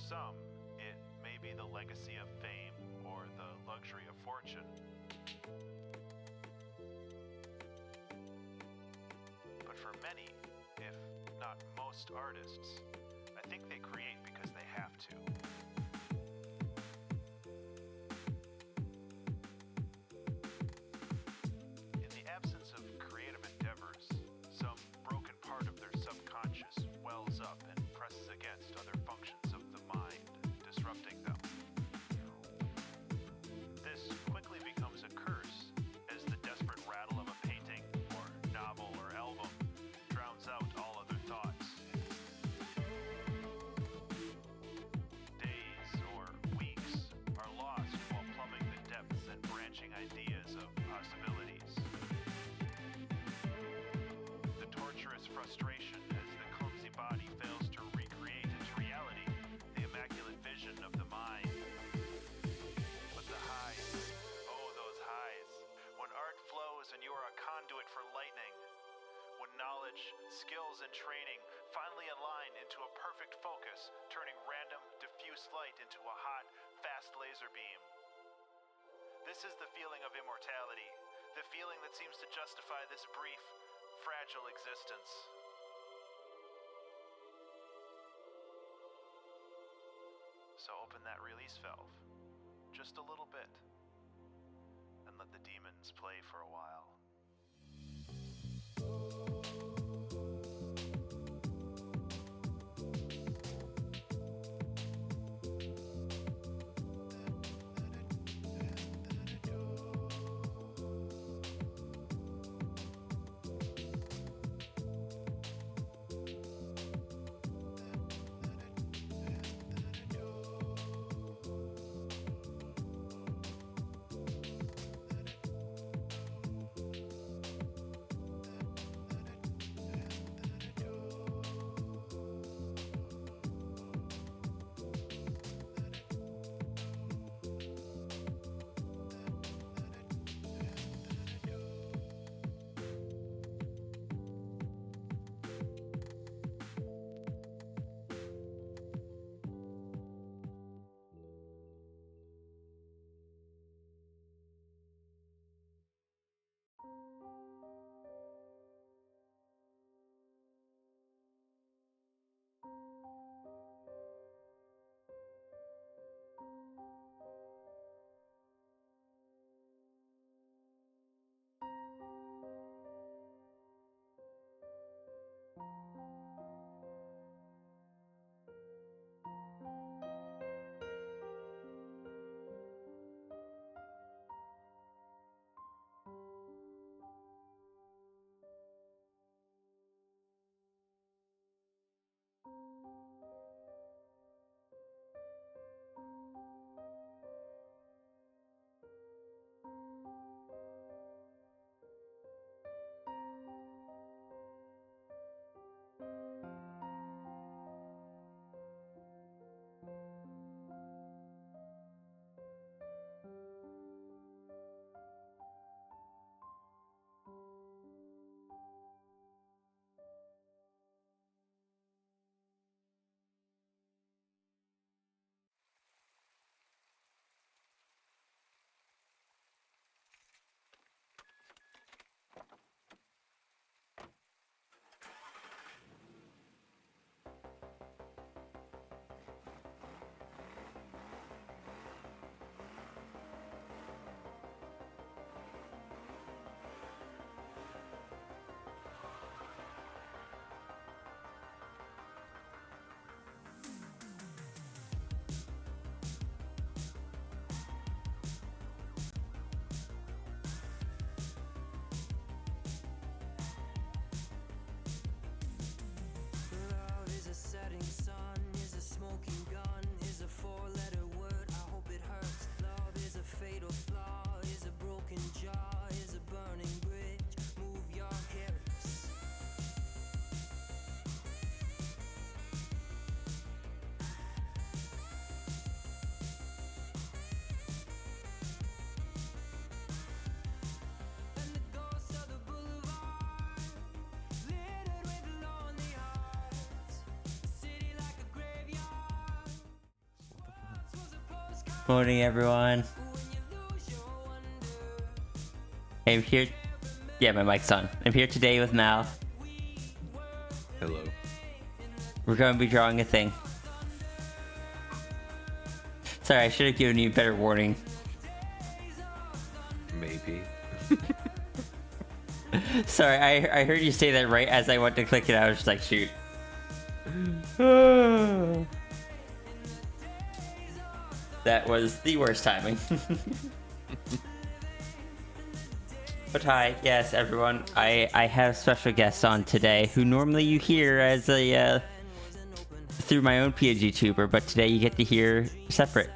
some, it may be the legacy of fame or the luxury of fortune. But for many, if not most artists, I think they create because they have to. In the absence of creative endeavors, some broken part of their subconscious wells up and presses against other functions of the mind, disrupting them. This quickly becomes a curse as the desperate rattle of a painting or novel or album drowns out all other thoughts. Days or weeks are lost while plumbing the depths and branching ideas of possibilities. The torturous frustration as the clumsy body fails to recreate into reality the immaculate vision of the mind. But the highs, oh those highs, when art flows and you are a conduit for lightning, when knowledge, skills, and training finally align into a perfect focus, turning random, diffuse light into a hot, fast laser beam. This is the feeling of immortality, the feeling that seems to justify this brief, fragile existence. So open that release valve, just a little bit, and let the demons play for a while. Morning, everyone. I'm here. Yeah, my mic's on. I'm here today with Mal. Hello. We're going to be drawing a thing. Sorry, I should have given you a better warning. Maybe. Sorry, I heard you say that right as I went to click it. I was just like, shoot. That was the worst timing. But hi, yes, everyone. I have special guests on today who normally you hear as a through my own PNG tuber, but today you get to hear separate.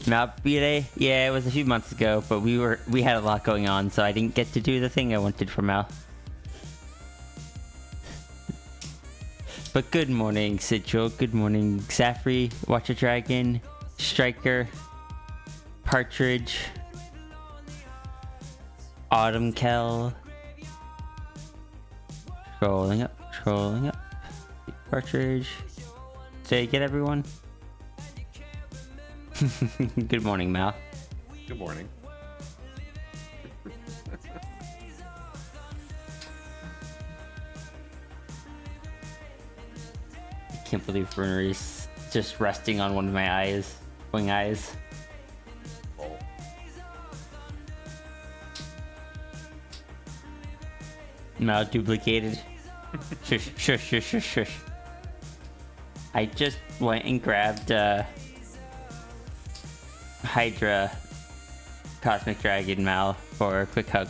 Mal today, yeah, it was a few months ago, but we had a lot going on, so I didn't get to do the thing I wanted for Mal. But good morning, Sigil. Good morning, Zafri, Watcher Dragon, Striker, Partridge, Autumn Kel. Scrolling up. Partridge. Did I get everyone? Good morning, Mal. Good morning. I can't believe Bruner's just resting on one of my eyes. Wing eyes. Oh. Mal duplicated. Shush. I just went and grabbed Hydra Cosmic Dragon Mal for a quick hug.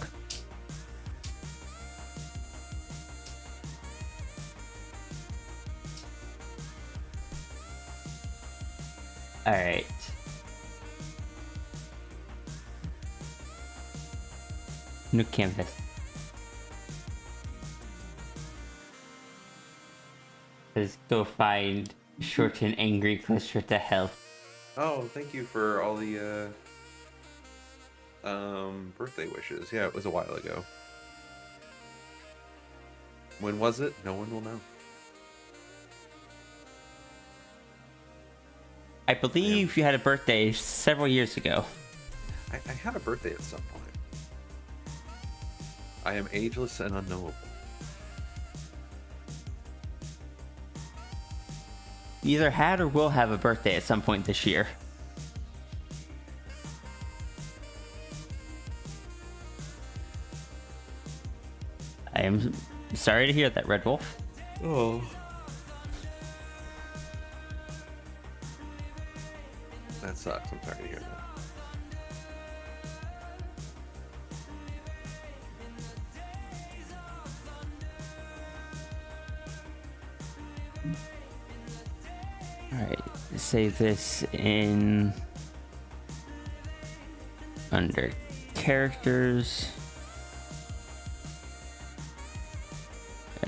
Alright. New canvas. Let's go find short and angry closer to hell. Oh, thank you for all the birthday wishes. Yeah, it was a while ago. When was it? No one will know. I believe you had a birthday several years ago. I had a birthday at some point. I am ageless and unknowable. You either had or will have a birthday at some point this year. I am sorry to hear that, Red Wolf. Oh. That sucks. I'm sorry to hear that. Alright, save this in under characters.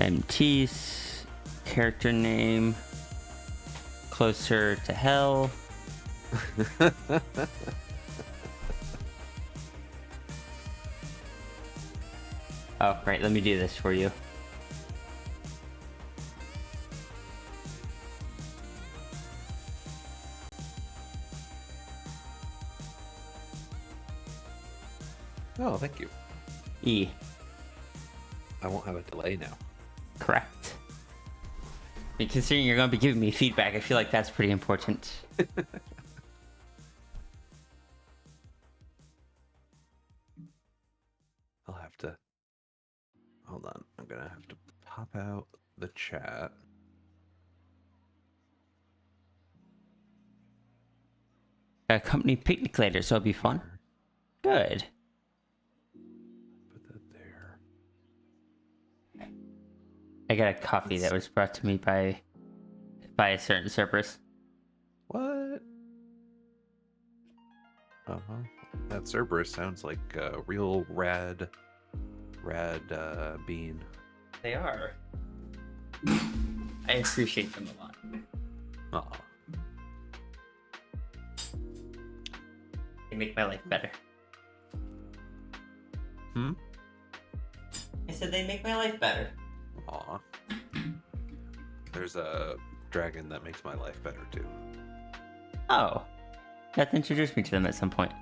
MT's character name. Closer to hell. Oh, right, let me do this for you. Oh, thank you. E. I won't have a delay now. Correct. And considering you're going to be giving me feedback, I feel like that's pretty important. I'll have to... Hold on. I'm going to have to pop out the chat. A company picnic later, so it'll be fun. Good. Put that there. I got a coffee that was brought to me by a certain Cerberus. What? Uh-huh. That Cerberus sounds like a real rad bean. They are. I appreciate them a lot. Aw. They make my life better. Hmm? I said they make my life better. Aw. There's a dragon that makes my life better too. Oh, you have to introduce me to them at some point.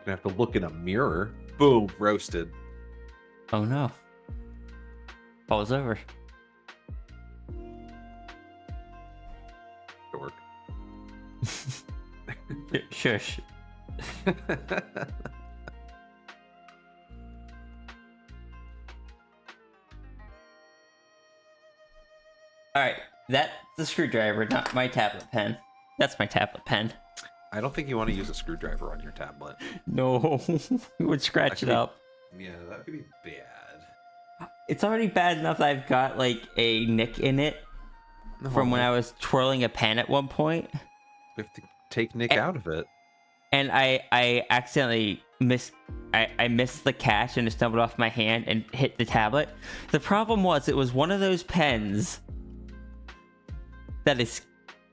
Gonna have to look in a mirror. Boom, roasted. Oh no. Falls over. Dork. Shush. Alright, that's the screwdriver, not my tablet pen. That's my tablet pen. I don't think you want to use a screwdriver on your tablet. No, it would scratch it up. Yeah, that could be bad. It's already bad enough that I've got like a nick in it from when I was twirling a pen at one point. We have to take Nick out of it. And I accidentally missed the catch and it stumbled off my hand and hit the tablet. The problem was it was one of those pens that is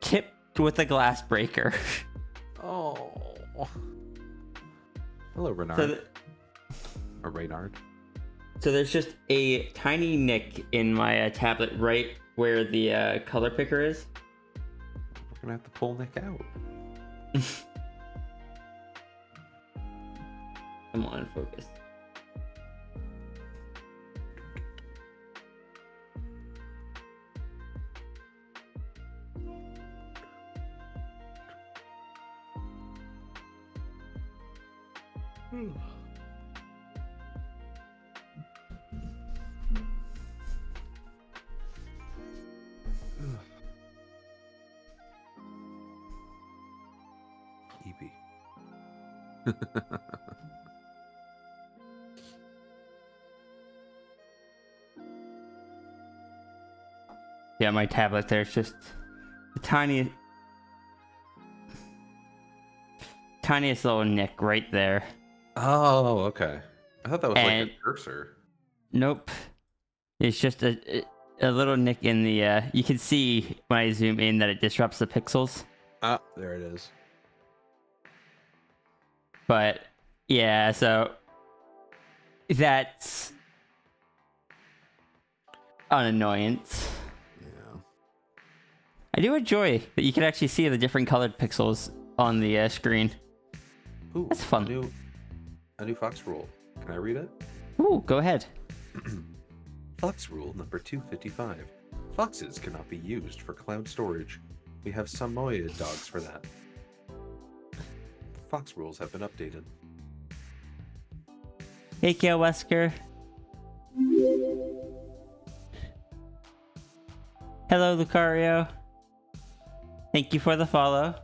tipped with a glass breaker. Oh. Hello, Renard. So or Reynard. So there's just a tiny nick in my tablet right where the color picker is. We're gonna have to pull Nick out. Come on, focus. EP. Yeah, my tablet there's just the tiniest little nick right there. Oh, okay. I thought that was And like a cursor. nope. It's just a little nick in the you can see when I zoom in that it disrupts the pixels. Ah, there it is. But yeah, so that's an annoyance. Yeah. I do enjoy that you can actually see the different colored pixels on the screen. Ooh, That's fun. A new Fox rule. Can I read it? Ooh, go ahead. Fox rule number 255. Foxes cannot be used for cloud storage. We have Samoyed dogs for that. Fox rules have been updated. Hey, Gail Wesker. Hello, Lucario. Thank you for the follow.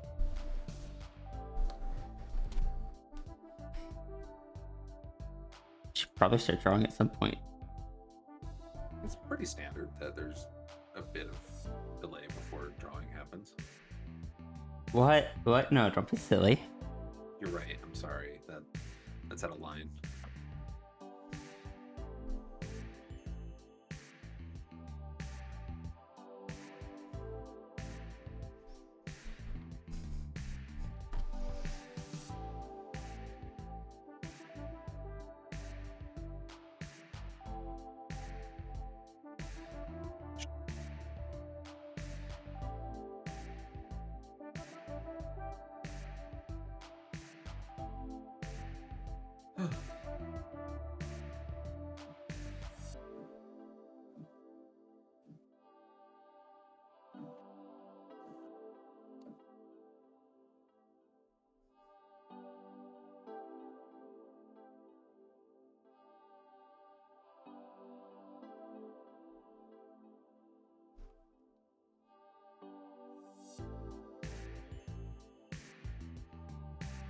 Should probably start drawing at some point. It's pretty standard that there's a bit of delay before drawing happens. What? What? No, don't be silly. You're right. I'm sorry. That's out of line.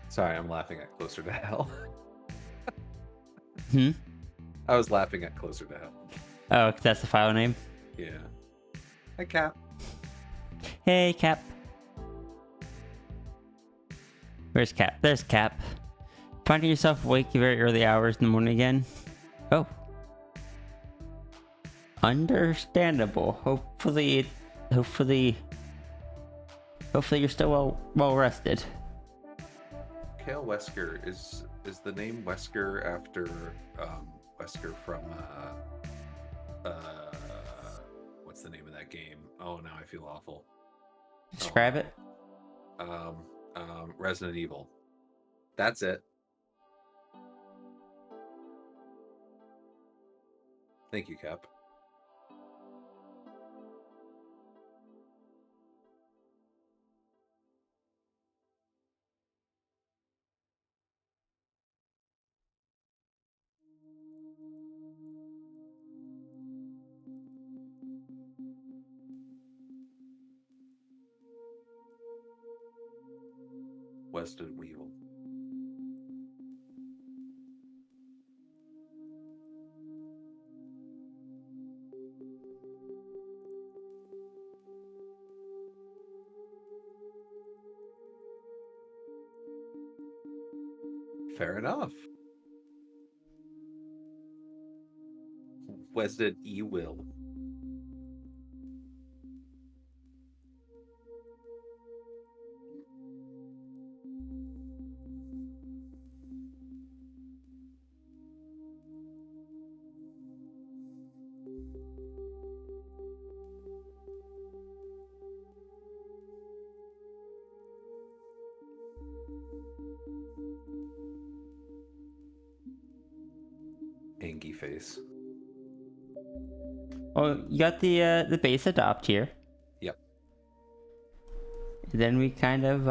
Sorry, I'm laughing at Closer to Hell. I was laughing at Closer to Hell. Oh, that's the file name? Yeah. Hi, Cap. Hey, Cap. Where's Cap? There's Cap. Finding yourself awake at very early hours in the morning again? Oh. Understandable. Hopefully you're still well rested. Kale Wesker is the name Wesker after Wesker from what's the name of that game? Oh, now I feel awful. Describe it. Resident Evil. That's it. Thank you, Cap. Resident Evil. Fair enough. Resident Evil. Angie face. Well, you got the base adopt here. Yep. Then we kind of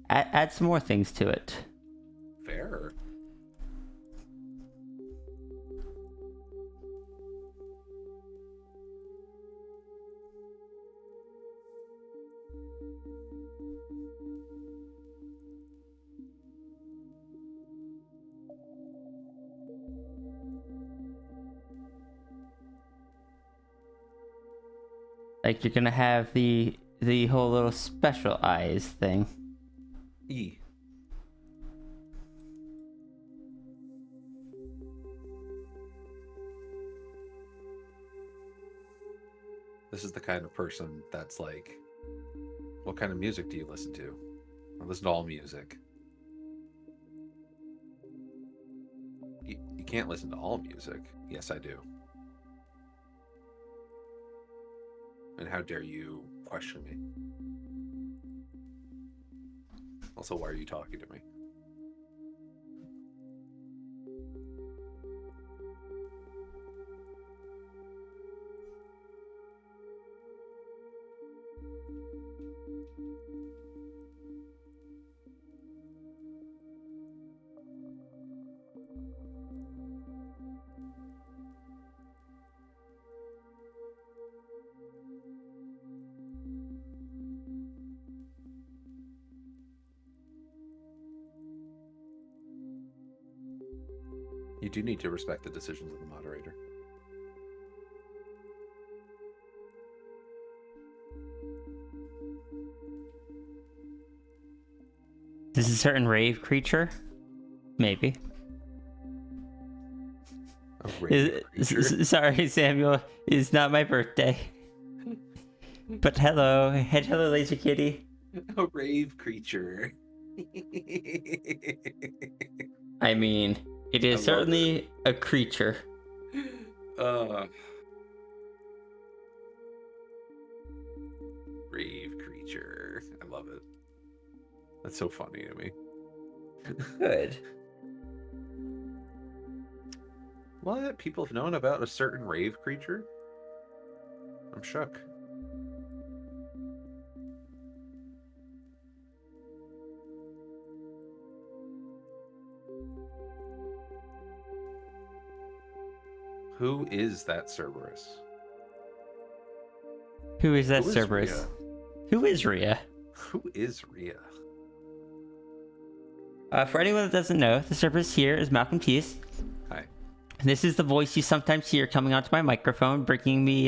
add some more things to it. Fair. Like you're gonna have the whole little special eyes thing. E. This is the kind of person that's like, what kind of music do you listen to? I listen to all music. You can't listen to all music. Yes, I do. And how dare you question me? Also, why are you talking to me? You do need to respect the decisions of the moderator. This is a certain rave creature? Maybe. A rave creature? Sorry, Samuel. It's not my birthday. But hello. Hello, Laser Kitty. A rave creature. I mean, it is certainly a creature. Rave creature. I love it. That's so funny to me. Good. What? People have known about a certain rave creature? I'm shook. Who is that Cerberus? Who is that Who is Cerberus? Rhea? Who is Rhea? Who is Rhea? For anyone that doesn't know, the Cerberus here is Malcolm Tease. Hi. And this is the voice you sometimes hear coming onto my microphone, bringing me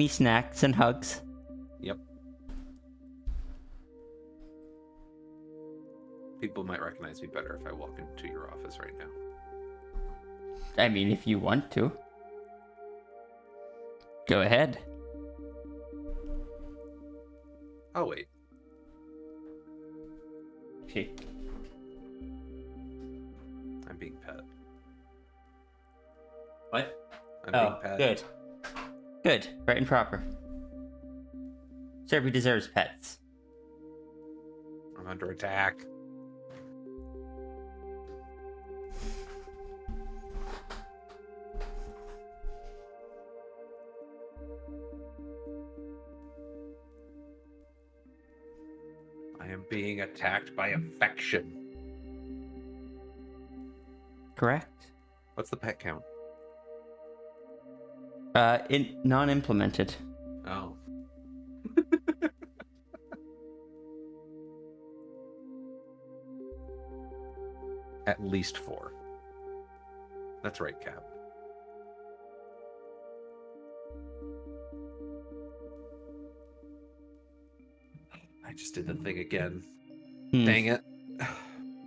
snacks and hugs. Yep. People might recognize me better if I walk into your office right now. I mean, if you want to. Go ahead. Oh, wait. She. I'm being pet. What? I'm being pet. Good. Good. Right and proper. Serby deserves pets. I'm under attack. I am being attacked by affection. Correct. What's the pet count? Non-implemented. Oh. At least 4. That's right, Cap. I just did the thing again. Dang it.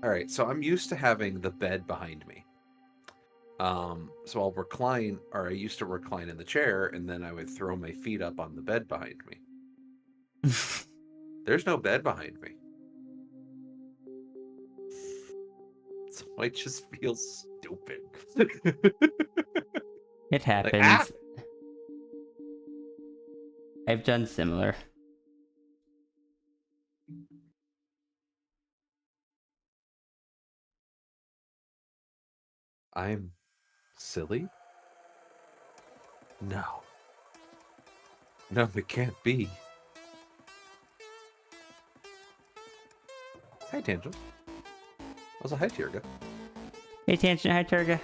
All right, so I'm used to having the bed behind me. So I'll recline, or I used to recline in the chair, and then I would throw my feet up on the bed behind me. There's no bed behind me. So I just feel stupid. It happens. Like, ah! I've done similar. I'm silly? No. No, it can't be. Hi, Tangent. Also, hi, Tirga. Hey, Tangent. Hi, Turga.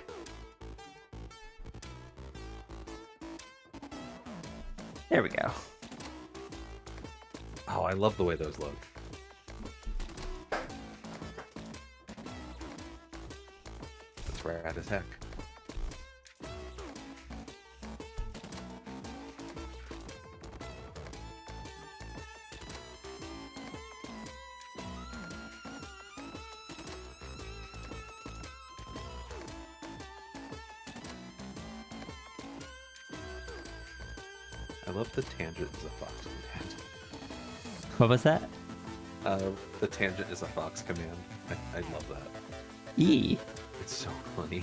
There we go. Oh, I love the way those look. That's rad as heck. I love the tangent is a fox command. What was that? The tangent is a fox command. I love that. E. It's so funny.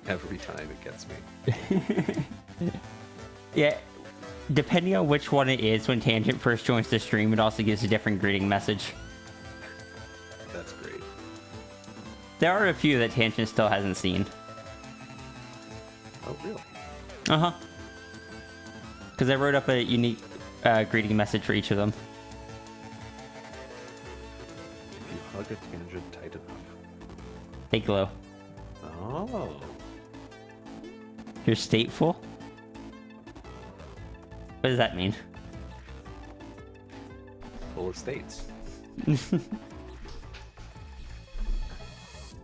Every time it gets me. Yeah. Depending on which one it is, when Tangent first joins the stream, it also gives a different greeting message. That's great. There are a few that Tangent still hasn't seen. Oh, really? Uh-huh. Because I wrote up a unique greeting message for each of them. If you hug a tangent tight enough. They glow. Oh. You're stateful? What does that mean? Full of states.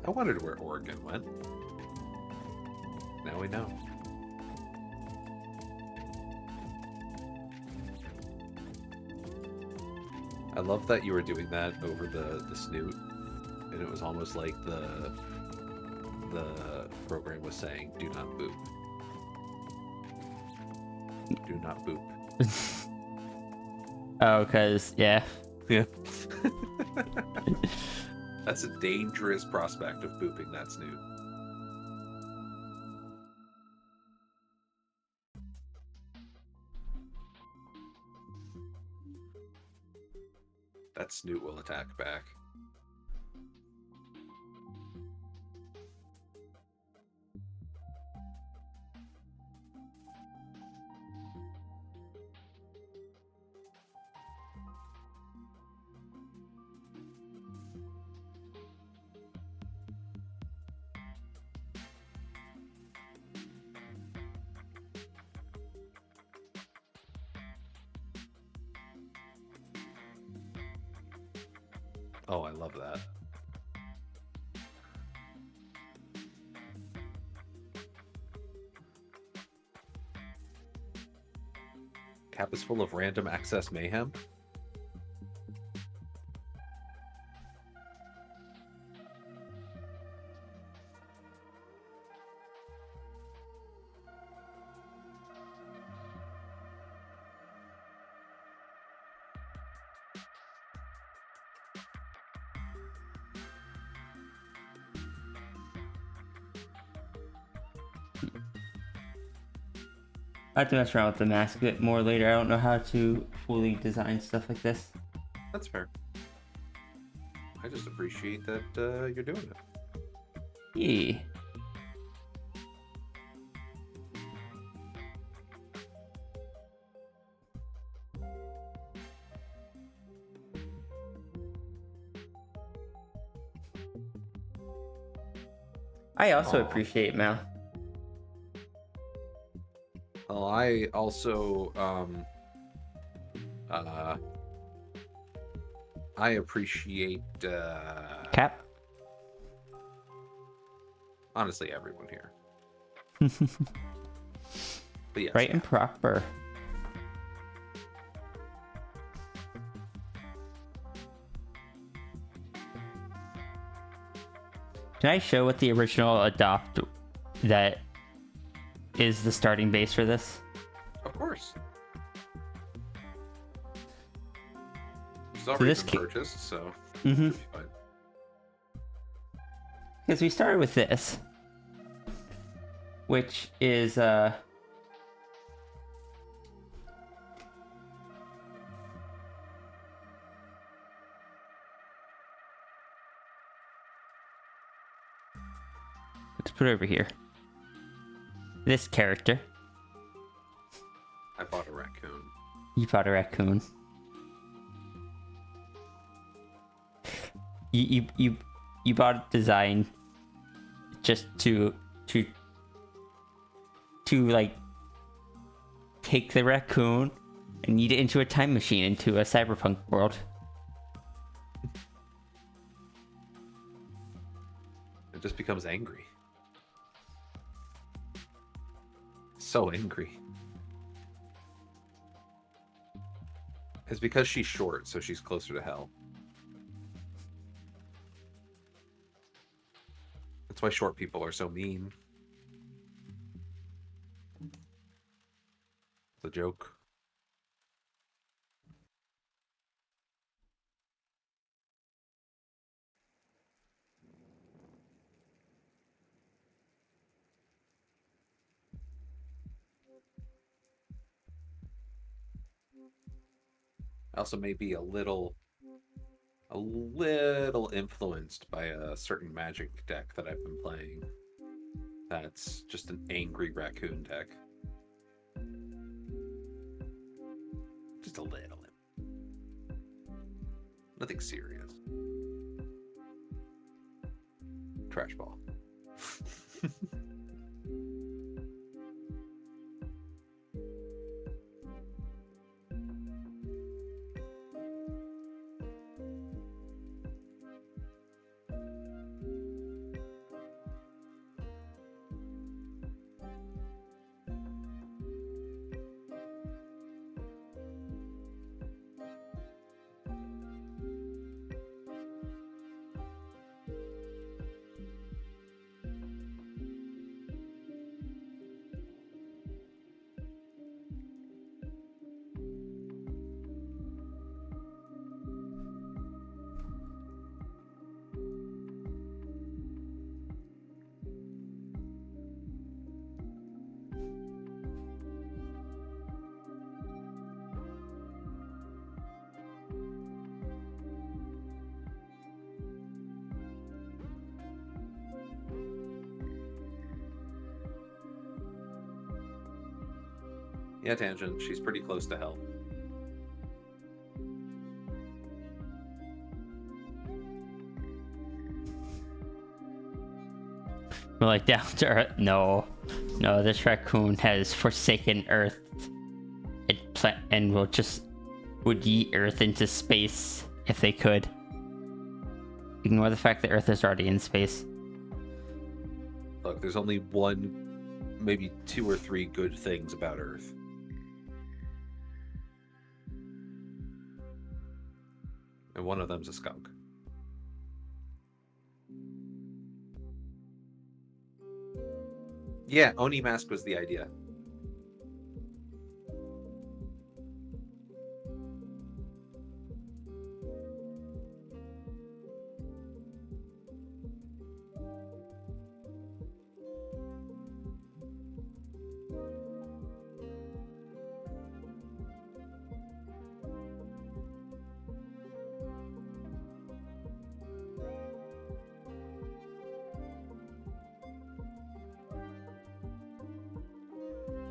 I wondered where Oregon went. Now we know. I love that you were doing that over the snoot, and it was almost like the program was saying, "Do not boop. Do not boop." Oh, because, yeah. Yeah. That's a dangerous prospect of booping that snoot. That snoot will attack back. Oh, I love that. Cap is full of random access mayhem. I have to mess around with the mask a bit more later. I don't know how to fully design stuff like this. That's fair. I just appreciate that you're doing it. Yeah. I also appreciate Mal. Well, I also I appreciate Cap. honestly everyone here. But yes, Right and proper. Can I show what the original adopt that is the starting base for this? Of course. It's already been purchased, so should be fine. Because we started with this, which is let's put it over here. This character. I bought a raccoon. You bought a raccoon. You bought a design just to like take the raccoon and knead it into a time machine into a cyberpunk world. It just becomes angry. So angry. It's because she's short, so she's closer to hell. That's why short people are so mean. It's a joke. I also may be a little influenced by a certain magic deck that I've been playing. That's just an angry raccoon deck. Just a little. Nothing serious. Trash ball. Yeah, Tangent. She's pretty close to hell. We're like down to earth. No, this raccoon has forsaken Earth. And would yeet Earth into space if they could. Ignore the fact that Earth is already in space. Look, there's only one, maybe 2 or 3 good things about Earth. And one of them's a skunk. Yeah, Oni Mask was the idea.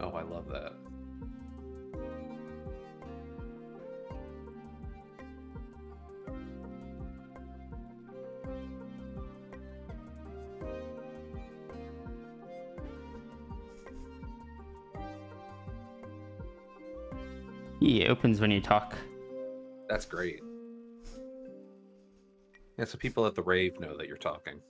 Oh, I love that. Yeah, it opens when you talk. That's great. Yeah, so people at the rave know that you're talking.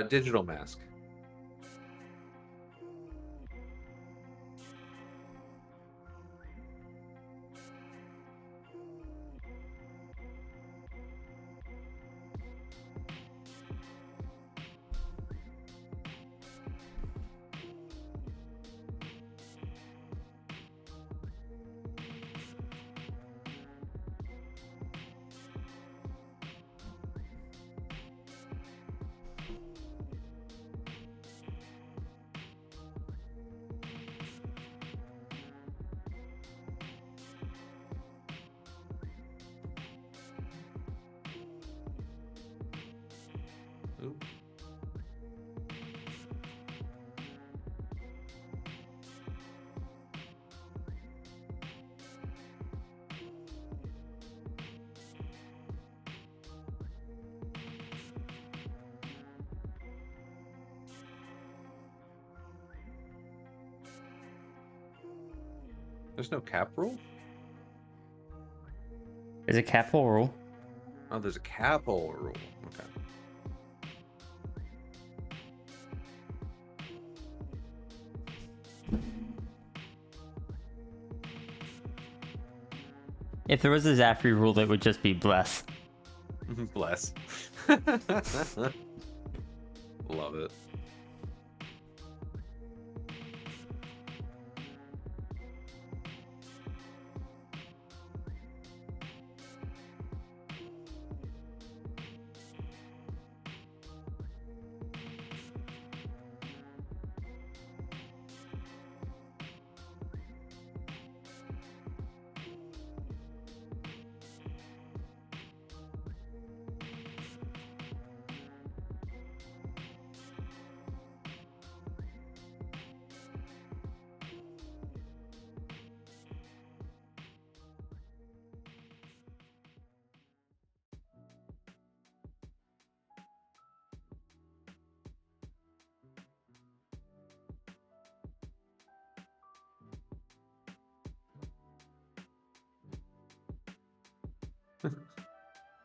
Digital mask. Ooh. There's no cap rule? There's a cap hole rule. Oh, there's a cap hole rule. Okay. If there was a Zaffrey rule, it would just be bless. Bless. Love it.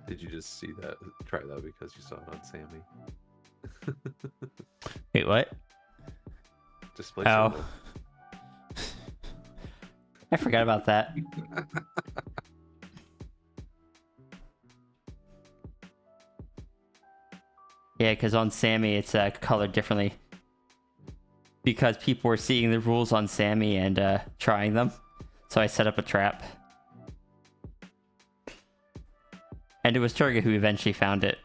Did you just see that? Try that because you saw it on Sammy. Wait, what? Display Oh. symbol. I forgot about that. Yeah, because on Sammy, it's colored differently. Because people were seeing the rules on Sammy and trying them. So I set up a trap. And it was Turga who eventually found it.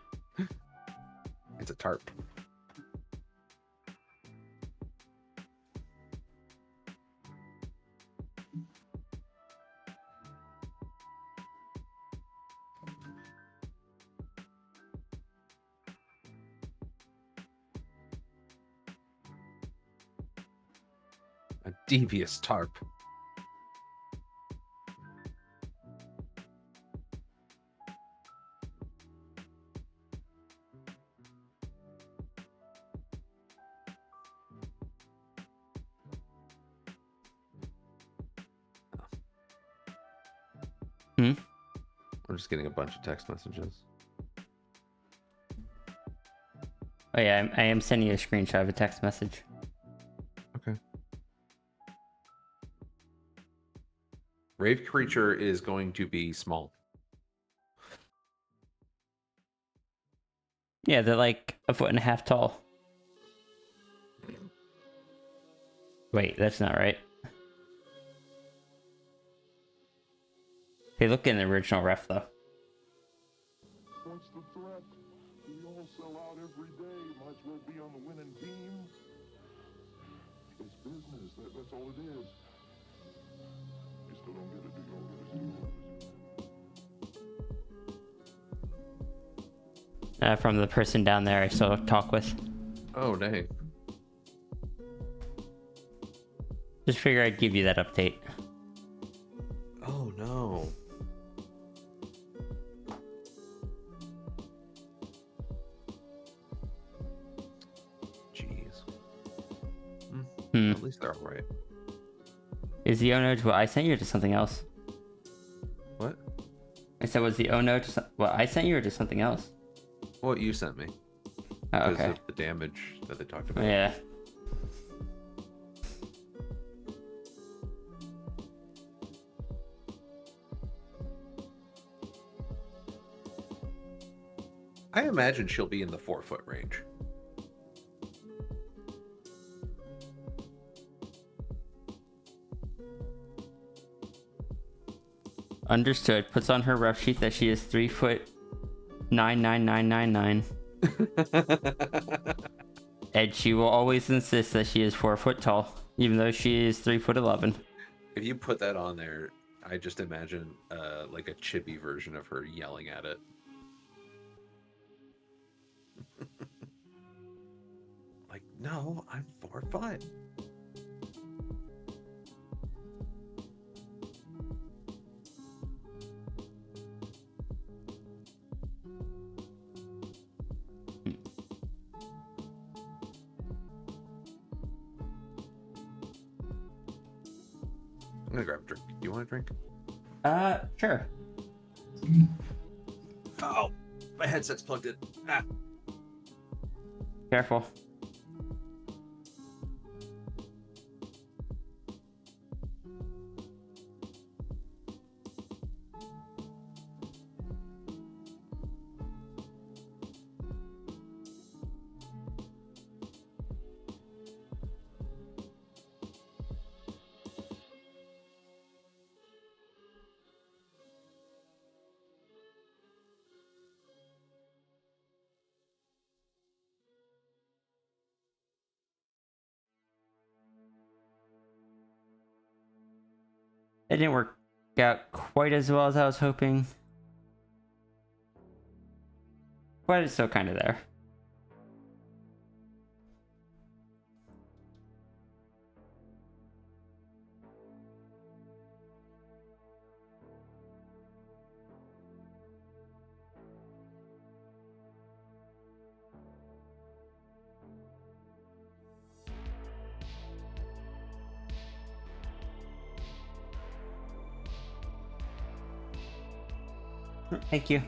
It's a tarp. A devious tarp. Hmm? I'm just getting a bunch of text messages. Oh yeah, I am sending you a screenshot of a text message. Okay. Rave creature is going to be small. Yeah, they're like 1.5 feet tall. Wait, that's not right. They look in the original ref though. What's the threat? We all sell out every day. Might as well be on the winning team. business. That's all it is. You still don't get it, do you? From the person down there I still talk with. Oh, dang. Just figure I'd give you that update. Oh, no. Jeez. At least they're all right. Is the O-Note what I sent you or to something else? What? I said, was the O-Note what I sent you or to something else? What you sent me. Oh, Because okay. of the damage that they talked about. Yeah. I imagine she'll be in the 4-foot range. Understood. Puts on her rough sheet that she is 3 foot 99999. And she will always insist that she is 4 foot tall, even though she is 3 foot 11. If you put that on there, I just imagine like a chibi version of her yelling at it. Like, no, I'm 4 foot. I'm gonna grab a drink. Do you want a drink? Sure. Oh, my headset's plugged in. Ah. Careful. It didn't work out quite as well as I was hoping. But it's still kind of there. Thank you.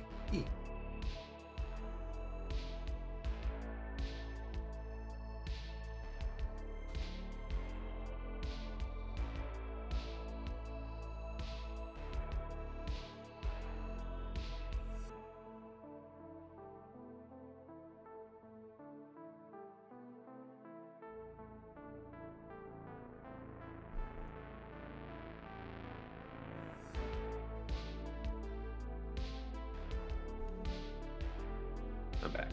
I'm back.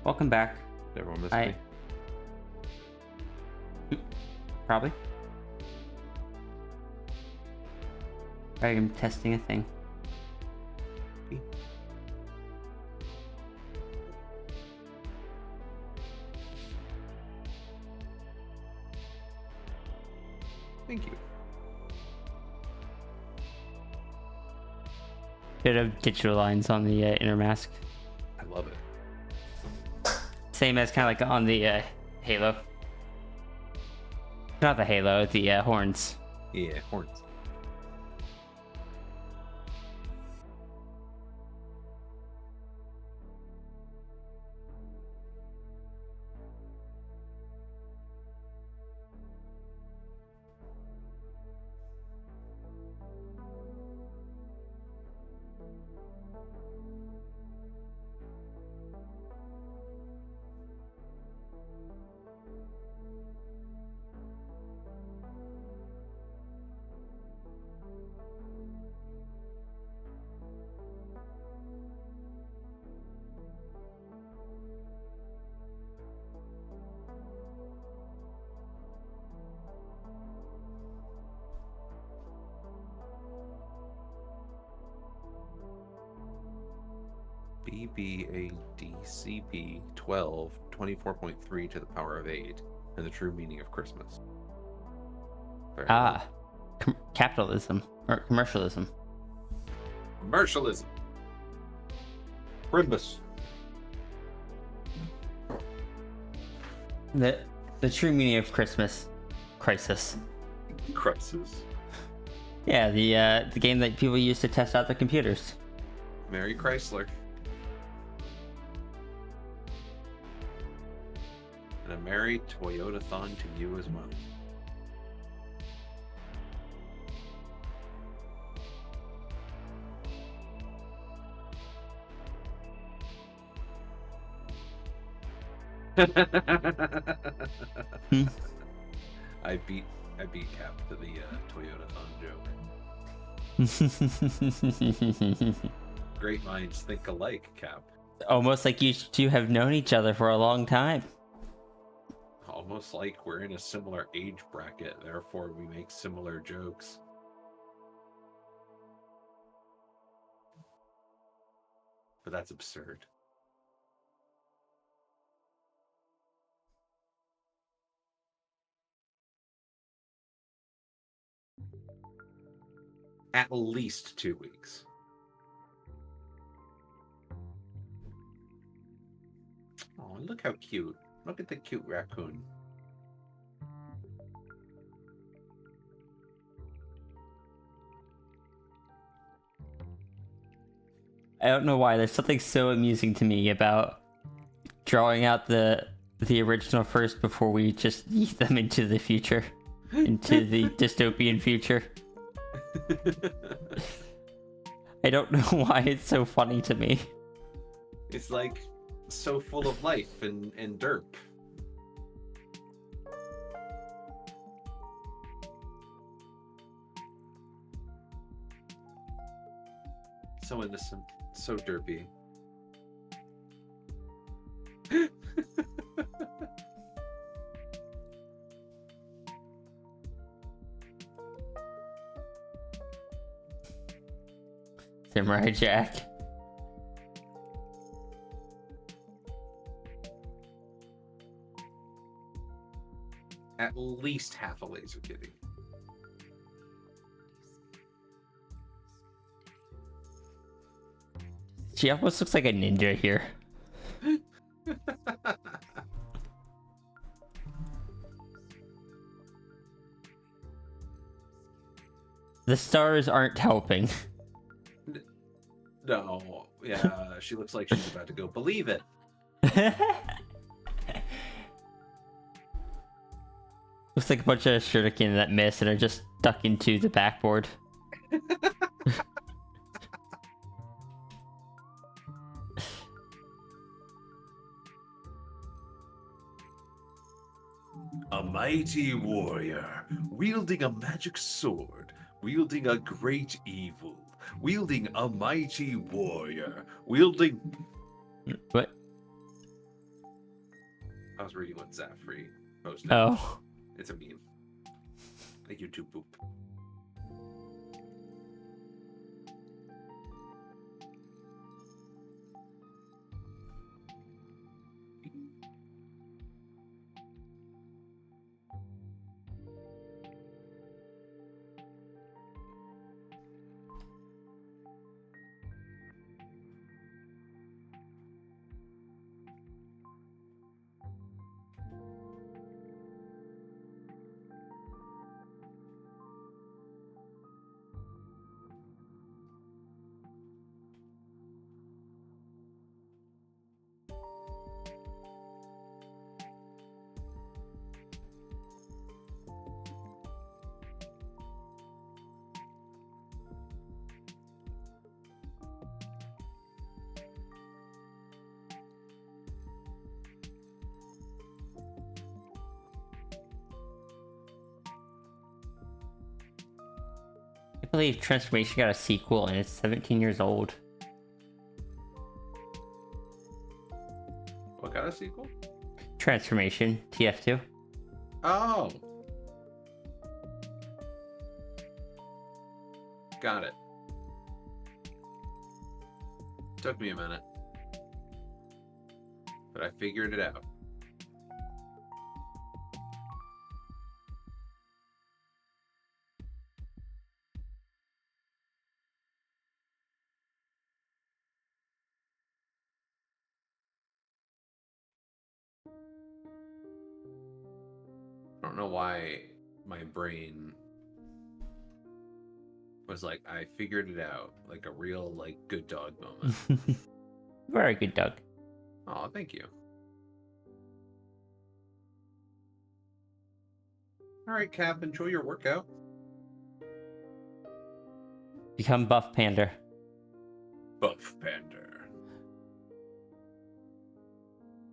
Welcome back. Did everyone miss me? Probably. I'm testing a thing. Thank you. Bit of digital lines on the inner mask. I love it. Same as kind of like on the halo. Not the halo, the horns. Yeah, horns. BBADCP 12, 24.3 to the power of 8, and the true meaning of Christmas. Very well. Capitalism or commercialism. Commercialism. Primbus. The true meaning of Christmas. Crisis. Crisis. Yeah, the game that people use to test out their computers. Merry Chrysler. And a Merry Toyota-thon to you as well. I beat Cap to the Toyota-thon joke. Great minds think alike, Cap. Almost like you two have known each other for a long time. Almost like we're in a similar age bracket, therefore we make similar jokes. But that's absurd. At least 2 weeks. Oh, look how cute. Look at the cute raccoon. I don't know why. There's something so amusing to me about drawing out the original first before we just yeet them into the future, into the dystopian future. I don't know why it's so funny to me. It's like so full of life and derp. So innocent, so derpy. Samurai Jack. At least half a laser kitty. She almost looks like a ninja here. The stars aren't helping. No, yeah, she looks like she's about to go. Believe it. Looks like a bunch of shuriken that miss and are just stuck into the backboard. A mighty warrior, wielding a magic sword, wielding a great evil, wielding a mighty warrior, wielding... What? I was reading what Zafree posted. Oh. It's a meme. A YouTube boop. I believe Transformation got a sequel and it's 17 years old. What got a sequel? Transformation, TF2. Oh. Got it. Took me a minute. but I figured it out. I don't know why my brain was like, I figured it out, like a real like good dog moment. Very good, Doug. Oh, thank you. All right, Cap, enjoy your workout. Become Buff Panda. Buff Panda.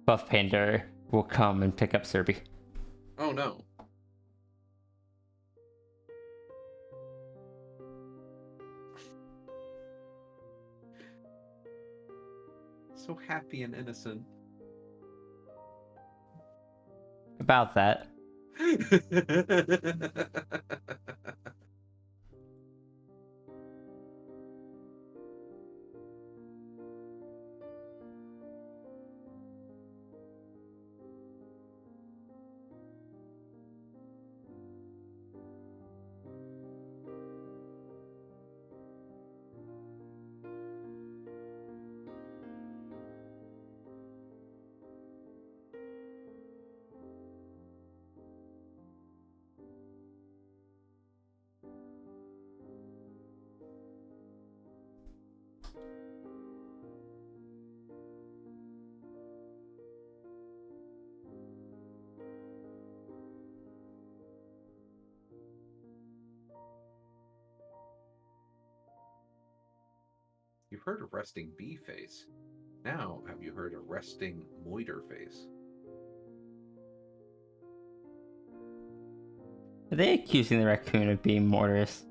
Buff Panda will come and pick up Serby. Oh no. So happy and innocent. About that. You've heard of resting bee face. Now, have you heard of resting moiter face? Are they accusing the raccoon of being murderous?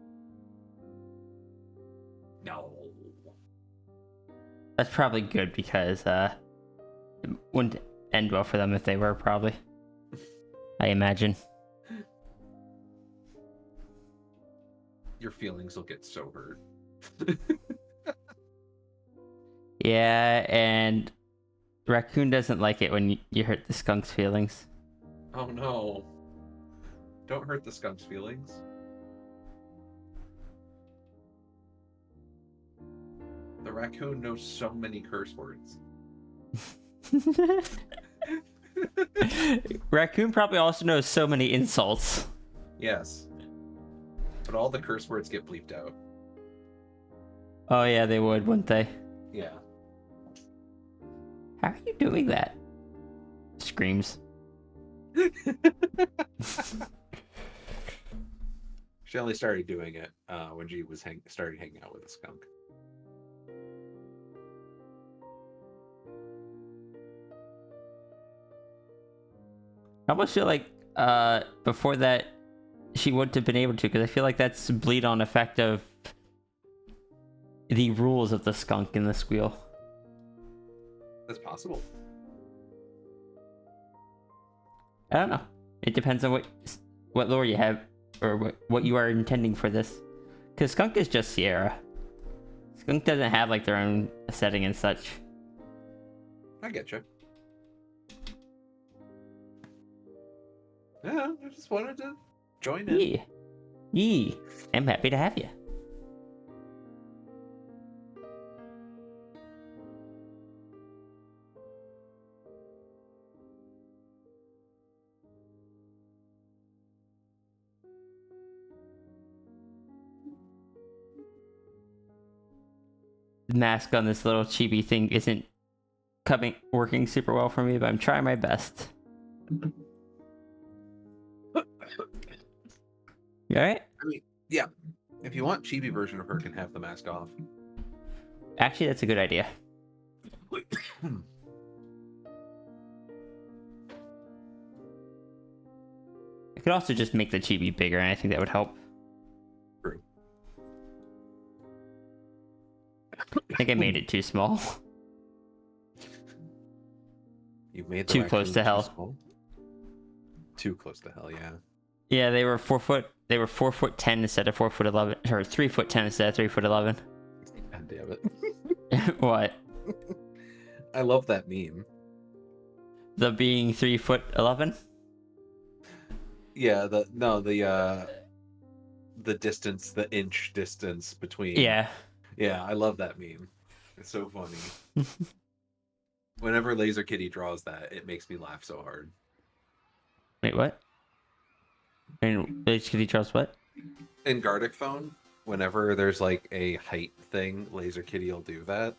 No. That's probably good because it wouldn't end well for them if they were, probably. I imagine. Your feelings will get so hurt. Yeah, and Raccoon doesn't like it when you hurt the skunk's feelings. Oh no. Don't hurt the skunk's feelings. The raccoon knows so many curse words. Raccoon probably also knows so many insults. Yes. But all the curse words get bleeped out. Oh yeah, they would, wouldn't they? Yeah. How are you doing that? Screams. She only started doing it when she was started hanging out with a skunk. I almost feel like before that she wouldn't have been able to, because I feel like that's bleed on effect of the rules of the skunk and the squeal. That's possible. I don't know. It depends on what lore you have, or what you are intending for this. Because skunk is just Sierra. Skunk doesn't have like their own setting and such. I get you. Yeah, I just wanted to join in. Yeah. Yeah. I'm happy to have you. The mask on this little chibi thing isn't working super well for me, but I'm trying my best. You alright? I mean, yeah. If you want, chibi version of her can have the mask off. Actually, that's a good idea. I could also just make the chibi bigger, and I think that would help. True. I think I made it too small. You've made the Too close raccoon to too hell. small? Too close to hell, yeah. Yeah, they were 4 foot. They were 4'10" instead of 4'11", or 3'10" instead of 3'11". God damn it. What? I love that meme. The being 3'11". Yeah, the distance, the inch distance between. Yeah. Yeah, I love that meme. It's so funny. Whenever Laser Kitty draws that, it makes me laugh so hard. Wait, what? And basically draws what? In Gardic Phone, whenever there's like a height thing, Laser Kitty will do that.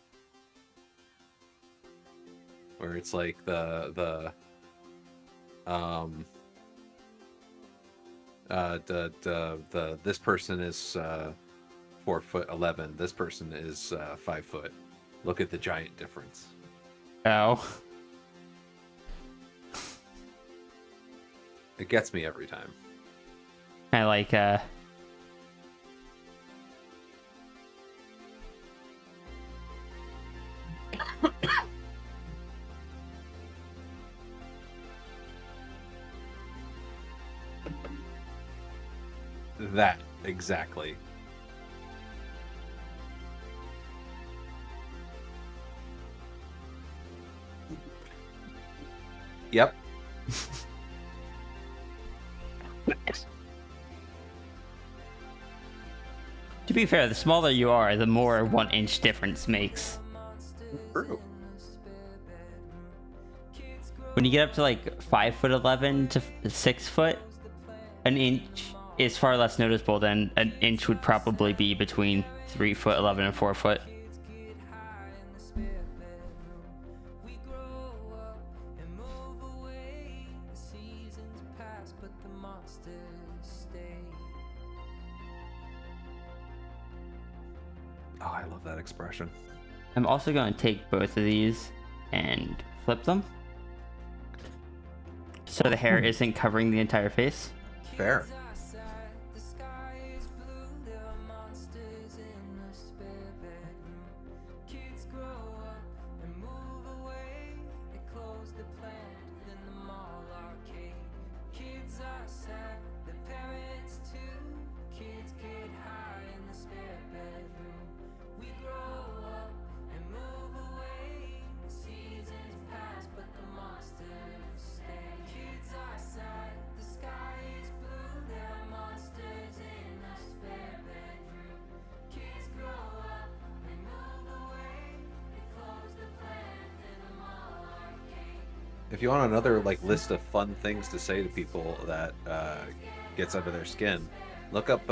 Where it's like the this person is 4'11". This person is 5 foot. Look at the giant difference. Oh. It gets me every time. I like That exactly. Yep. to be fair, the smaller you are, the more 1 inch difference makes. True. When you get up to like 5'11" to 6 foot, an inch is far less noticeable than an inch would probably be between 3'11" and 4 foot. Oh, I love that expression. I'm also going to take both of these and flip them, so the hair isn't covering the entire face. Fair. If you want another like list of fun things to say to people that gets under their skin, look up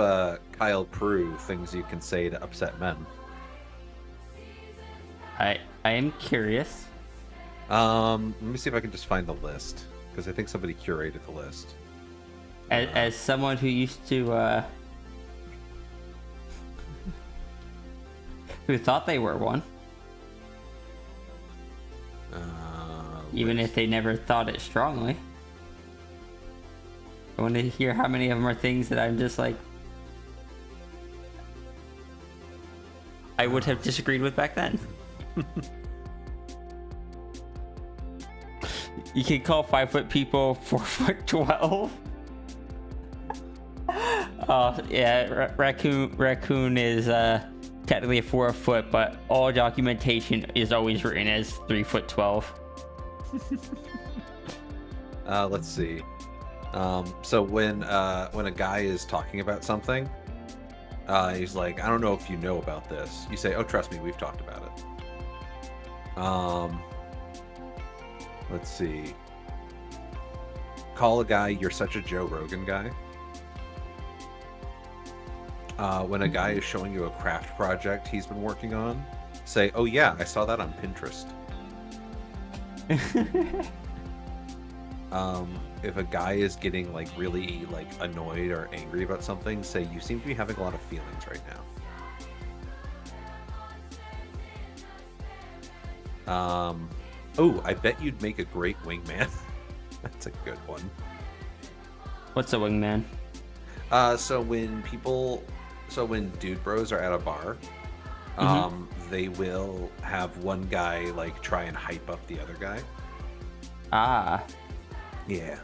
Kyle Prue, things you can say to upset men. I am curious. Let me see if I can just find the list, because I think somebody curated the list. As someone who used to who thought they were one, even if they never thought it strongly. I want to hear how many of them are things that I'm just like, I would have disagreed with back then. You could call 5 foot people 4'12". Oh yeah, Raccoon is technically a 4 foot, but all documentation is always written as 3'12". Let's see. So when a guy is talking about something, he's like, I don't know if you know about this. You say, oh, trust me, we've talked about it. Let's see. Call a guy, you're such a Joe Rogan guy. When a guy is showing you a craft project he's been working on, say, oh yeah, I saw that on Pinterest. If a guy is getting like really like annoyed or angry about something, say, you seem to be having a lot of feelings right now. Oh, I bet you'd make a great wingman. That's a good one. What's a wingman? So when dude bros are at a bar, they will have one guy like try and hype up the other guy. Ah. Yeah.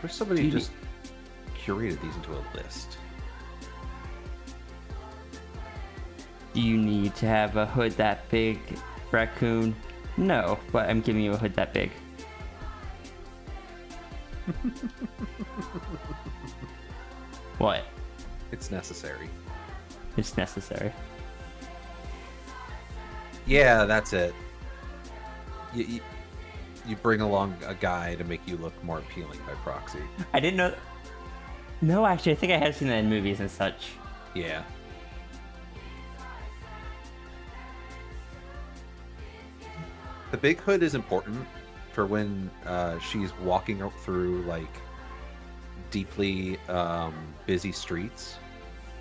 There's somebody just curated these into a list. Do you need to have a hood that big, Raccoon? No, but I'm giving you a hood that big. What? It's necessary. It's necessary. Yeah, that's it. You bring along a guy to make you look more appealing by proxy. I didn't know. No, actually, I think I have seen that in movies and such. Yeah. The big hood is important for when she's walking through like deeply busy streets.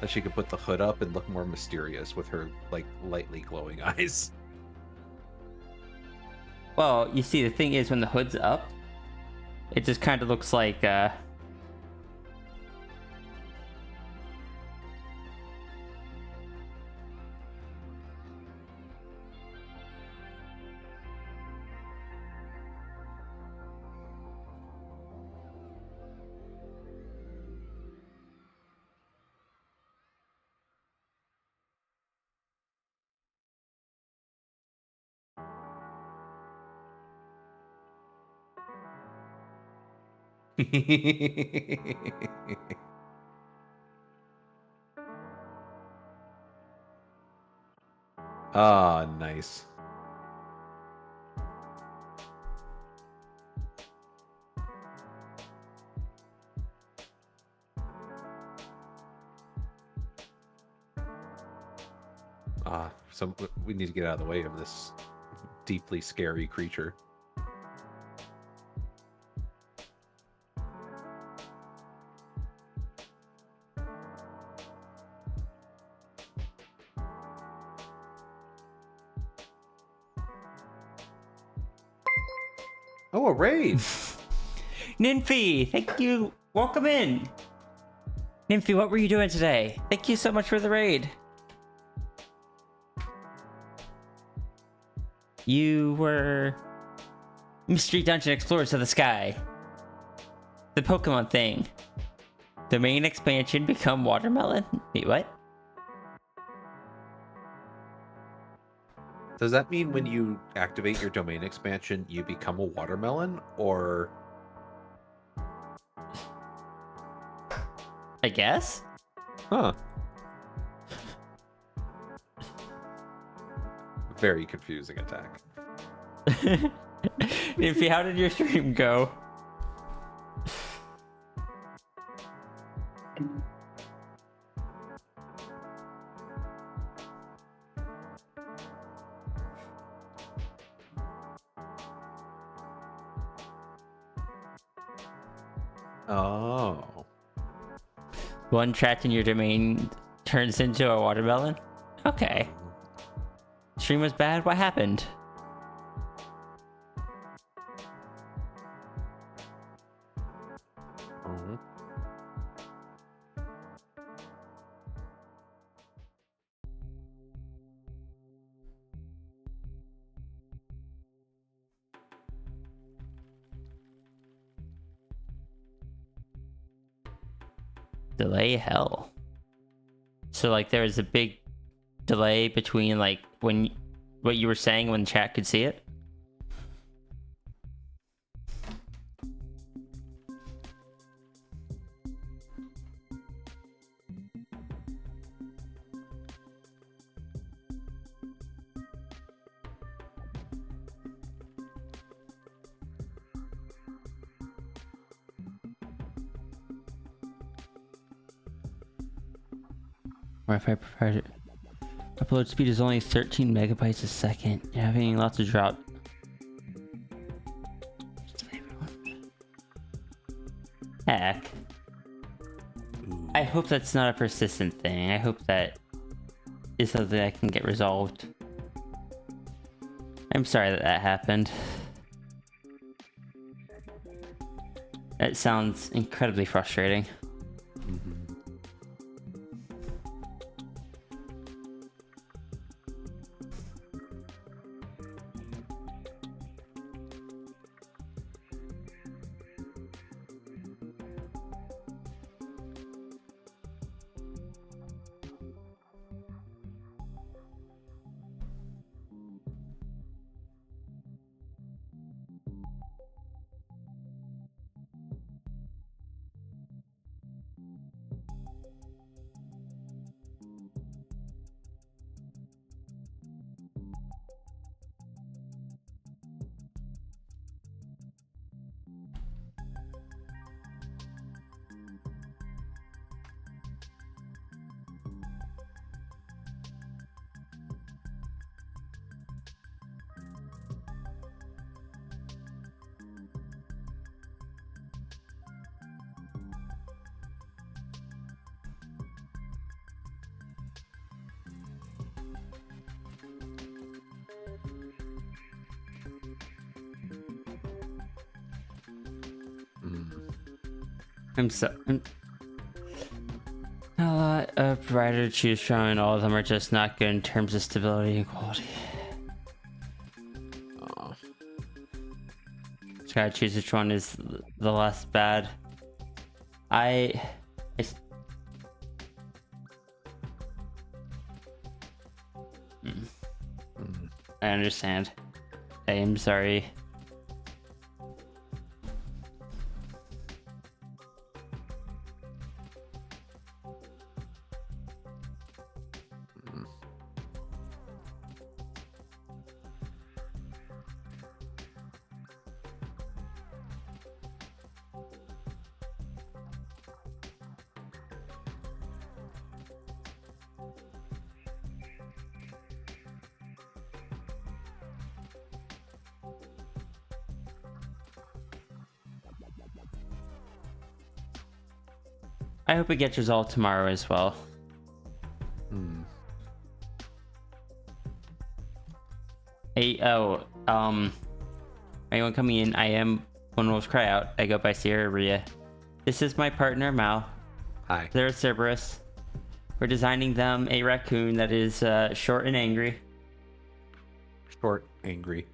That she could put the hood up and look more mysterious with her like lightly glowing eyes. Well, you see, the thing is, when the hood's up, it just kind of looks like Ah, nice. So we need to get out of the way of this deeply scary creature. Oh, a raid! Nymphy, thank you. Welcome in. Nymphy, what were you doing today? Thank you so much for the raid. You were Mystery Dungeon Explorers of the Sky. The Pokemon thing. The main expansion become watermelon? Wait, what? Does that mean when you activate your domain expansion, you become a watermelon, or... I guess? Huh. Very confusing attack. Nymphy, how did your stream go? Oh. One trapped in your domain turns into a watermelon? Okay. Stream was bad? What happened? Mhm. Delay hell. So like there was a big delay between like when what you were saying when chat could see it? Wi-Fi provider. Upload speed is only 13 megabytes a second. You're having lots of drop. Heck. I hope that's not a persistent thing. I hope that is something that can get resolved. I'm sorry that that happened. It sounds incredibly frustrating. I'm a lot of provider to choose from, and all of them are just not good in terms of stability and quality. Oh. Just gotta choose which one is the less bad. I understand. I am sorry. I hope it gets resolved tomorrow as well. Hey, anyone coming in? I am One Wolf Cry Out. I go by Sierra Rhea. This is my partner, Mal. Hi. They're Cerberus. We're designing them a raccoon that is short and angry. Short, angry.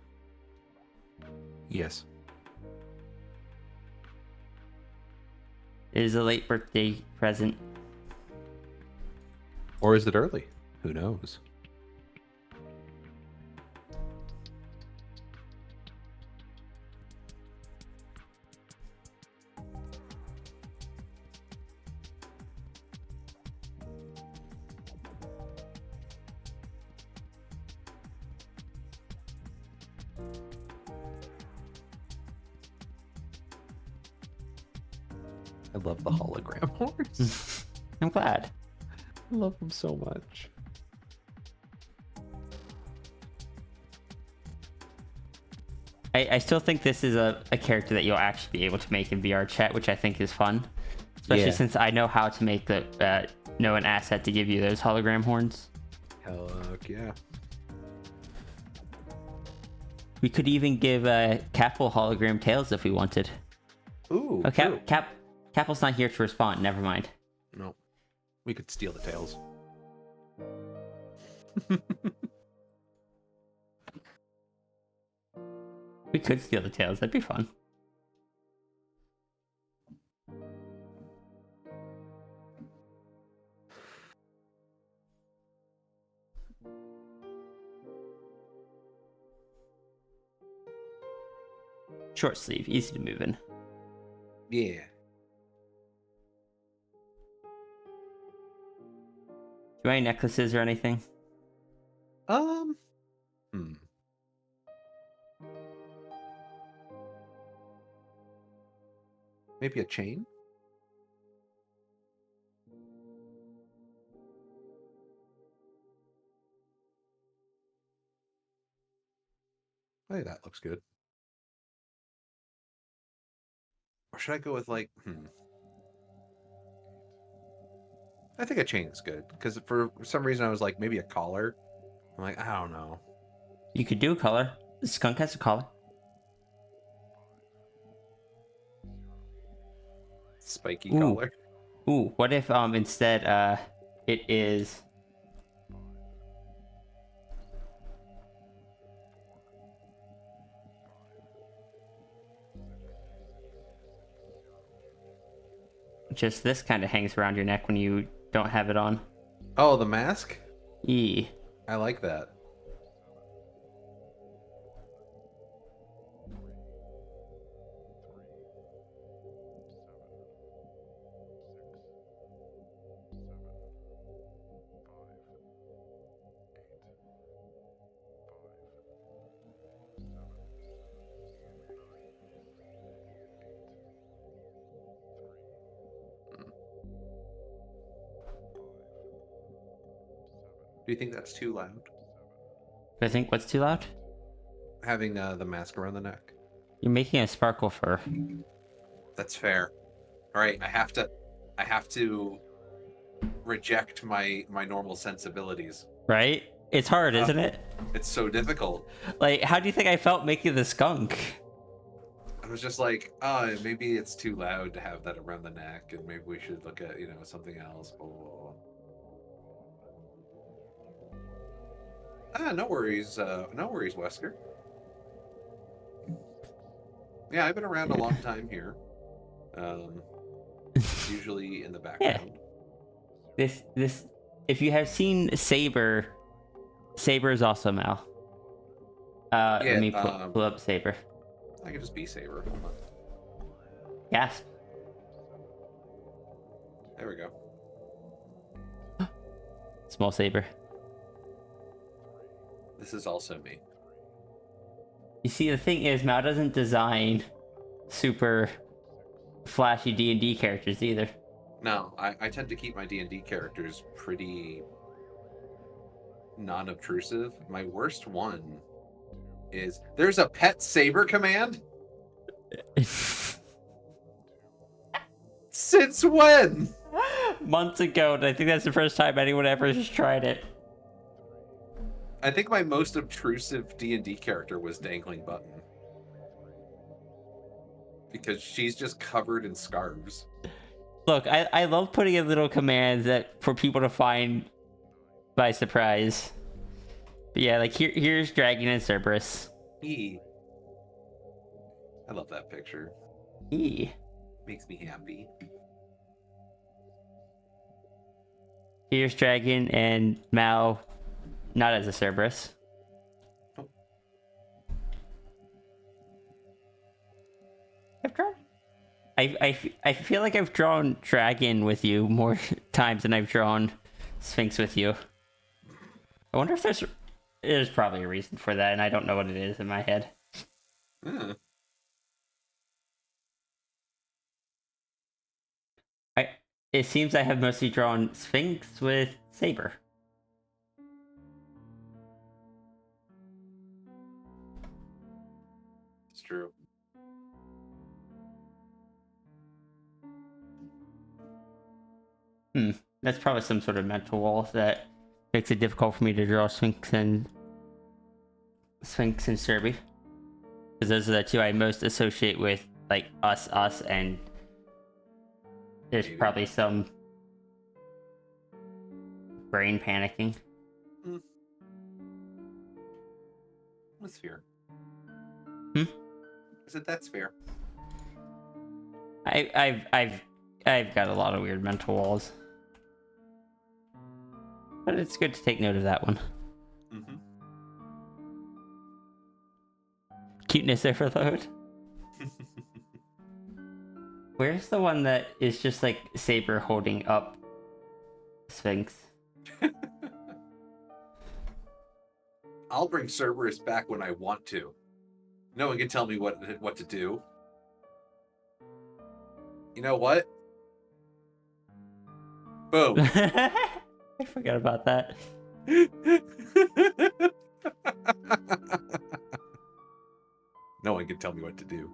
Yes. It is a late birthday present. Or is it early? Who knows? I love the hologram horns. I'm glad. I love them so much. I still think this is a character that you'll actually be able to make in VR chat, which I think is fun. Especially since I know how to make an asset to give you those hologram horns. Heck yeah. We could even give Capel hologram tails if we wanted. Ooh. Oh, true. Capel's not here to respond. Never mind. No. We could steal the tails. We could steal the tails. That'd be fun. Short sleeve, easy to move in. Yeah. Do you want any necklaces or anything? Maybe a chain? Hey, that looks good. Or should I go with like, I think a chain is good. Because for some reason I was like, maybe a collar. I'm like, I don't know. You could do a collar. The skunk has a collar. Spiky Ooh. collar. Ooh, what if instead it is just this kind of hangs around your neck when you don't have it on? Oh, the mask? E. I like that. Do you think that's too loud? I think what's too loud? Having the mask around the neck. You're making a sparkle fur. That's fair. All right, I have to reject my normal sensibilities. Right? It's hard, isn't it? It's so difficult. Like, how do you think I felt making the skunk? I was just like, oh, maybe it's too loud to have that around the neck, and maybe we should look at, something else. Blah, blah, blah. No worries. No worries, Wesker. Yeah, I've been around a long time here. Usually in the Yeah. background. This. If you have seen Saber, Saber is also Mal. Let me pull up Saber. I could just be Saber. Hold on. Gasp. There we go. Small Saber. This is also me. You see, the thing is, Mal doesn't design super flashy D&D characters either. No, I tend to keep my D&D characters pretty non-obtrusive. My worst one is there's a pet saber command? Since when? Months ago, and I think that's the first time anyone ever has tried it. I think my most obtrusive D&D character was Dangling Button. Because she's just covered in scarves. Look, I love putting in little commands that for people to find by surprise. But yeah, like here's Dragon and Cerberus. I love that picture. Makes me happy. Here's Dragon and Mal, not as a Cerberus. Nope. I've drawn. I feel like I've drawn Dragon with you more times than I've drawn Sphinx with you. I wonder if there's probably a reason for that, and I don't know what it is in my head. It seems I have mostly drawn Sphinx with Saber. It's true. That's probably some sort of mental wall that makes it difficult for me to draw Sphinx and Serby. Because those are the two I most associate with, like, us, and there's probably some brain panicking. That's fair. I said that's fair. I've got a lot of weird mental walls. But it's good to take note of that one. Mm-hmm. Cuteness overload. Where's the one that is just like Saber holding up Sphinx? I'll bring Cerberus back when I want to. No one can tell me what to do. You know what? Boom. I forgot about that. No one can tell me what to do.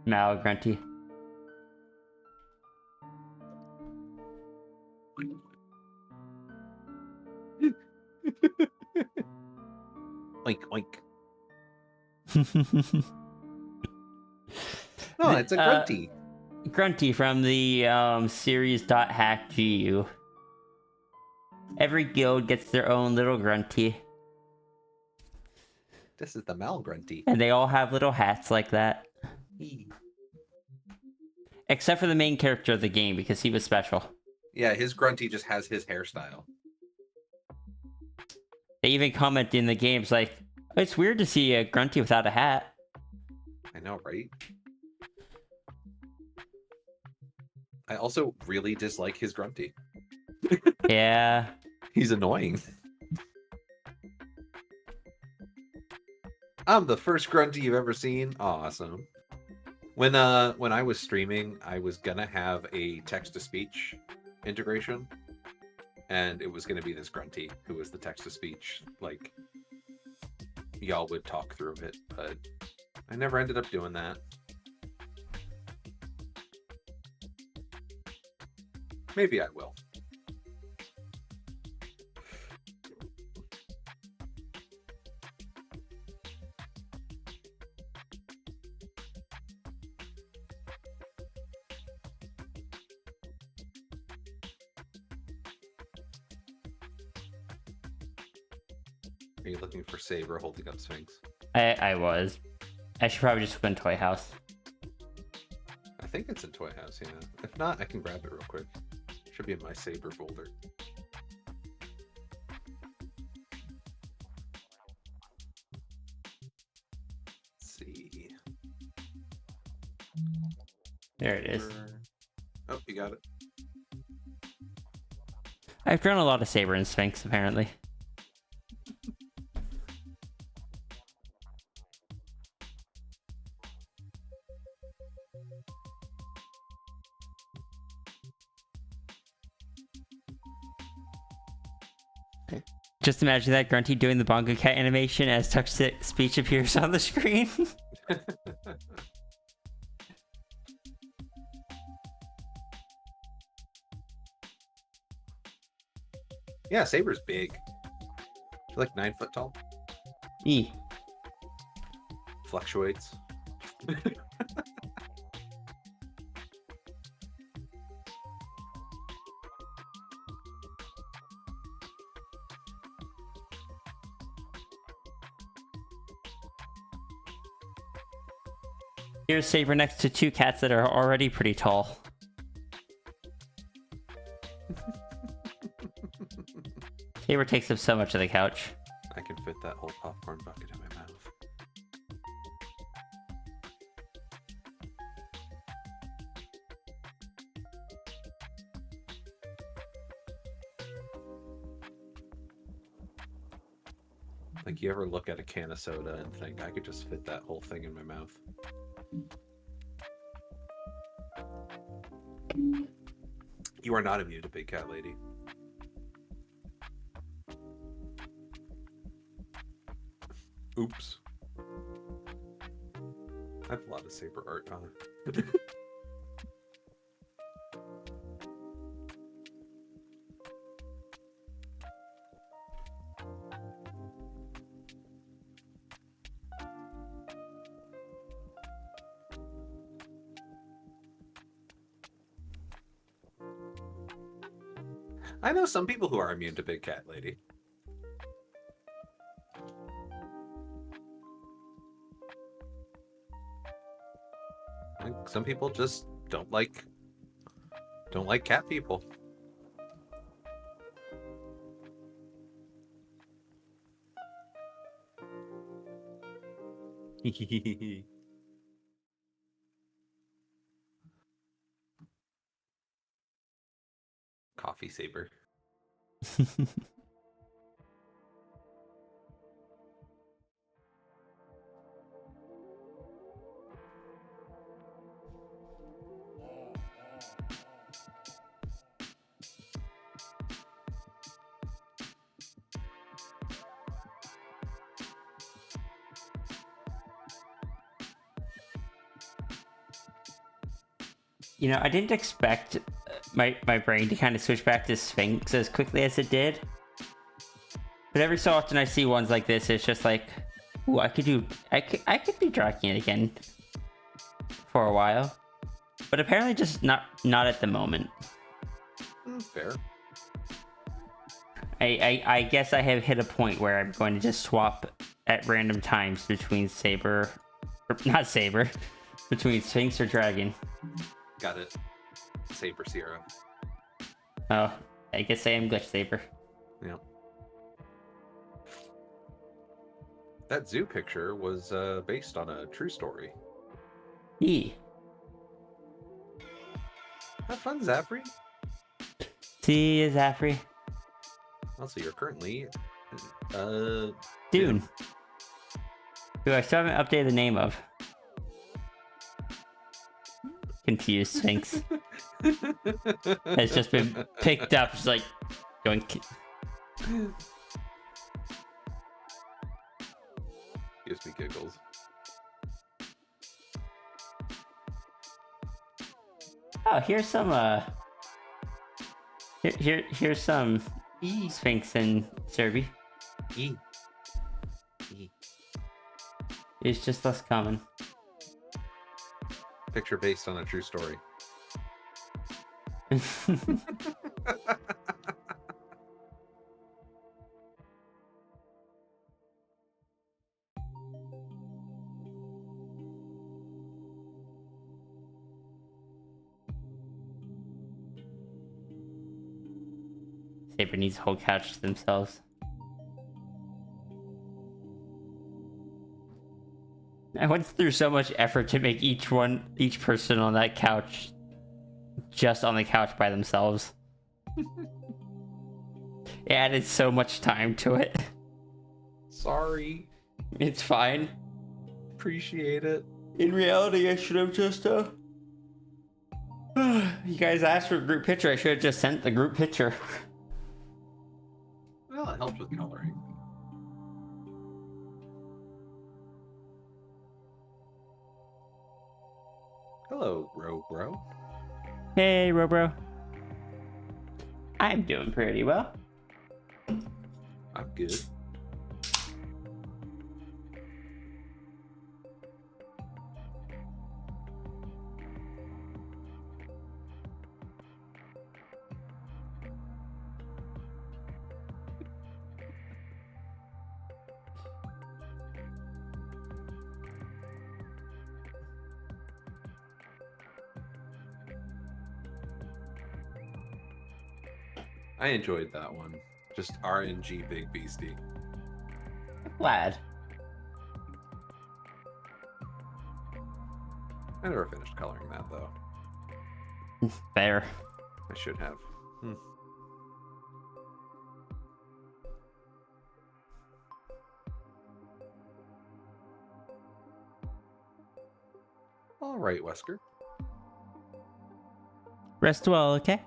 Mal Grunty. Oink, oink. No, it's a grunty. Grunty from the series .hack GU. Every guild gets their own little grunty. This is the Mal grunty. And they all have little hats like that. Except for the main character of the game, because he was special. Yeah, his grunty just has his hairstyle. They even comment in the games like, oh, it's weird to see a grunty without a hat. I know, right? I also really dislike his grunty. Yeah. He's annoying. I'm the first grunty you've ever seen. Awesome. When I was streaming, I was gonna have a text-to-speech integration, and it was gonna be this grunty who was the text-to-speech. Like, y'all would talk through it, but I never ended up doing that. Maybe I will. Are you looking for Saber holding up Sphinx? I was. I should probably just go in Toy House. I think it's in Toy House, yeah. If not, I can grab it real quick. Should be in my Saber folder. Let's see. There it is. Oh, you got it. I've drawn a lot of Saber and Sphinx, apparently. Just imagine that Grunty doing the Bongo Cat animation as Tuck's speech appears on the screen. Yeah, Saber's big. She's like 9 foot tall. E. Fluctuates. Here's Saber next to two cats that are already pretty tall. Saber takes up so much of the couch. I can fit that whole popcorn bucket in my mouth. Like, you ever look at a can of soda and think, I could just fit that whole thing in my mouth? You are not immune to Big Cat Lady. Oops. I have a lot of Saber art, huh? I know some people who are immune to Big Cat Lady. Like, some people just don't like cat people. Coffee Saber. You know, I didn't expect my brain to kind of switch back to Sphinx as quickly as it did. But every so often I see ones like this, it's just like, ooh, I could be drawing it again for a while. But apparently just not at the moment. Fair. I guess I have hit a point where I'm going to just swap at random times between Saber, or not Saber, between Sphinx or Dragon. Got it. Saber Sierra. Oh, I guess I am Glitch Saber. Yeah. That zoo picture was based on a true story. E. Have fun, Zafri. See you, Zafri. Also, you're currently Dune. Who I still haven't updated the name of. Confused Sphinx. Has just been picked up. It's like going. Gives me giggles. Oh, here's some. Here's some Sphinx and Serby. E. It's just less common. Picture based on a true story. Paper needs a whole couch to themselves. I went through so much effort to make each person on that couch just on the couch by themselves. It added so much time to it. Sorry. It's fine. Appreciate it. In reality, I should have just you guys asked for a group picture. I should have just sent the group picture. Well, it helps with coloring. Hello, Bro. Hey, Robro. I'm doing pretty well. I'm good. I enjoyed that one. Just RNG Big Beastie. Glad. I never finished coloring that, though. Fair. I should have. All right, Wesker. Rest well, okay?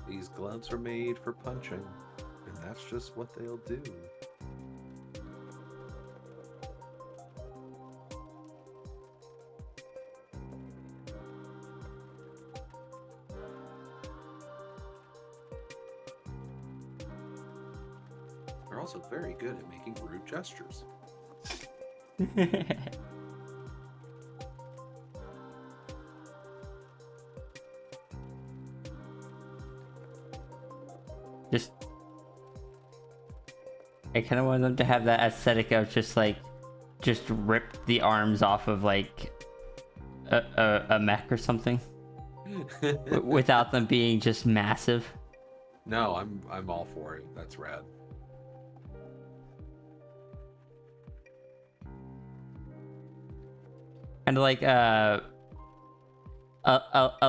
These gloves are made for punching, and that's just what they'll do. They're also very good at making rude gestures. Just, I kind of want them to have that aesthetic of just like, just rip the arms off of like a mech or something, without them being just massive. No, I'm all for it. That's rad. Kind of like a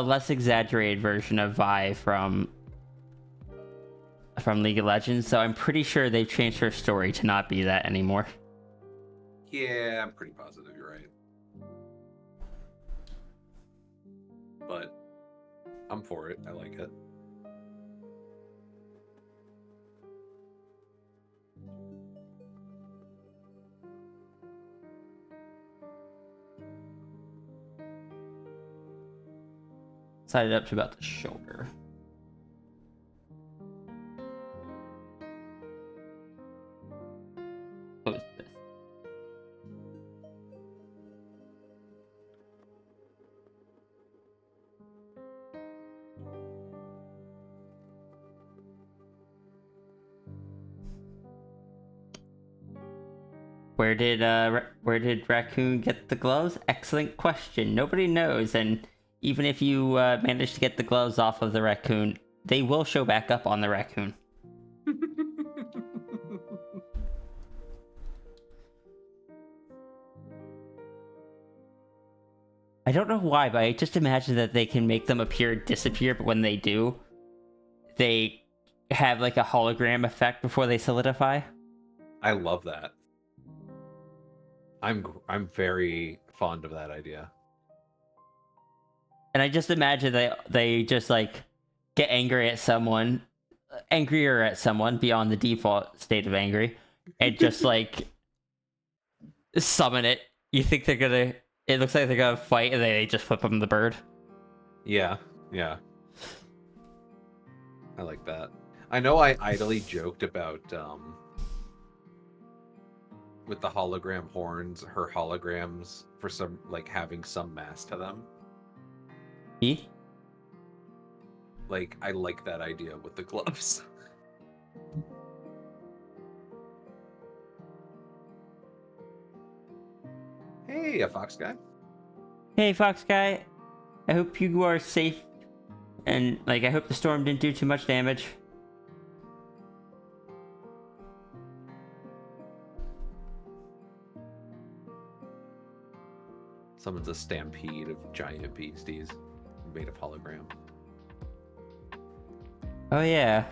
less exaggerated version of Vi from League of Legends. So I'm pretty sure they've changed her story to not be that anymore. Yeah, I'm pretty positive you're right. But I'm for it. I like it. Sided up to about the shoulder. What was this? Where did Raccoon get the gloves? Excellent question. Nobody knows, and even if you manage to get the gloves off of the Raccoon, they will show back up on the Raccoon. I don't know why, but I just imagine that they can make them appear and disappear, but when they do, they have like a hologram effect before they solidify. I love that. I'm very fond of that idea. And I just imagine they just like get angrier at someone beyond the default state of angry, and just like summon it. You think they're gonna? It looks like they're gonna fight, and they just flip them the bird. Yeah, yeah. I like that. I know I idly joked about with the hologram horns, her holograms for some like having some mass to them. Me? Like I like that idea with the gloves. Hey, a fox guy. Hey, Fox Guy. I hope you are safe, and like I hope the storm didn't do too much damage. Summons a stampede of giant beasties made of hologram. Oh yeah.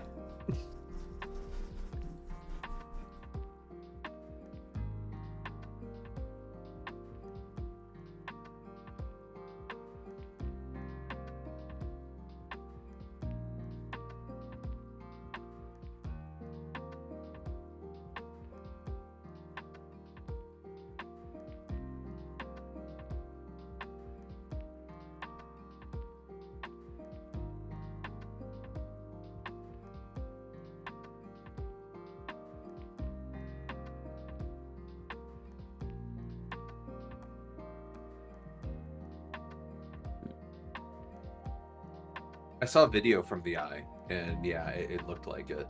I saw a video from the eye, and yeah, it looked like it.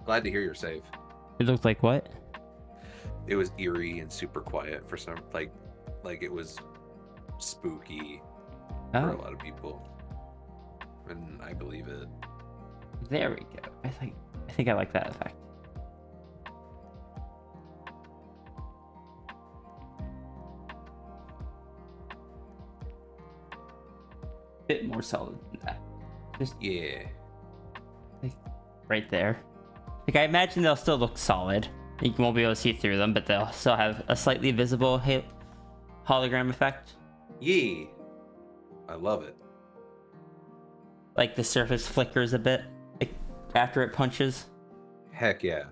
Glad to hear you're safe. It looked like what? It was eerie and super quiet for some like it was spooky for a lot of people, and I believe it. There we go. I think I like that effect. Bit more solid than that. Just Yeah. like right there. Like I imagine they'll still look solid. You won't be able to see through them, but they'll still have a slightly visible hologram effect. Yeah. I love it. Like the surface flickers a bit, like after it punches. Heck yeah.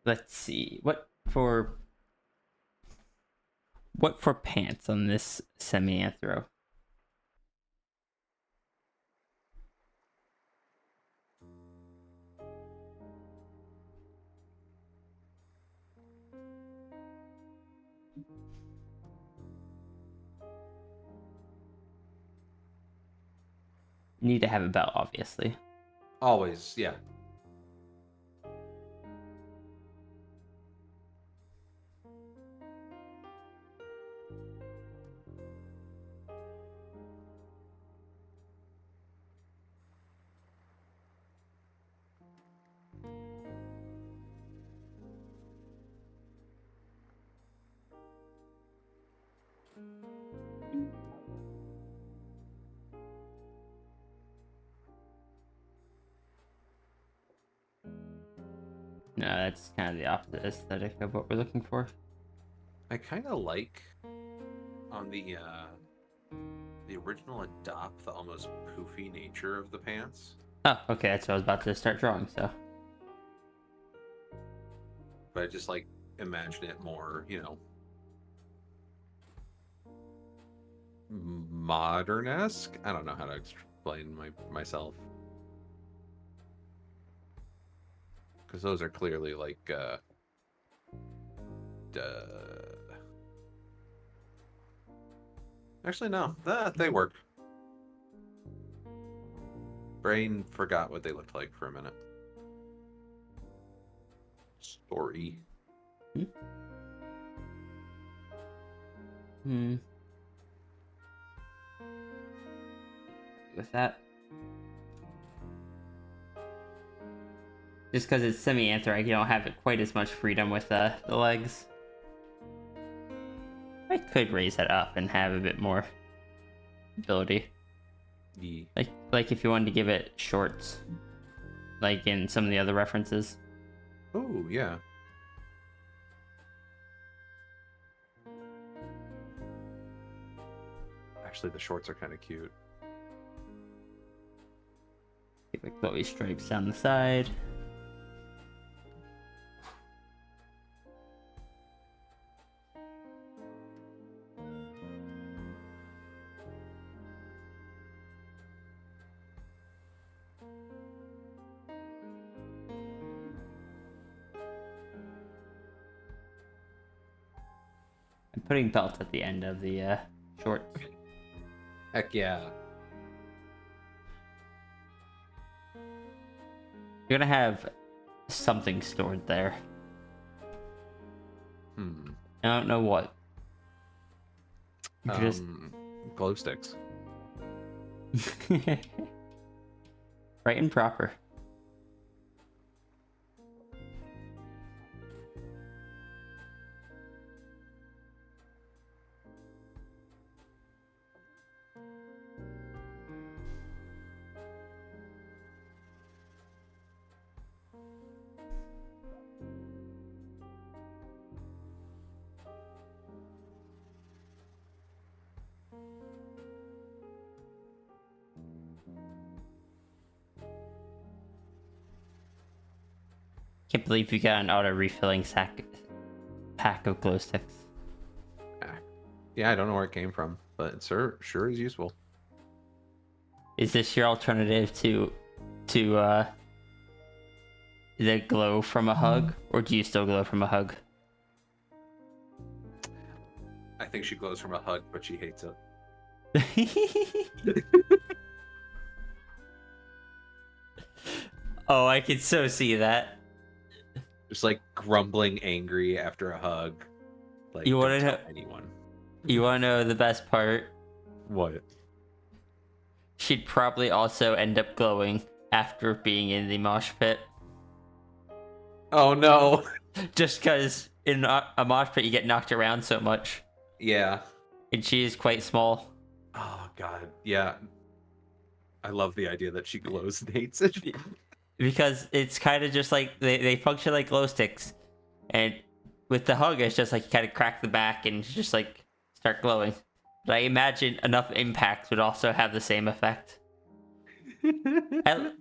Let's see. What for pants on this semi-anthro? Need to have a belt, obviously. Always, yeah. No, that's kind of the opposite aesthetic of what we're looking for. I kind of like on the original adopt the almost poofy nature of the pants, Oh, okay, that's what I was about to start drawing, so. but I just like imagine it more, modern-esque. I don't know how to explain myself, because those are clearly like actually no, they work. Brain forgot what they looked like for a minute. Story. With that, just because it's semi-anthrax, you don't have it quite as much freedom with the legs. I could raise that up and have a bit more ability. Yeah. Like if you wanted to give it shorts, like in some of the other references. Oh, yeah. Actually, the shorts are kind of cute. Give like glowy stripes down the side. I'm putting belt at the end of the shorts. Heck yeah. You're gonna have something stored there. I don't know what. Just Glow sticks. right and proper. Can't believe you got an auto refilling pack of glow sticks. Yeah, I don't know where it came from, but it sure is useful. Is this your alternative to the glow from a hug, or do you still glow from a hug? I think she glows from a hug, but she hates it. Oh, I can so see that. Just like grumbling, angry after a hug. Like, You don't wanna tell know? anyone. You wanna know the best part? What? She'd probably also end up glowing after being in the mosh pit. Oh no. Just because in a mosh pit you get knocked around so much. Yeah. And she is quite small. Oh god. Yeah. I love the idea that she glows and hates it. Because it's kind of just like they function like glow sticks. And with the hug, it's just like you kind of crack the back and just like start glowing. But I imagine enough impact would also have the same effect.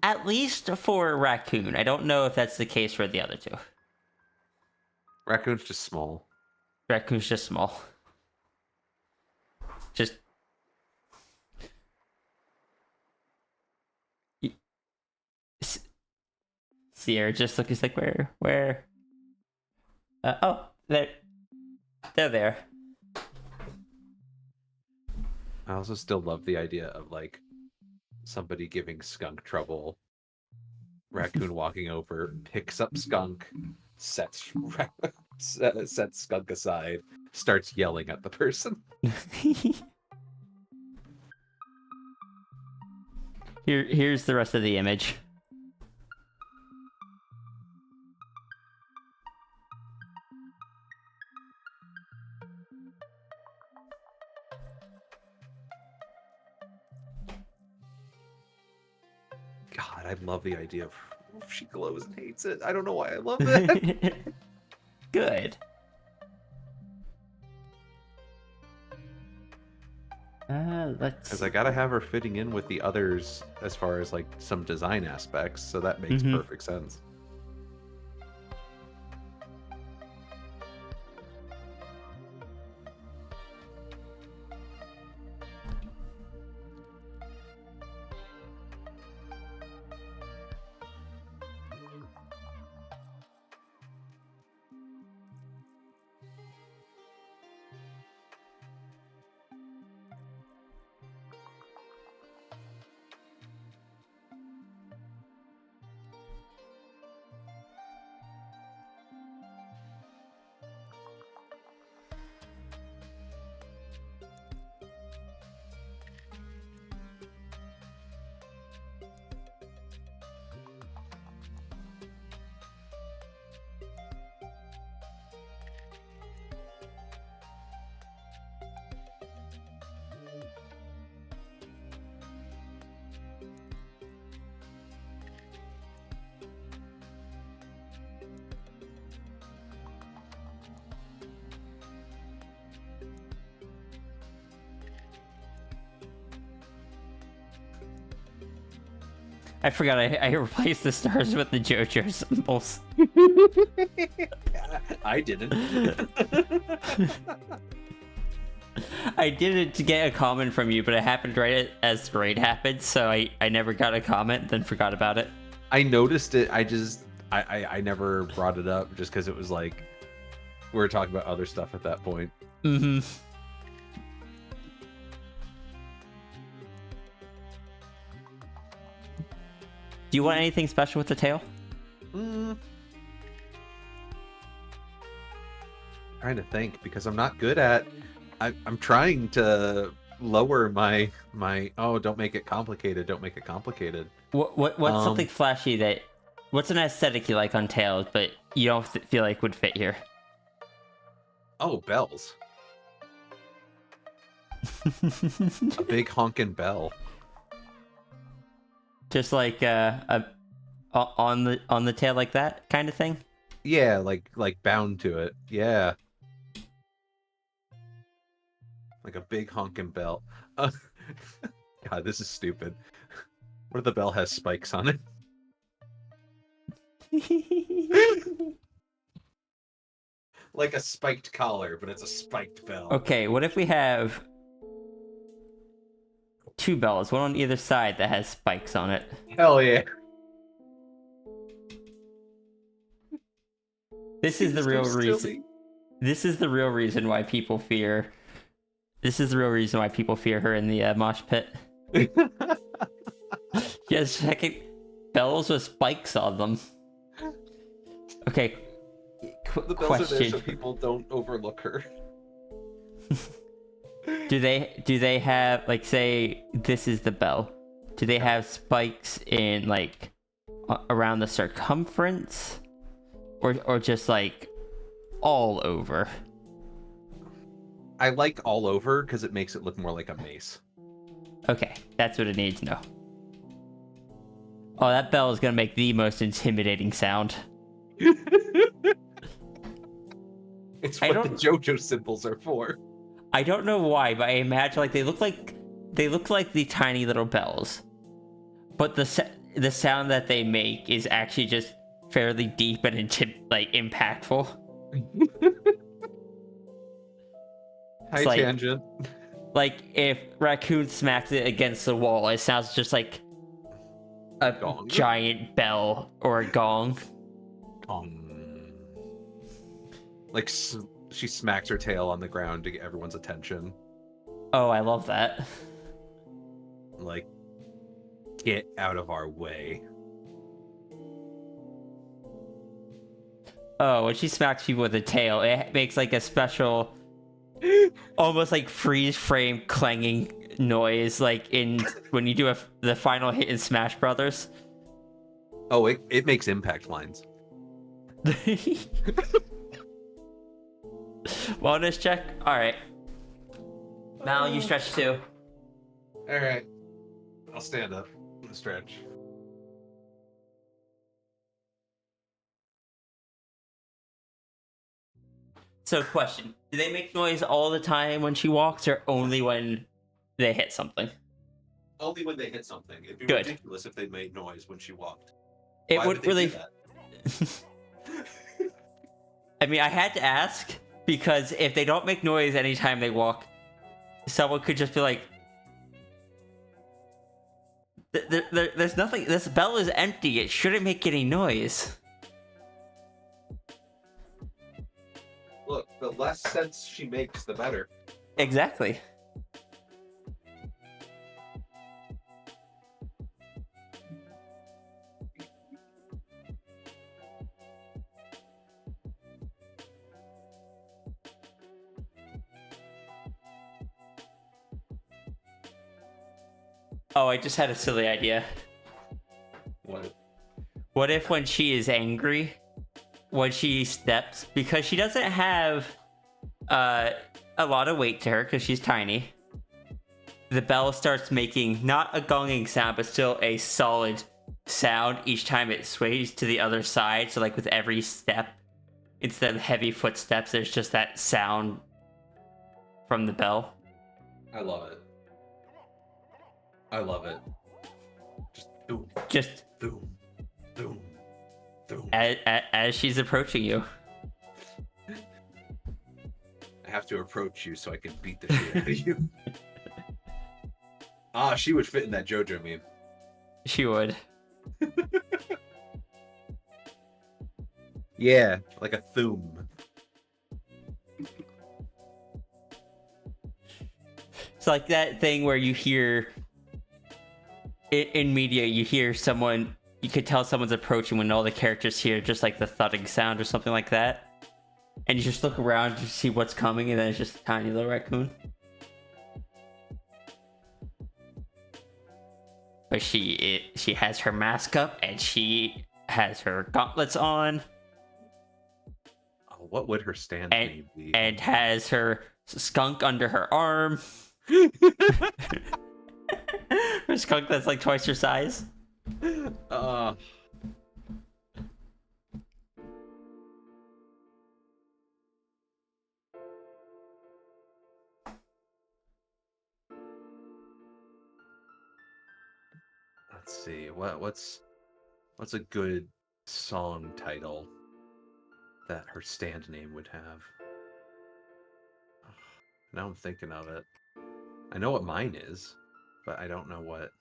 At least for Raccoon. I don't know if that's the case for the other two. Raccoon's just small. Raccoon's just small. Just Sierra just looks like where? Oh, they're there. I also still love the idea of like somebody giving Skunk trouble. Raccoon walking over, picks up Skunk, sets Skunk aside, starts yelling at the person. Here's the rest of the image. God, I love the idea of she glows and hates it. I don't know why I love it. Good. Let's. Because I gotta have her fitting in with the others as far as like some design aspects, so that makes perfect sense. I forgot I replaced the stars with the JoJo symbols. I didn't. I did it to get a comment from you, but it happened right as the raid happened, so I never got a comment, then forgot about it. I noticed it. I never brought it up just because it was like we were talking about other stuff at that point. Mm-hmm. Do you want anything special with the tail? Trying to think because I'm not good at. I'm trying to lower my. Oh, don't make it complicated. Don't make it complicated. What's something flashy that? What's an aesthetic you like on tails, but you don't feel like would fit here? Oh, bells. A big honking bell. Just like on the tail like that kind of thing. Yeah, like bound to it. Yeah. Like a big honking bell. God, this is stupid. What if the bell has spikes on it? Like a spiked collar, but it's a spiked bell. Okay, what if we have two bells, one on either side that has spikes on it? Hell yeah. This is the real reason. This is the real reason why people fear. This is the real reason why people fear her in the mosh pit. Yes, second bells with spikes on them. Okay. The bells Question: are there so people don't overlook her. Do they have, like, say this is the bell? Do they have spikes in like around the circumference, or just like all over? I like all over because it makes it look more like a mace. Okay, that's what it needs to know. Oh, that bell is gonna make the most intimidating sound. It's what the JoJo symbols are for. I don't know why, but I imagine like they look like the tiny little bells, but the sound that they make is actually just fairly deep and impactful. High like, tangent. Like if Raccoon smacks it against the wall, it sounds just like a Gong. giant bell or a gong. Gong. Like she smacks her tail on the ground to get everyone's attention. Oh, I love that. Like, get out of our way. Oh, when she smacks people with a tail, it makes like a special, almost like freeze frame clanging noise, like in when you do the final hit in Smash Brothers. Oh, it makes impact lines. Wellness check. All right. Mal, you stretch too. All right, I'll stand up and stretch. So, question: do they make noise all the time when she walks, or only when they hit something? Only when they hit something. It'd be Good. ridiculous if they made noise when she walked. It Why would they really. do that? I mean, I had to ask because if they don't make noise anytime they walk, someone could just be like, "There's nothing. This bell is empty. It shouldn't make any noise." Look, the less sense she makes, the better. Exactly. Oh, I just had a silly idea. What? What if when she is angry, when she steps, because she doesn't have a lot of weight to her because she's tiny, the bell starts making not a gonging sound, but still a solid sound each time it sways to the other side. So like with every step, instead of heavy footsteps, there's just that sound from the bell. I love it. I love it. Just Doom, just doom, doom, doom. as she's approaching you. I have to approach you so I can beat the shit out of you. She would fit in that JoJo meme. She would. Yeah, like a thoom. It's like that thing where you hear in media, you hear someone, you could tell someone's approaching when all the characters hear just like the thudding sound or something like that. And you just look around to see what's coming, and then it's just a tiny little raccoon. But she has her mask up, and she has her gauntlets on. Oh, what would her stand name be? And has her skunk under her arm. Her skunk that's like twice her size. Let's see. What's a good song title that her stand name would have? Now I'm thinking of it. I know what mine is, but I don't know what.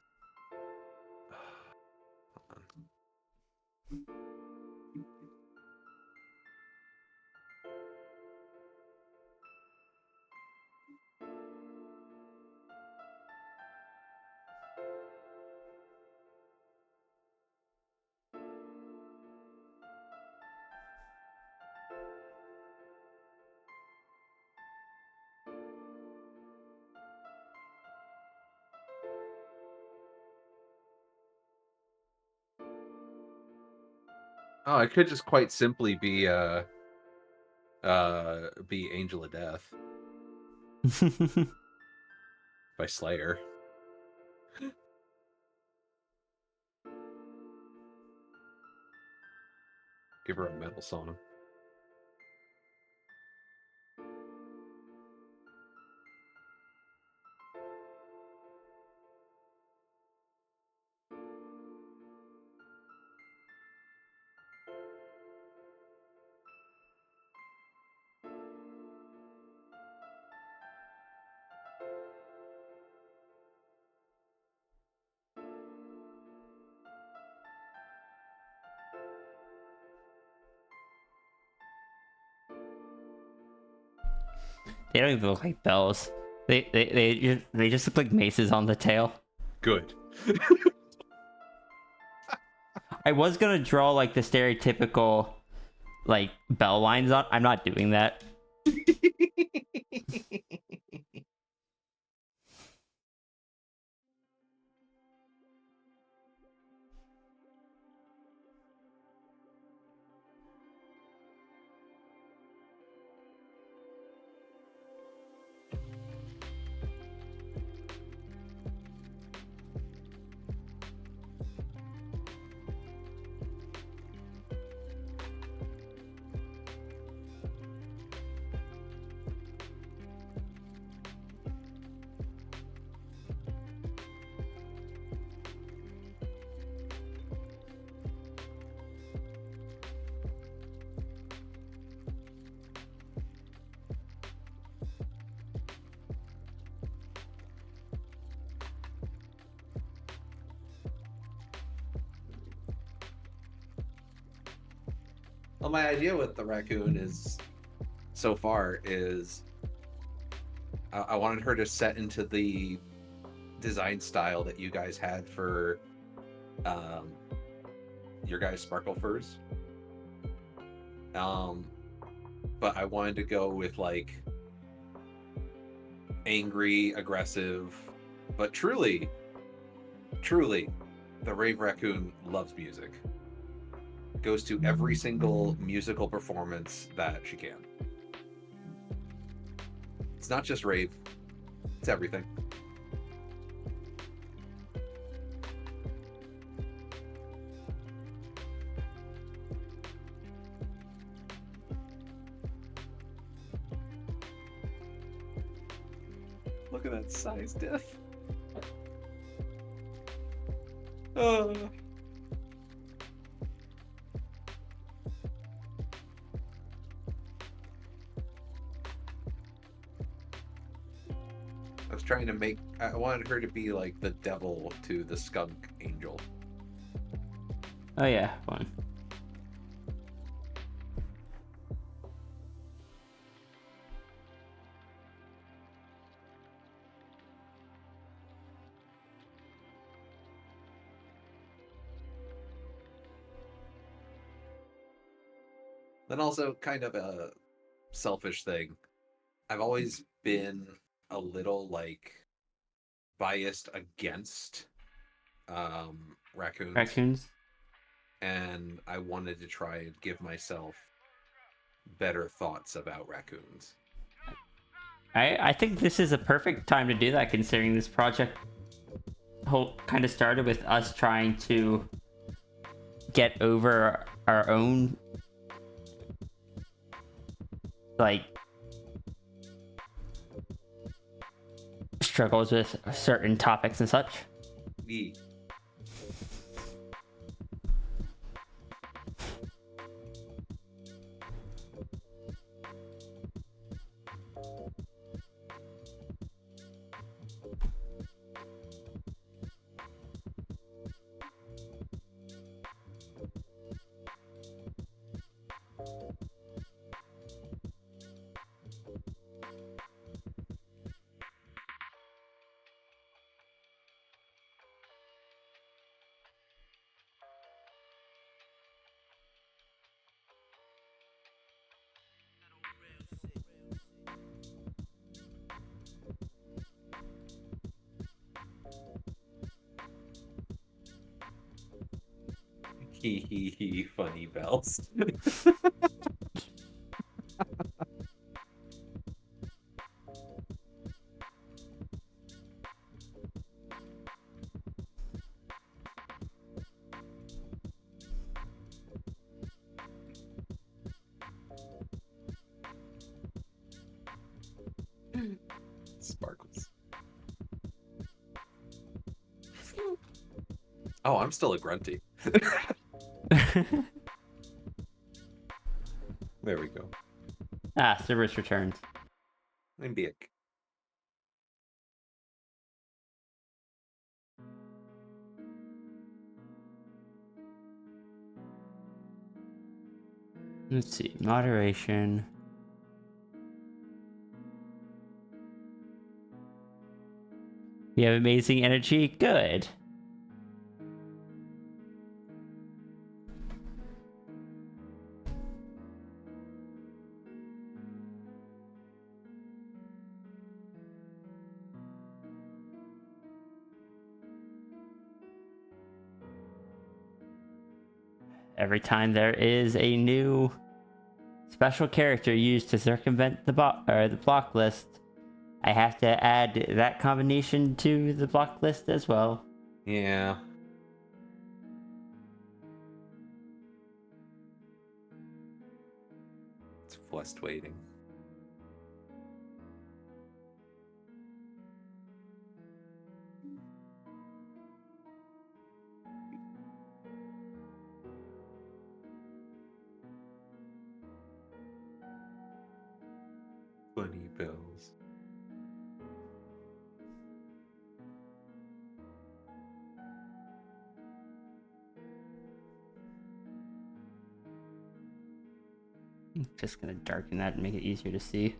Hold on. Oh, it could just quite simply be Angel of Death by Slayer. Give her a metal song. They don't even look like bells. They just look like maces on the tail. Good. I was gonna draw like the stereotypical like bell lines on. I'm not doing that. Well, my idea with the raccoon is, so far, is I wanted her to set into the design style that you guys had for your guys' sparklefurs. But I wanted to go with like angry, aggressive, but truly, the Rave Raccoon loves music. Goes to every single musical performance that she can. It's not just rave, it's everything. Look at that size diff. I was trying to make. I wanted her to be like the devil to the skunk angel. Oh yeah, fun. Then also kind of a selfish thing. I've always been a little like biased against raccoons, Raccoons. and I wanted to try and give myself better thoughts about raccoons. I think this is a perfect time to do that, considering this project whole kind of started with us trying to get over our own like struggles with certain topics and such. Yee. Hee hee hee, funny bells. Sparkles. Oh, I'm still a grunty. There we go. Cerberus returns. I'm big. Let's see, moderation. You have amazing energy. Good. Every time there is a new special character used to circumvent the block list, I have to add that combination to the block list as well. Yeah. It's frustrating. Funny bells. I'm just gonna darken that and make it easier to see.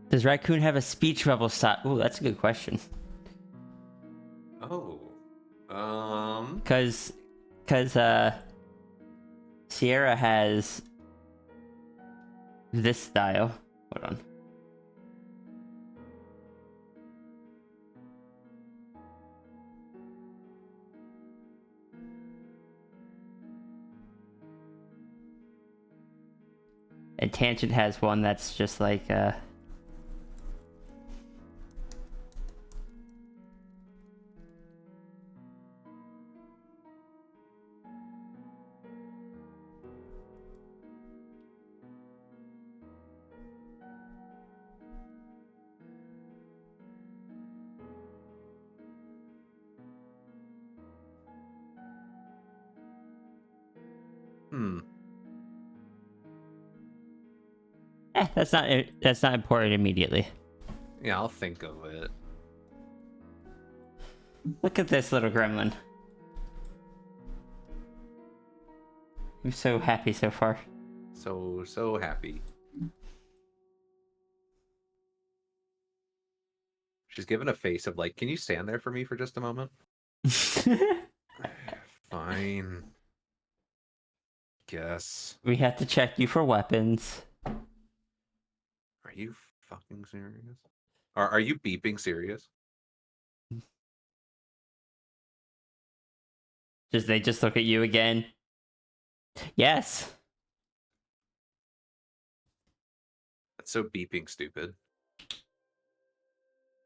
Does Raccoon have a speech bubble style? Oh, that's a good question. Oh. Cause Sierra has this style. Hold on. and Tangent has one that's just like that's not important immediately. Yeah, I'll think of it. Look at this little gremlin. I'm so happy so far. So happy. She's given a face of like, can you stand there for me for just a moment? Fine. Guess. We have to check you for weapons. Are you fucking serious? Are you beeping serious? They just look at you again. Yes. That's so beeping stupid.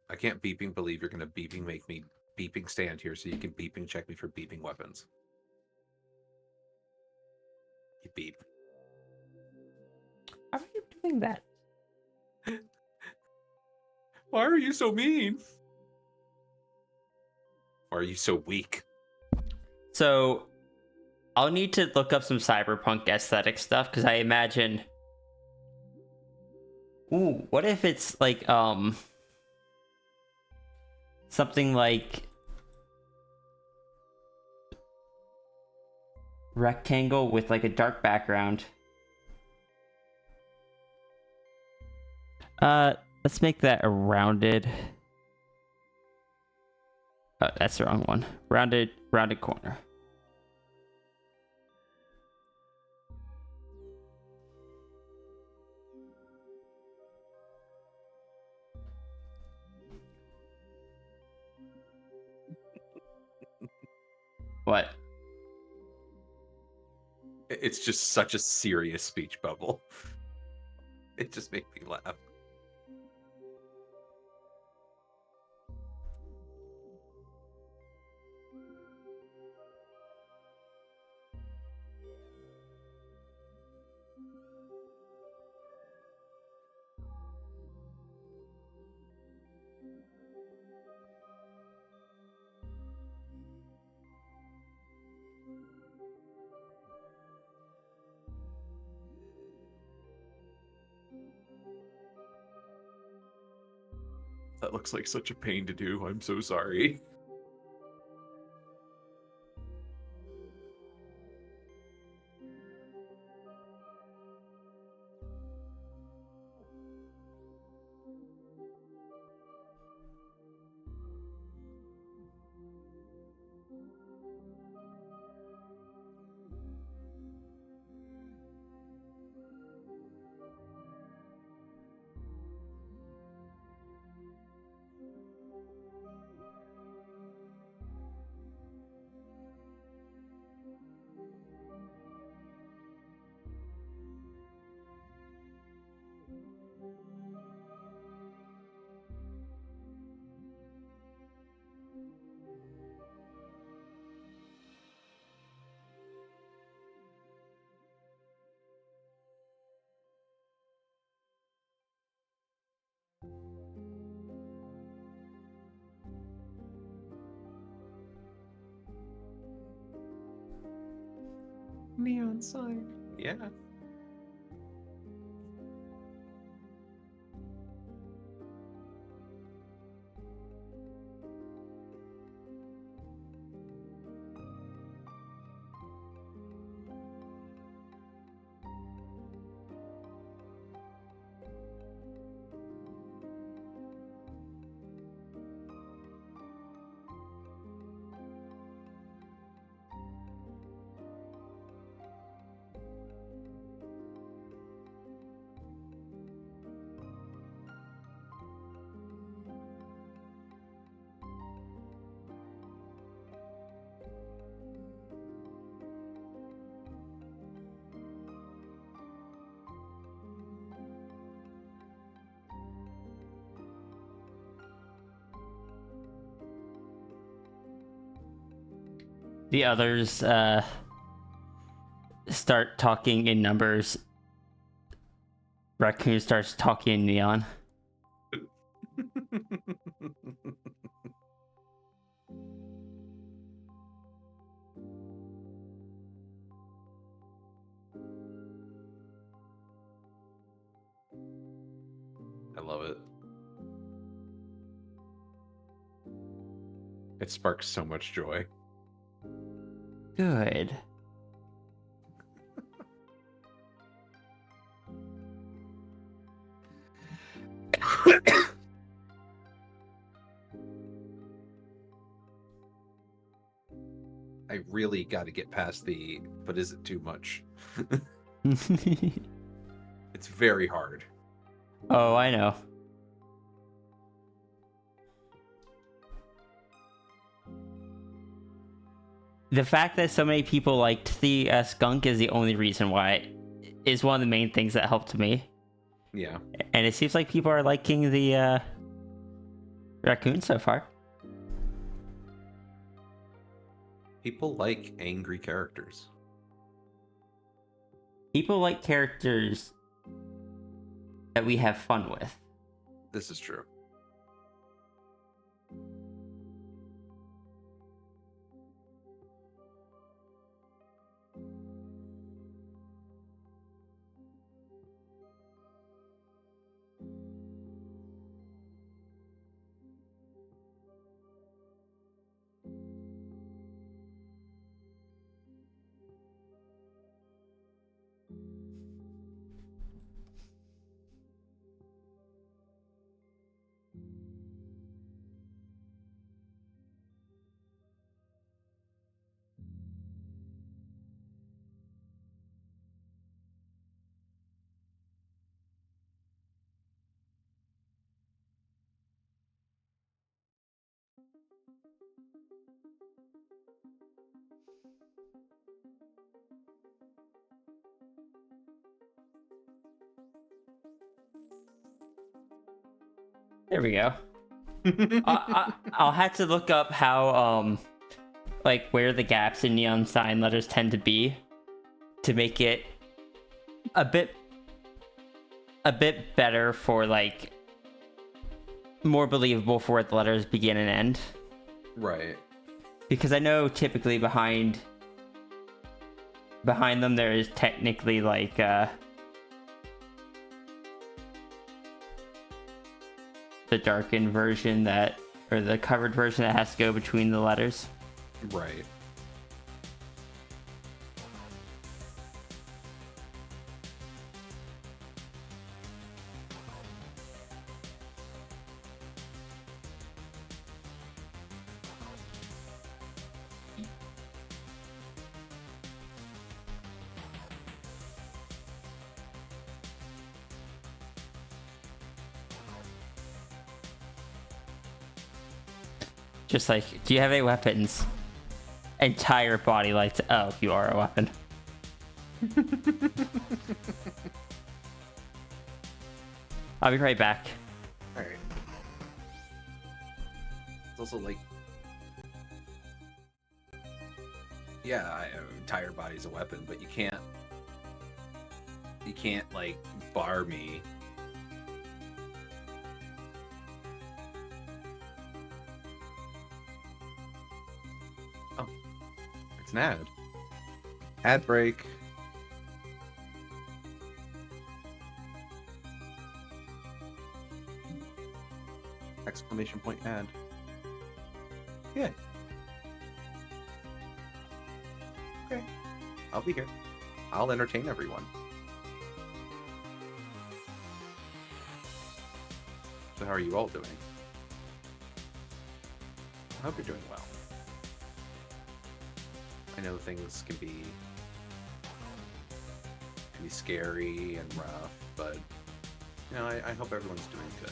I can't beeping believe you're gonna beeping make me beeping stand here so you can beeping check me for beeping weapons. You beep. How are you doing that? Why are you so mean? Why are you so weak? So, I'll need to look up some cyberpunk aesthetic stuff because I imagine. Ooh, what if it's like something like rectangle with like a dark background. Let's make that a rounded. Oh, that's the wrong one. Rounded corner. What? It's just such a serious speech bubble. It just made me laugh. That looks like such a pain to do. I'm so sorry. Neon sign. Yeah. the others start talking in numbers, Raccoon starts talking in neon. I love it. It sparks so much joy. Good. I really got to get past the, but is it too much? It's very hard. Oh, I know. The fact that so many people liked the skunk is the only reason why, is one of the main things that helped me. Yeah. And it seems like people are liking the raccoon so far. People like angry characters. People like characters that we have fun with. This is true. There we go. I'll have to look up how like where the gaps in neon sign letters tend to be to make it a bit better for like more believable for where the letters begin and end. Right. Because I know typically behind them there is technically like the darkened version that, or the covered version that has to go between the letters. Right. Just like, do you have any weapons? Entire body lights. Oh, you are a weapon. I'll be right back. Alright. It's also like, yeah, entire body's a weapon, but you can't like bar me. Oh, it's an ad. Ad break. Exclamation point ad. Yeah. Okay. I'll be here. I'll entertain everyone. So how are you all doing? I hope you're doing well. I know things can be scary and rough, but you know, I hope everyone's doing good.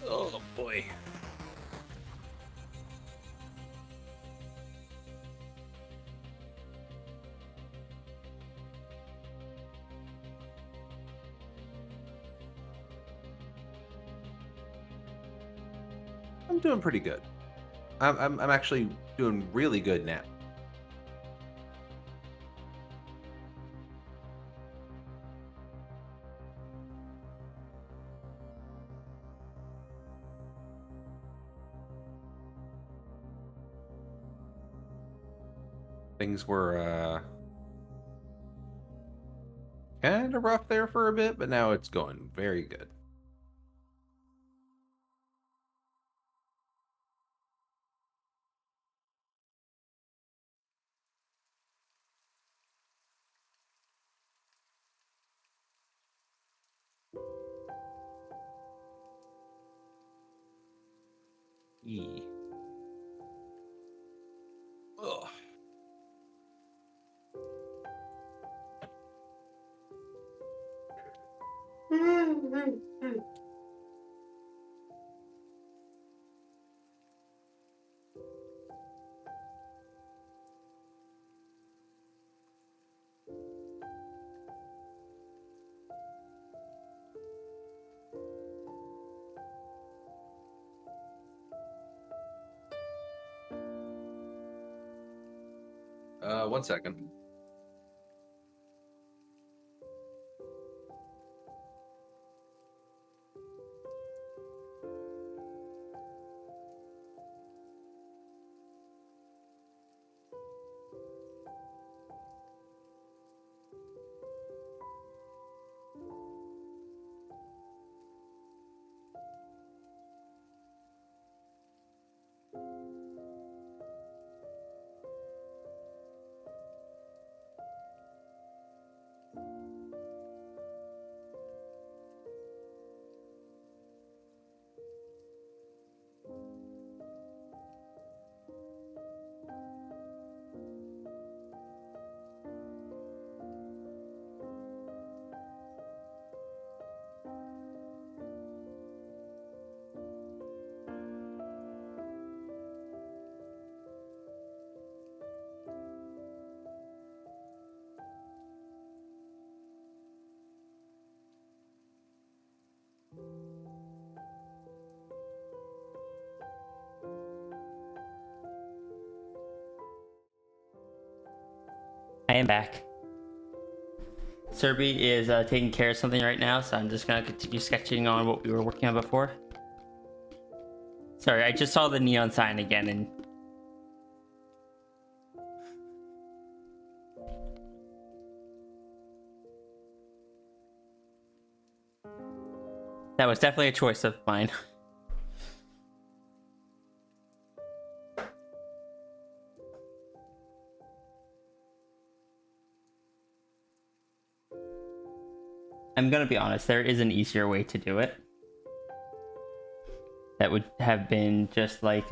Oh boy. I'm doing pretty good. I'm actually doing really good now. Things were kind of rough there for a bit, but now it's going very good. E. Ugh. One second. I am back. Serby is taking care of something right now, so I'm just gonna continue sketching on what we were working on before. Sorry, I just saw the neon sign again, and that was definitely a choice of mine. I'm gonna be honest, there is an easier way to do it. That would have been just like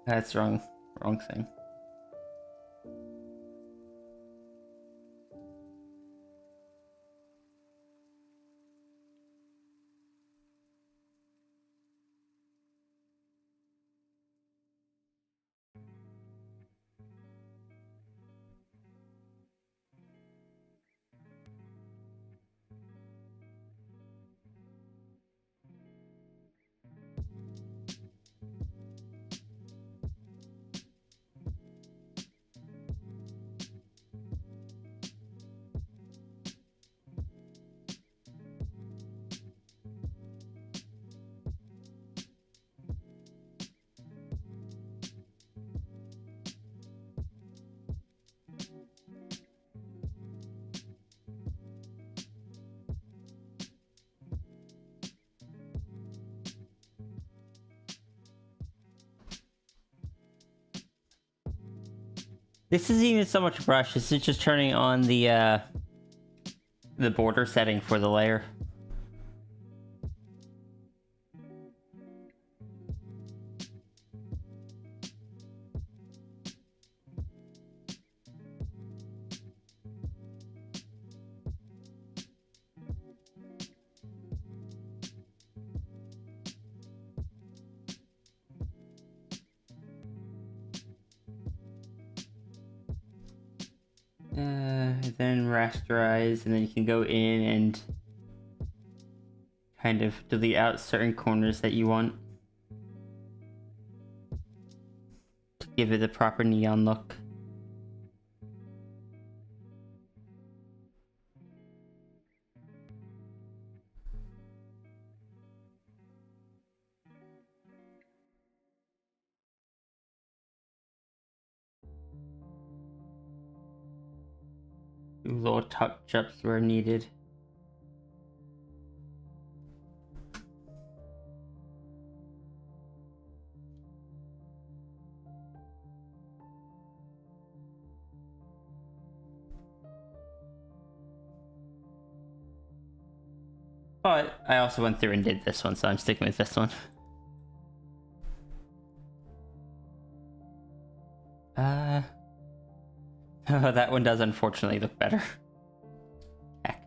that's wrong thing. This isn't even so much brush. This is just turning on the border setting for the layer. Then rasterize, and then you can go in and kind of delete out certain corners that you want to give it the proper neon look. Do little touch-ups where needed. But I also went through and did this one, so I'm sticking with this one. Oh, that one does unfortunately look better. Heck.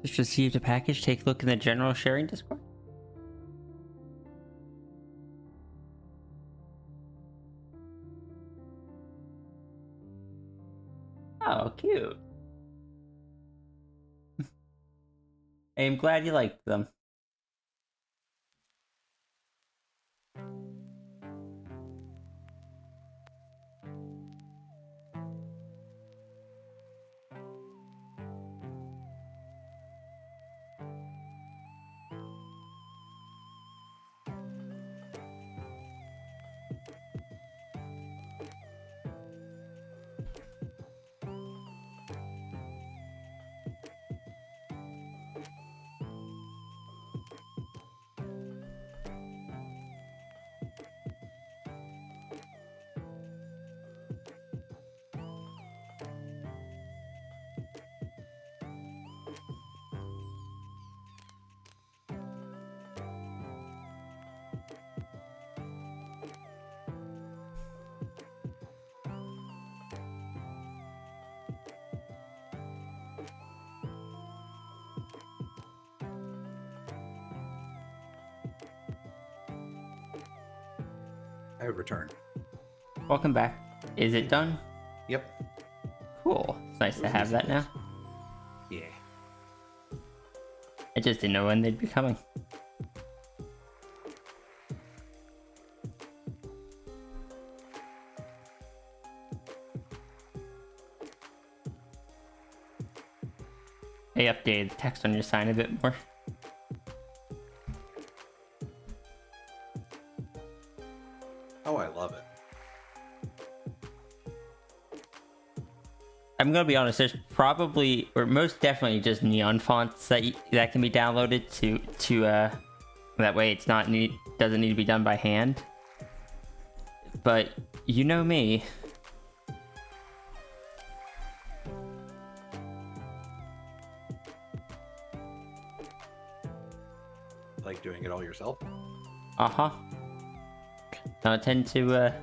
Just received a package. Take a look in the general sharing Discord. Oh, cute. I am glad you liked them. I return. Welcome back. Is it done? Yep. Cool. It's nice to was have easy that now. close. Yeah. I just didn't know when they'd be coming. I updated the text on your sign a bit more. Oh, I love it. I'm gonna be honest. There's probably, or most definitely, just neon fonts that can be downloaded to that way it's not doesn't need to be done by hand. But you know me. Like doing it all yourself? Uh-huh. I tend to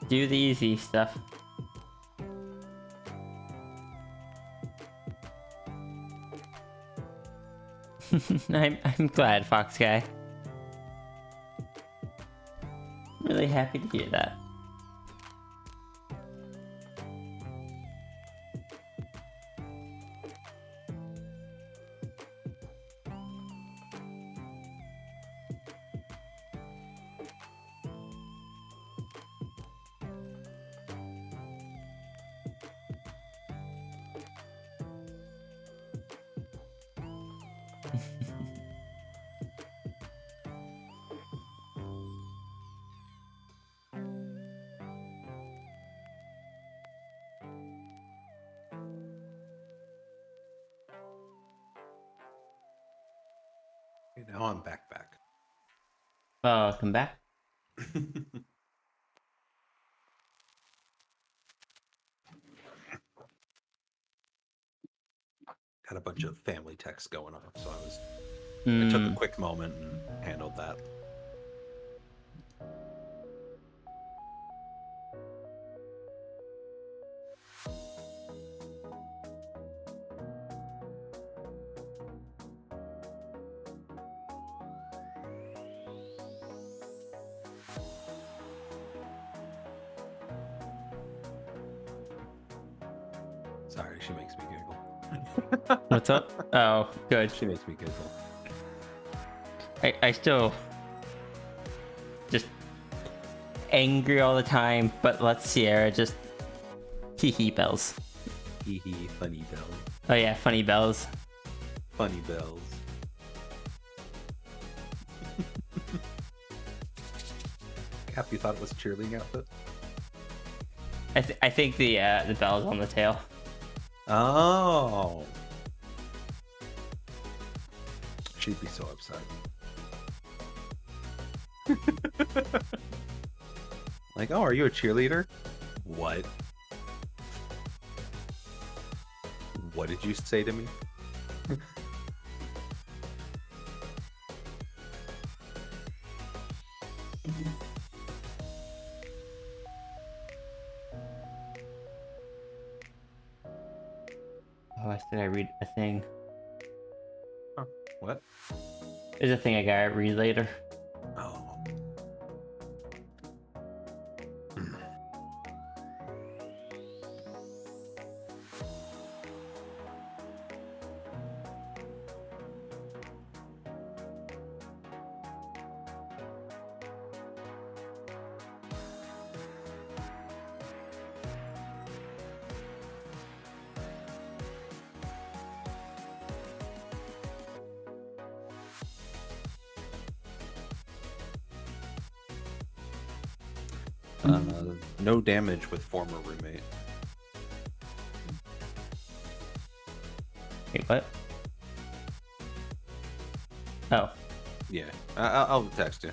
do the easy stuff. I'm glad, Fox Guy. I'm really happy to hear that. Okay, now I'm back. Welcome back. Had a bunch of family texts going on, so I took a quick moment and handled that. Sorry, she makes me giggle. What's up? Oh, good. She makes me giggle. I still just angry all the time, but let Sierra just hee bells. Hee hee, funny bells. Oh yeah, funny bells. Funny bells. Cap, you thought it was a cheerleading outfit? I think the bells on the tail. Oh. She'd be so upset. Like, oh, are you a cheerleader? What? What did you say to me? Oh, did I read a thing? Huh, what? There's a thing I gotta read later. Oh. No damage with former roommate. Wait, what? Oh. Yeah, I'll text you.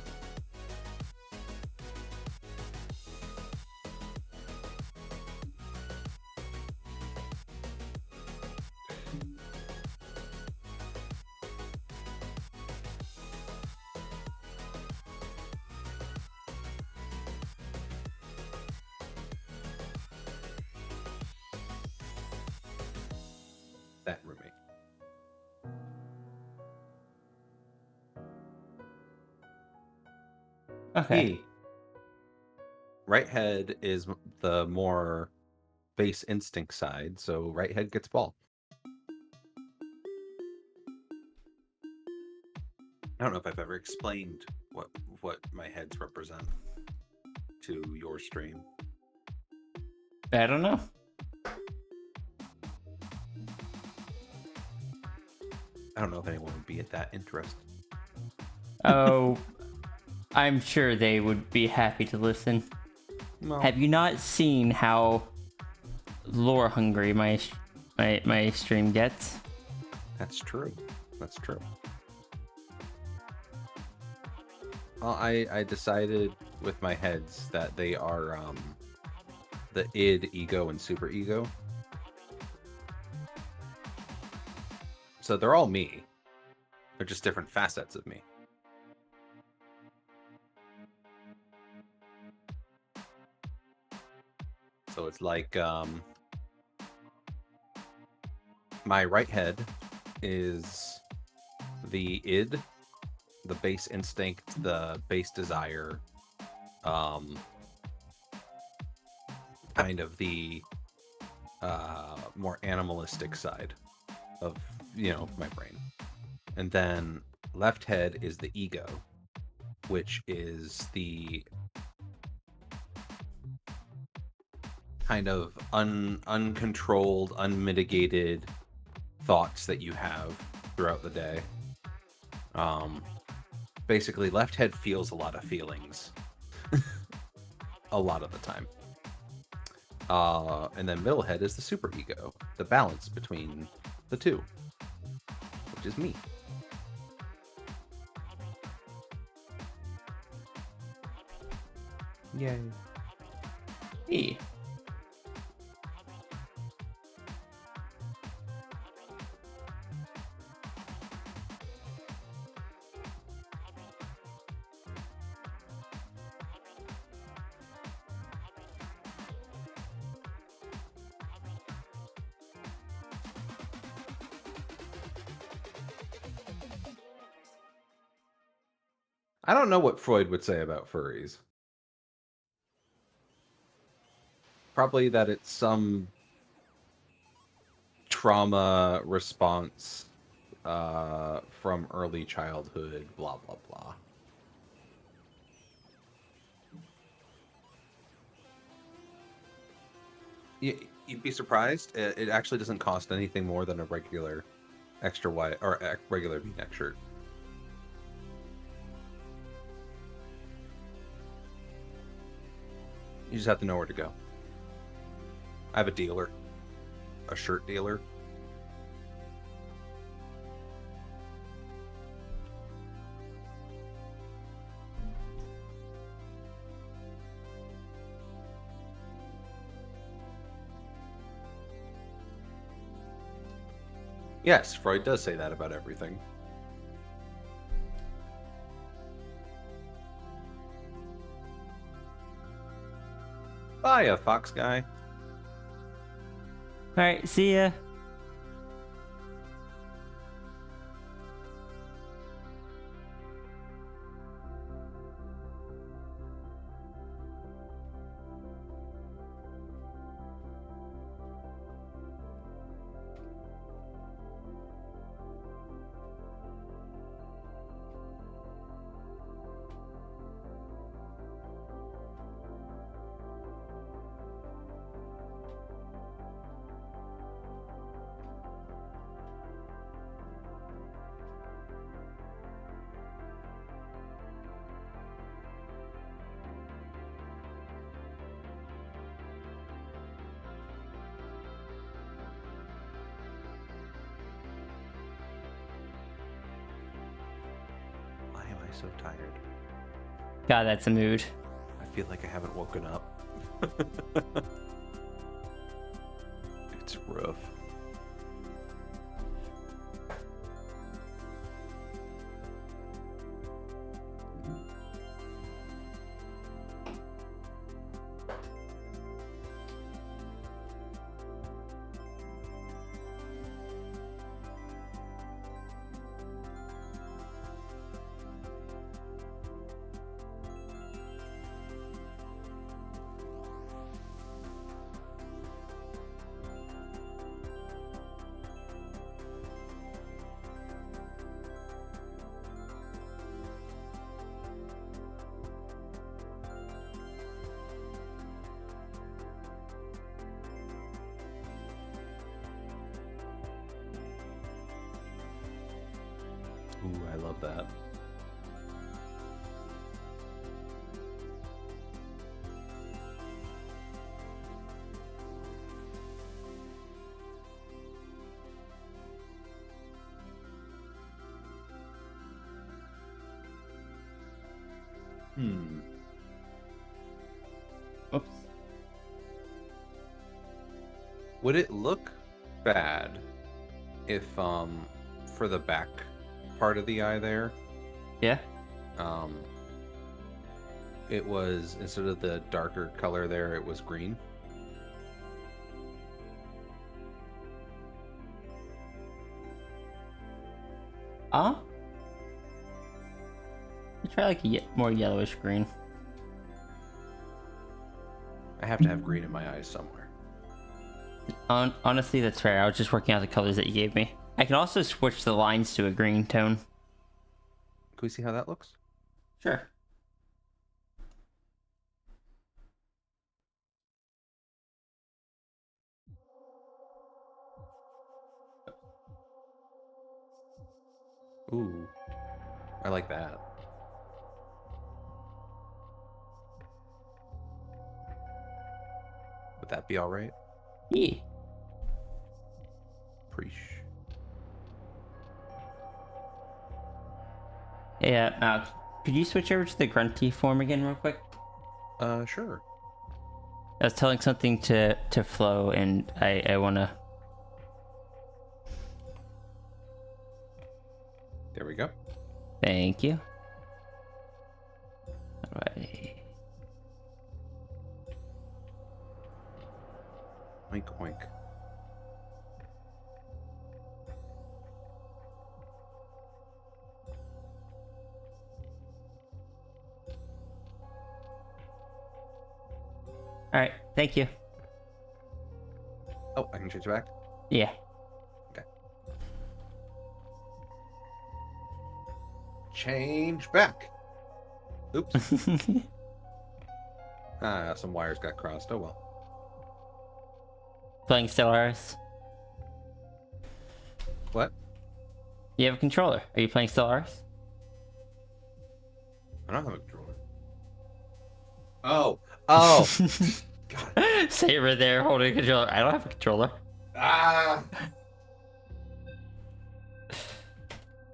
That roommate. Okay. Hey, Right head is the more base instinct side, so right head gets ball. I don't know if I've ever explained what my heads represent to your stream. I don't know. I don't know if anyone would be that interested. Oh, I'm sure they would be happy to listen. Well, Have you not seen how lore hungry my stream gets? that's true. That's true. Well, I decided with my heads that they are the id, ego, and super ego. So they're all me. They're just different facets of me. So it's like my right head is the id, the base instinct, the base desire, kind of the more animalistic side of my brain. And then left head is the ego, which is the kind of uncontrolled, unmitigated thoughts that you have throughout the day. Basically, left head feels a lot of feelings a lot of the time. And then middle head is the super ego, the balance between the two, which is me. Yay. Hey. I don't know what Freud would say about furries. Probably that it's some trauma response from early childhood, blah, blah, blah. You'd be surprised. It actually doesn't cost anything more than a regular extra white or regular V-neck shirt. You just have to know where to go. I have a dealer, a shirt dealer. Yes, Freud does say that about everything. Bye, fox guy. All right, see ya. Why am I so tired? God, that's a mood. I feel like I haven't woken up. It's rough. Ooh, I love that. Hmm. Oops. Would it look bad if, for the back part of the eye there, Yeah. um, it was, instead of the darker color there, it was green? Try like a more yellowish green. I have to have green in my eyes somewhere. Honestly, that's fair. I was just working out the colors that you gave me. I can also switch the lines to a green tone. Can we see how that looks? Sure. Ooh, I like that. Would that be all right? Yeah. Preach. Yeah. Could you switch over to the grunty form again, real quick? Sure. I was telling something to Flo, and I wanna. There we go. Thank you. All right. Oink, oink. All right. Thank you. Oh, I can change it back? Yeah. Okay. Change back. Oops. Some wires got crossed. Oh well. Playing Stellaris. What? You have a controller. Are you playing Stellaris? I don't have a controller. Oh. Oh. God. Saber there holding a controller. I don't have a controller. Ah.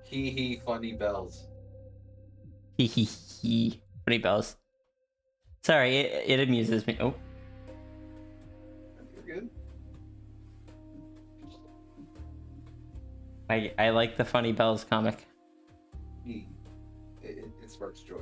Hee hee, funny bells. Hee hee hee. Funny bells. Sorry, it amuses me. Oh. You're good. I like the Funny Bells comic. It sparks joy.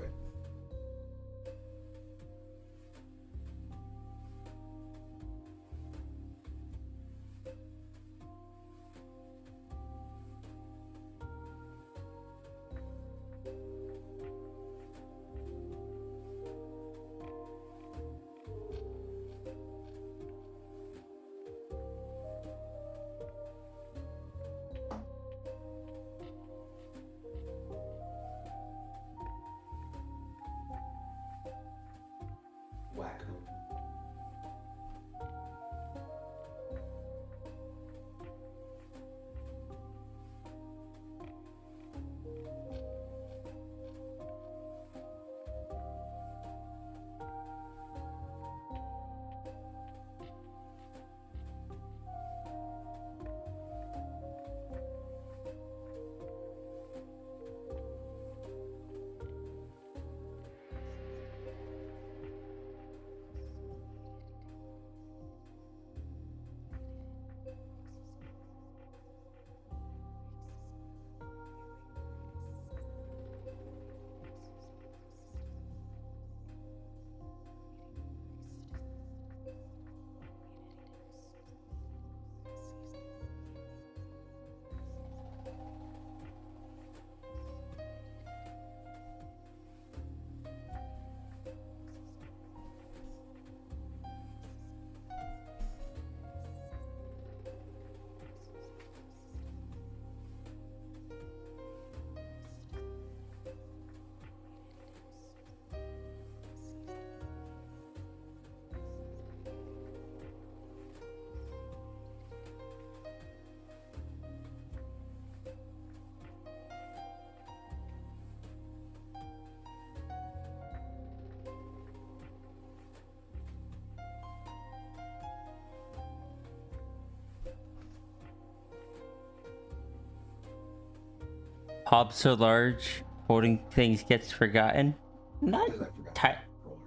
Hob so large, holding things gets forgotten. Not Because I forgot tight. the controller.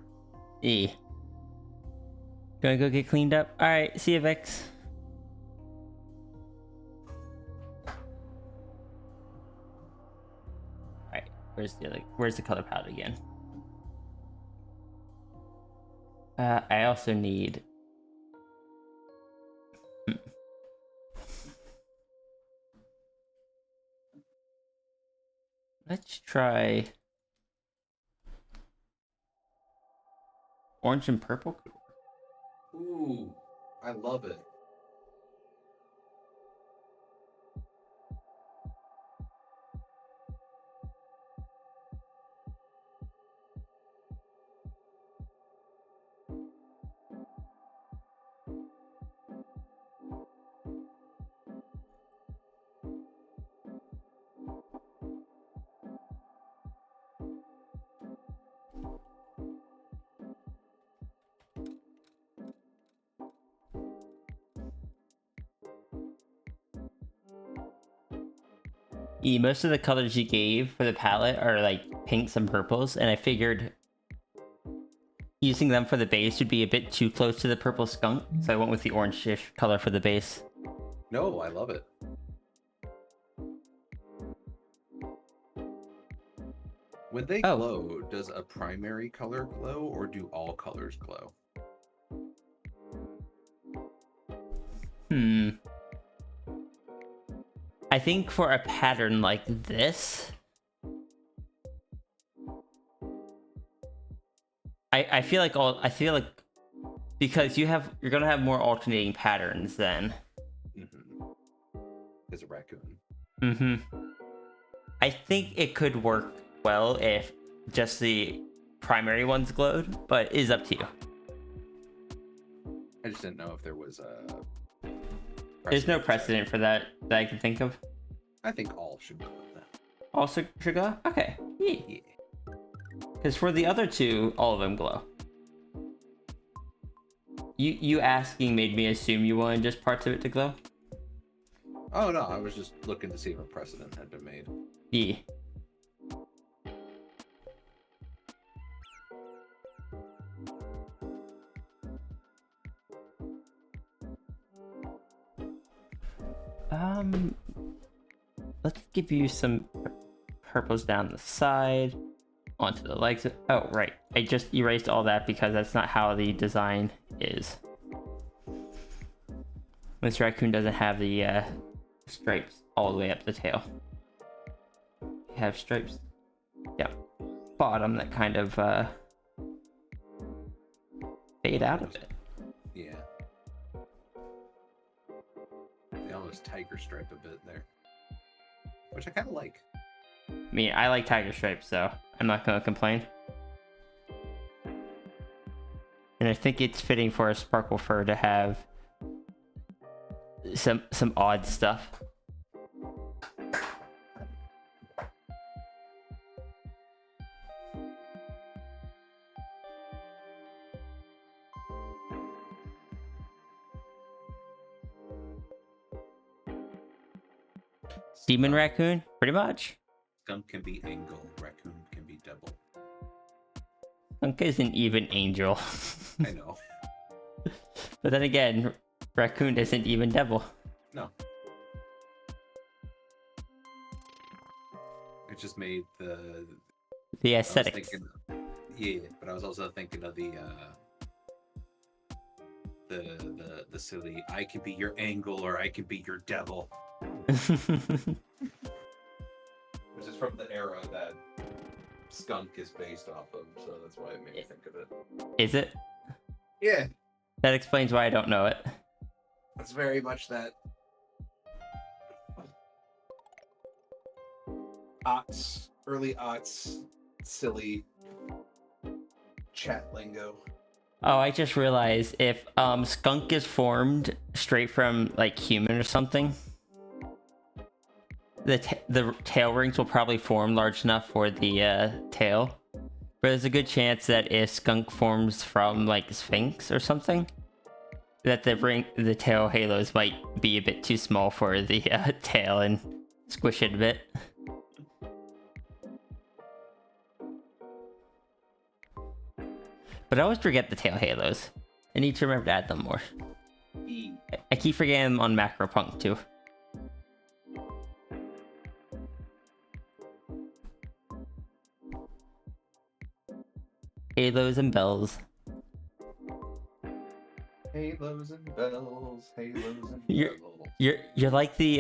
E. Gonna go get cleaned up? Alright, see you, Vex. Alright, where's the color palette again? I also need... Let's try... Orange and purple? Ooh, I love it. Most of the colors you gave for the palette are like pinks and purples, and I figured using them for the base would be a bit too close to the purple skunk, so I went with the orange-ish color for the base. No, I love it. When they glow, does a primary color glow, or do all colors glow? I think for a pattern like this, I feel like because you're gonna have more alternating patterns then. As a raccoon. I think it could work well if just the primary ones glowed, but it is up to you. I just didn't know if there was a... There's no precedent for that I can think of. I think all should glow then. All should glow? Okay. Yeah. Because for the other two, all of them glow. You asking made me assume you wanted just parts of it to glow. Oh no, I was just looking to see if a precedent had been made. Yeah. Let's give you some purples down the side, onto the legs. Oh, right. I just erased all that because that's not how the design is. This raccoon doesn't have the stripes all the way up the tail. You have stripes, yeah, bottom that kind of fade out of it. Yeah. They almost tiger stripe a bit there, which I kind of like. I mean, I like tiger stripes, so I'm not gonna complain. And I think it's fitting for a sparkle fur to have some odd stuff. Demon raccoon, pretty much. Skunk can be angle, raccoon can be double. Skunk isn't even angel. I know. But then again, raccoon isn't even devil. No. It just made the aesthetics. Yeah, but I was also thinking of the silly, I can be your angle or I can be your devil. Which is from the era that Skunk is based off of, so that's why it made me think of it. Is it? Yeah. That explains why I don't know it. It's very much that early aughts, silly chat lingo. Oh, I just realized if skunk is formed straight from like human or something, the tail rings will probably form large enough for the tail. But there's a good chance that if skunk forms from like Sphinx or something, that the tail halos might be a bit too small for the tail and squish it a bit. But I always forget the tail halos. I need to remember to add them more. I keep forgetting them on Macro Punk too. Halos and bells. Halos and bells, halos and You're- bells. You're like the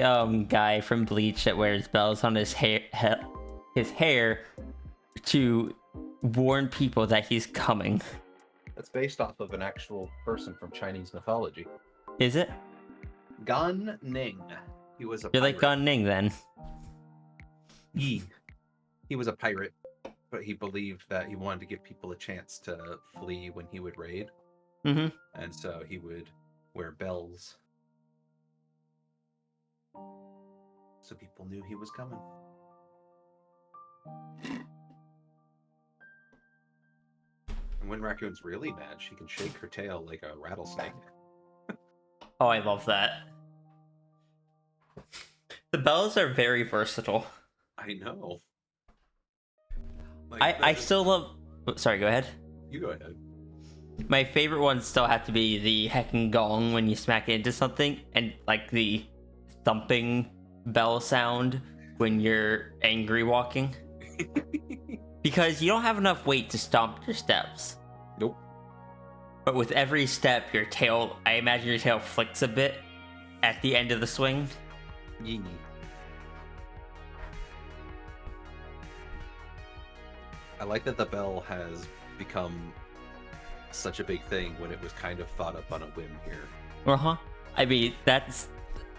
guy from Bleach that wears bells on his hair to warn people that he's coming. That's based off of an actual person from Chinese mythology. Is it? Gan Ning. He was a You're like pirate. Gun Ning then. He was a pirate, but he believed that he wanted to give people a chance to flee when he would raid, Mm-hmm. and so he would wear bells so people knew he was coming. And when Raccoon's really mad, she can shake her tail like a rattlesnake. Oh, I love that. The bells are very versatile. I know. I still love... oh, sorry, go ahead. You go ahead. My favorite ones still have to be the heckin' gong when you smack it into something, and like the thumping bell sound when you're angry walking. Because you don't have enough weight to stomp your steps. Nope. But with every step, your tail, I imagine your tail flicks a bit at the end of the swing. Yee. I like that the bell has become such a big thing when it was kind of thought up on a whim here. Uh-huh. I mean, that's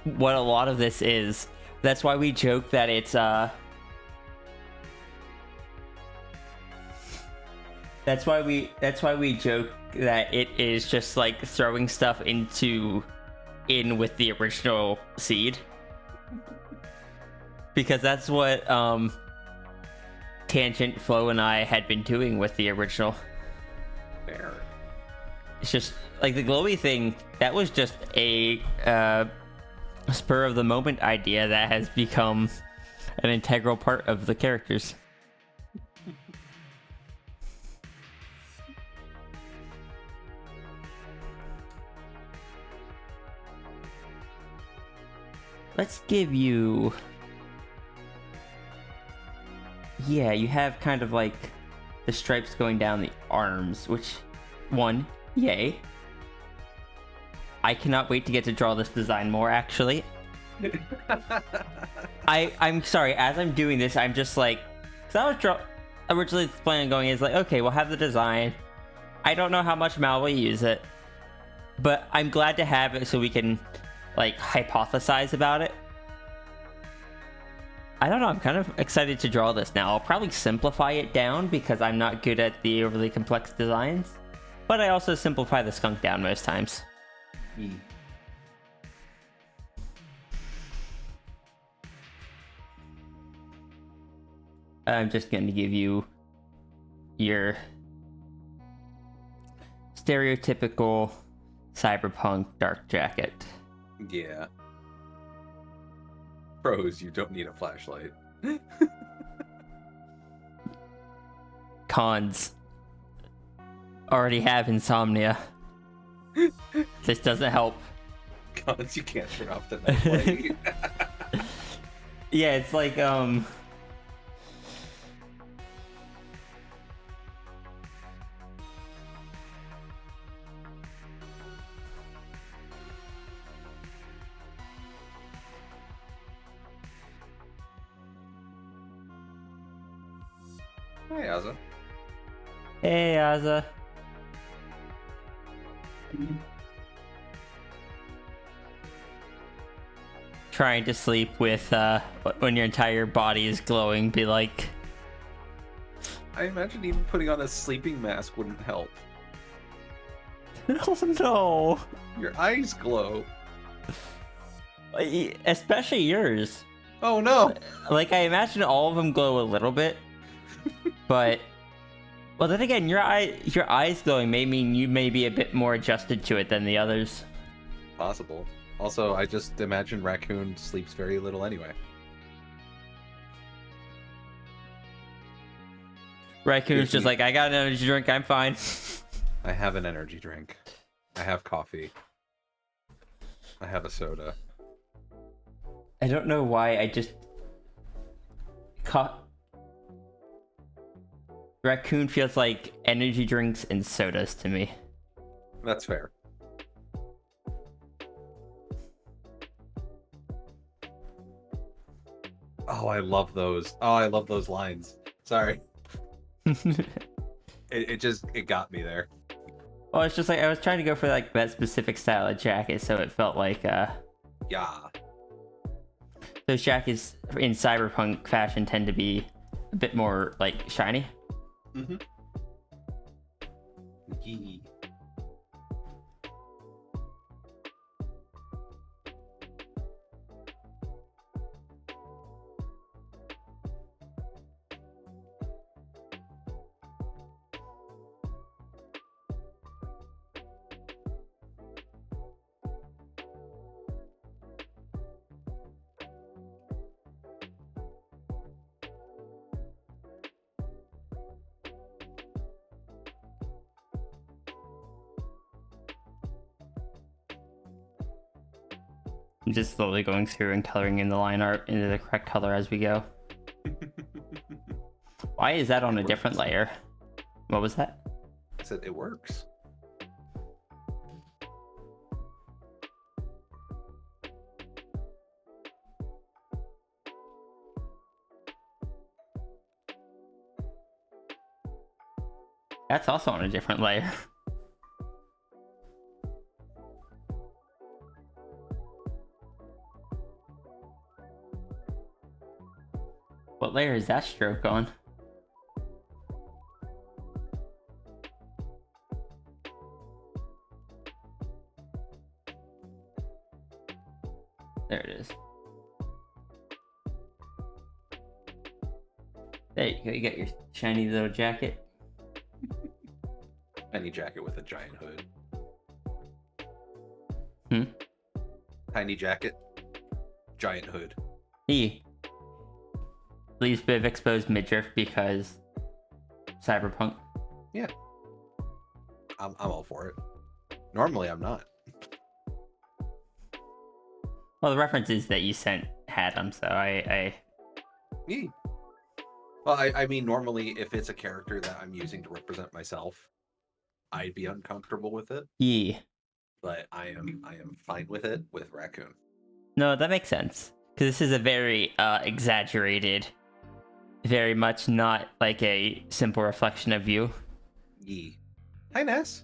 what a lot of this is. That's why we joke that it's, That's why we joke that it is just like throwing stuff in with the original seed. Because that's what, Tangent, Flo, and I had been doing with the original. Fair. It's just like the glowy thing, that was just a spur of the moment idea that has become an integral part of the characters. Let's give you... yeah, you have kind of like the stripes going down the arms, which, one, yay. I cannot wait to get to draw this design more, actually. I'm sorry, as I'm doing this, I'm just like... because I was originally planning on going is like, okay, we'll have the design. I don't know how much Mal will use it. But I'm glad to have it so we can, like, hypothesize about it. I don't know, I'm kind of excited to draw this now. I'll probably simplify it down because I'm not good at the overly complex designs. But I also simplify the skunk down most times. Yee. I'm just going to give you your stereotypical cyberpunk dark jacket. Yeah. Pros, you don't need a flashlight. Cons, already have insomnia. This doesn't help. Cons, you can't turn off the night light. Yeah, it's like, Hi, Asa. hey, Aza. Trying to sleep with, when your entire body is glowing, be like... I imagine even putting on a sleeping mask wouldn't help. oh no! Your eyes glow. Especially yours. Oh no! Like, I imagine all of them glow a little bit, but... well, then again, your eyes glowing may mean you may be a bit more adjusted to it than the others. Possible. Also, I just imagine Raccoon sleeps very little anyway. Raccoon's just like, I got an energy drink, I'm fine. I have an energy drink. I have coffee. I have a soda. I don't know why I just Raccoon feels like energy drinks and sodas to me. That's fair. Oh, I love those. Oh, I love those lines. Sorry. It got me there. Well, it's just like I was trying to go for like that specific style of jacket, so it felt like Yeah. those jackets in cyberpunk fashion tend to be a bit more like shiny. Mm-hmm. Yee. I'm just slowly going through and coloring in the line art into the correct color as we go. Why is that on a different layer? What was that? I said it works. That's also on a different layer. What layer is that stroke on? There it is. There you go, you got your shiny little jacket. Tiny jacket with a giant hood. Hmm? Tiny jacket, giant hood. E. Leaves bit of exposed midriff because cyberpunk. Yeah. I'm all for it. Normally I'm not. Well, the references that you sent had them, so I Yeah. Well, I mean, normally if it's a character that I'm using to represent myself, I'd be uncomfortable with it. yeah. But I am fine with it with Raccoon. No, that makes sense. Because this is a very exaggerated, very much not like a simple reflection of you. Yee. Hi, Ness.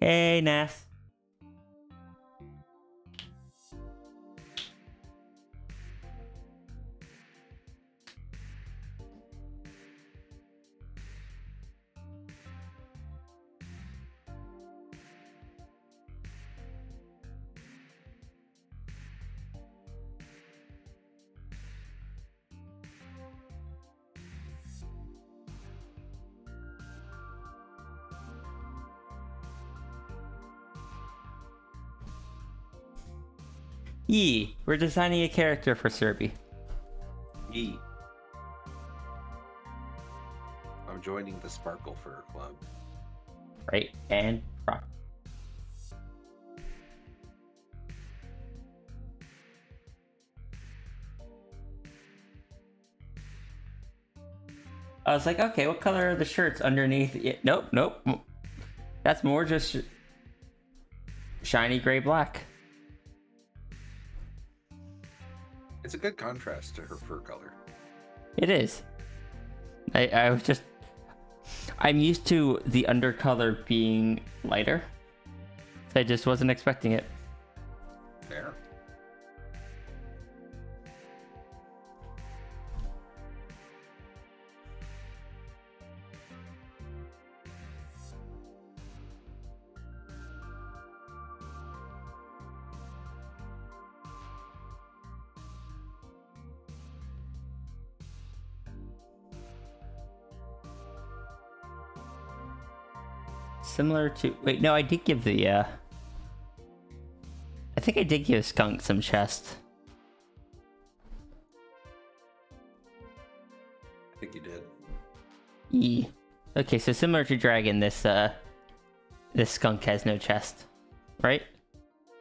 Hey, Nath. Yee, we're designing a character for Serby. Yee. I'm joining the Sparklefur Club. Right, and rock. I was like, okay, what color are the shirts underneath? Nope, nope. That's more just shiny gray black. It's a good contrast to her fur color. It is. I was just... I'm used to the undercolor being lighter. So I just wasn't expecting it. Fair. Similar to... Wait, no, I did give the... I think I did give Skunk some chest. I think you did. E. Okay, so similar to Dragon, this this skunk has no chest, right?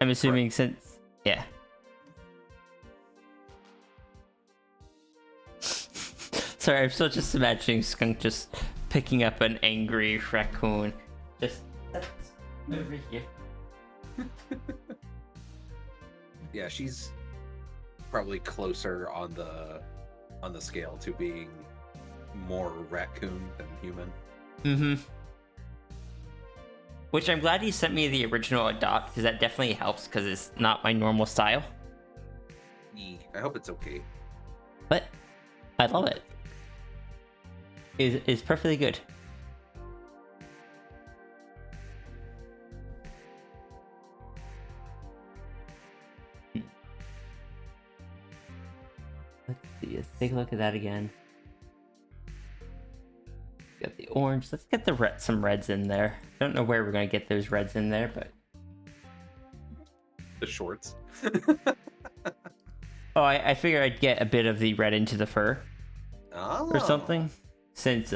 I'm assuming since yeah. Sorry, I'm still just imagining skunk just picking up an angry raccoon. Just over here. Yeah, she's probably closer on the scale to being more raccoon than human. Mm-hmm. Which I'm glad you sent me the original adopt, because that definitely helps, because it's not my normal style. I hope it's okay. But I love it. It's perfectly good. Let's see. Let's take a look at that again. Got the orange. Let's get the some reds in there. Don't know where we're gonna get those reds in there, but The shorts. oh, I figure I'd get a bit of the red into the fur or something. Since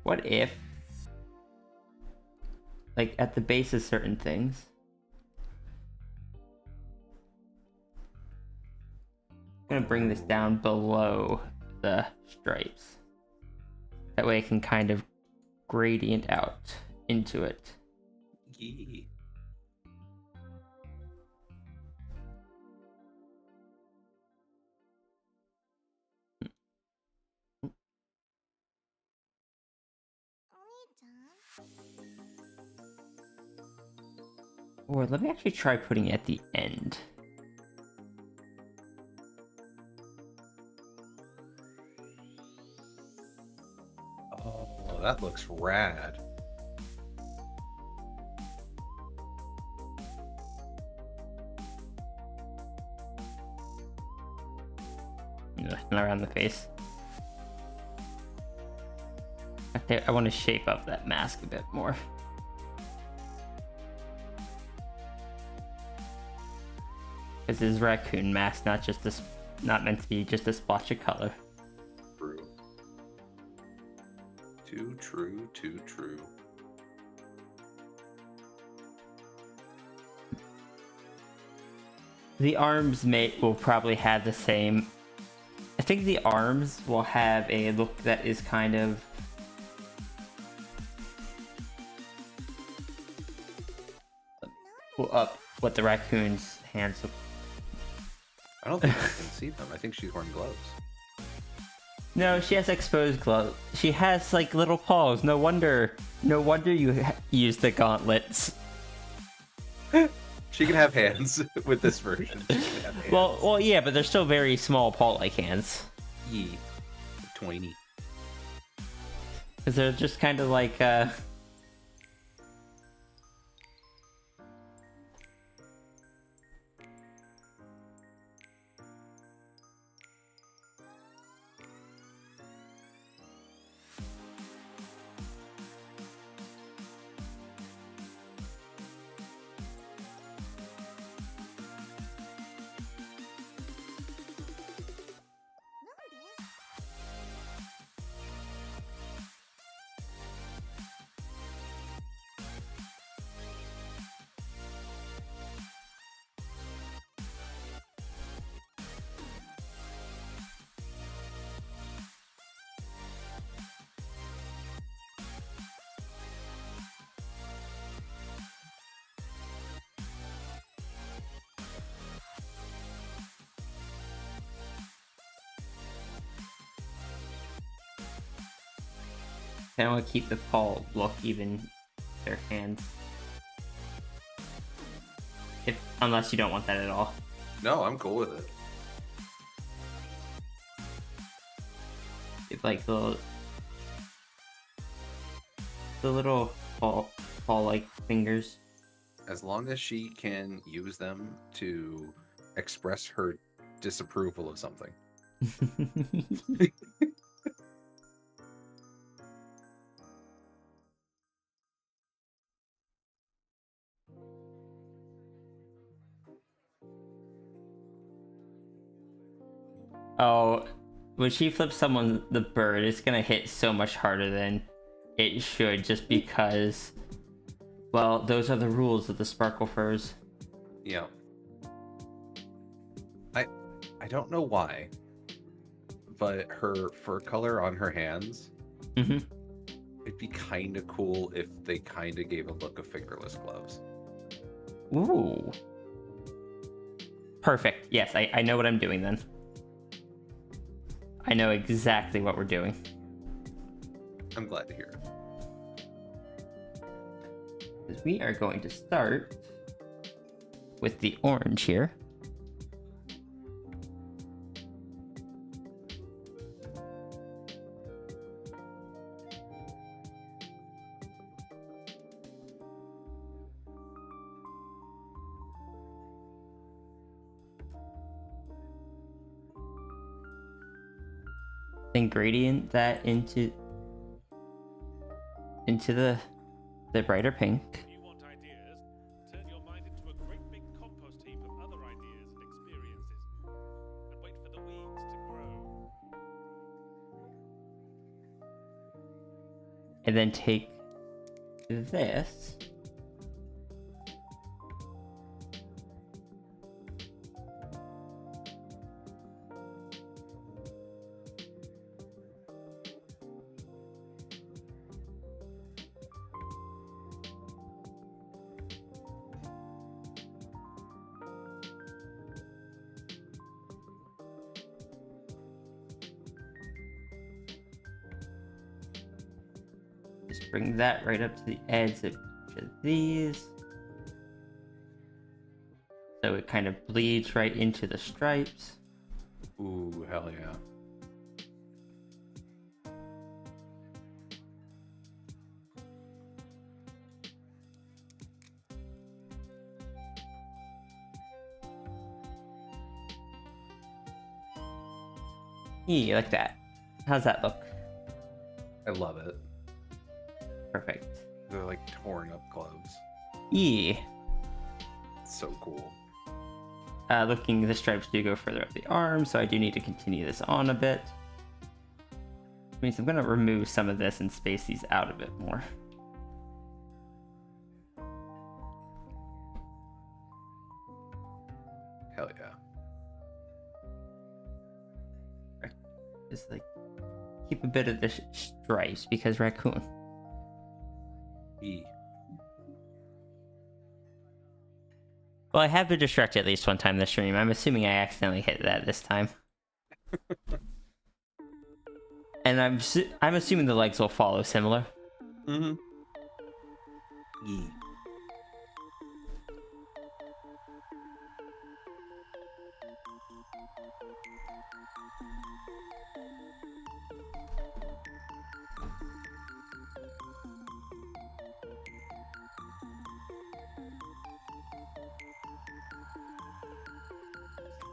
what if, like, at the base of certain things, I'm gonna bring this down below the stripes. That way I can kind of gradient out into it. Yee. Or let me actually try putting it at the end. Oh, that looks rad. Nothing around the face. I want to shape up that mask a bit more. This is raccoon mask, not just this, not meant to be just a splotch of color. True. Too true, too true. The arms mate will probably have the same. I think the arms will have a look that is kind of pull up what the raccoon's hands look. I don't think I can see them. I think she's wearing gloves. No, she has exposed gloves. She has like little paws. No wonder you use the gauntlets. She can have hands with this version. She can have hands. Well, yeah, but they're still very small paw-like hands. Yee. Tiny. Because they're just kind of like, I want to keep the paw look even their hands. Unless you don't want that at all. No, I'm cool with it. It's like the little paw-like fingers. As long as she can use them to express her disapproval of something. Oh, when she flips someone the bird, it's gonna hit so much harder than it should, just because, well, those are the rules of the sparkle furs. Yeah. I don't know why, but her fur color on her hands, Mm-hmm. it'd be kind of cool if they kind of gave a look of fingerless gloves. Ooh. Perfect. Yes, I know what I'm doing then. I know exactly what we're doing. I'm glad to hear it. Because we are going to start with the orange here. Then gradient that into the brighter pink. You want ideas? Turn your mind into a great big compost heap of other ideas and experiences. And wait for the weeds to grow. And then take this. Just bring that right up to the edge of these. So it kind of bleeds right into the stripes. Ooh, hell yeah. Yeah, like that. How's that look? I love it. Perfect. They're like torn up gloves. Yeah. It's so cool. Looking, the stripes do go further up the arm, so I do need to continue this on a bit. Which means I'm going to remove some of this and space these out a bit more. Hell yeah. Just like keep a bit of the stripes because Raccoon. E. Well, I have been distracted at least one time this stream. I'm assuming I accidentally hit that this time. And I'm assuming the legs will follow similar. Mm-hmm. E.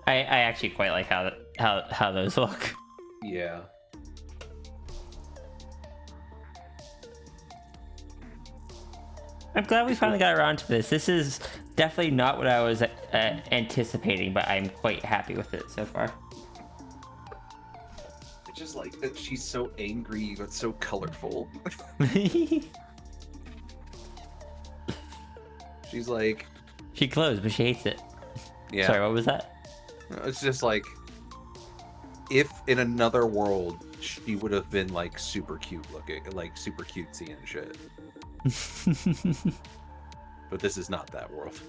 I actually quite like how those look. Yeah. I'm glad we finally got around to this. This is definitely not what I was anticipating, but I'm quite happy with it so far. I just like that she's so angry but so colorful. She's like, She glows, but she hates it. yeah. Sorry, what was that? It's just like, if in another world she would have been like super cute looking, like super cutesy and shit. But this is not that world.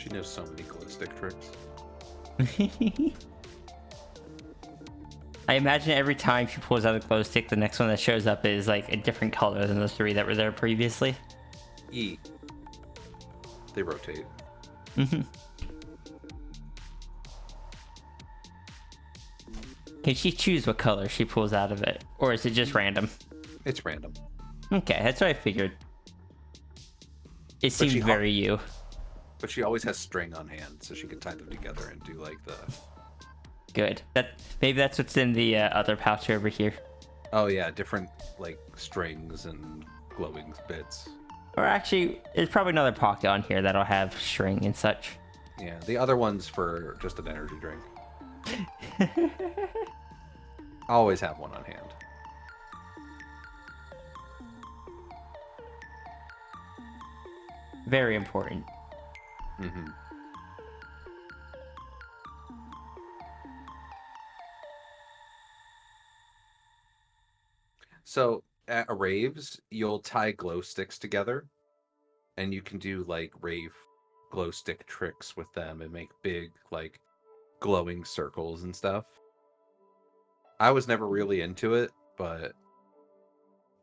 She knows so many glow stick tricks. I imagine every time she pulls out a glow stick, the next one that shows up is like a different color than the 3 that were there previously. E. They rotate. Can she choose what color she pulls out of it? Or is it just random? It's random. Okay, that's what I figured. It seems she- very you. But she always has string on hand, so she can tie them together and do like the... Good. Maybe that's what's in the other pouch over here. Oh yeah, different like strings and glowing bits. Or actually, there's probably another pocket on here that'll have string and such. Yeah, the other one's for just an energy drink. Always have one on hand. Very important. Mm-hmm. So at raves, you'll tie glow sticks together, and you can do like rave glow stick tricks with them and make big like glowing circles and stuff. I was never really into it, but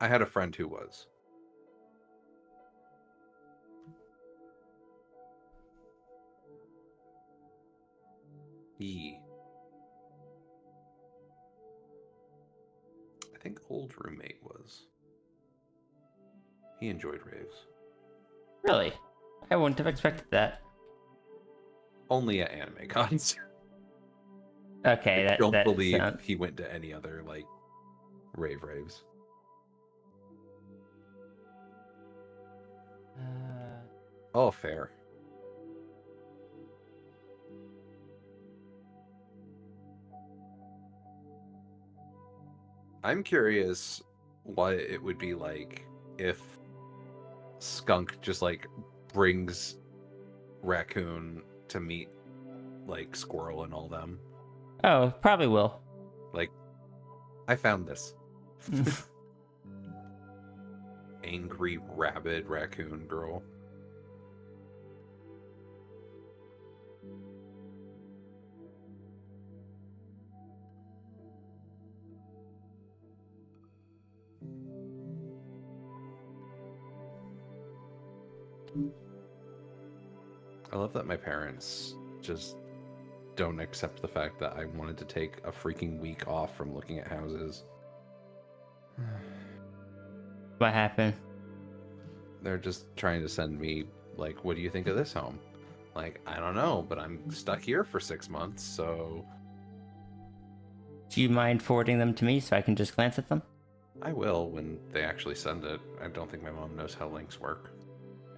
I had a friend who was. E. I think old roommate was. He enjoyed raves. Really? I wouldn't have expected that. Only at anime cons. Okay, I don't that believe sounds... he went to any other like raves. Oh, fair. I'm curious what it would be like if Skunk just like brings Raccoon to meet like Squirrel and all them. Oh, probably will. Like, I found this. Angry rabid raccoon girl. I love that my parents just don't accept the fact that I wanted to take a freaking week off from looking at houses. What happened? They're just trying to send me, like, what do you think of this home? Like, I don't know, but I'm stuck here for 6 months, so... Do you mind forwarding them to me so I can just glance at them? I will when they actually send it. I don't think my mom knows how links work.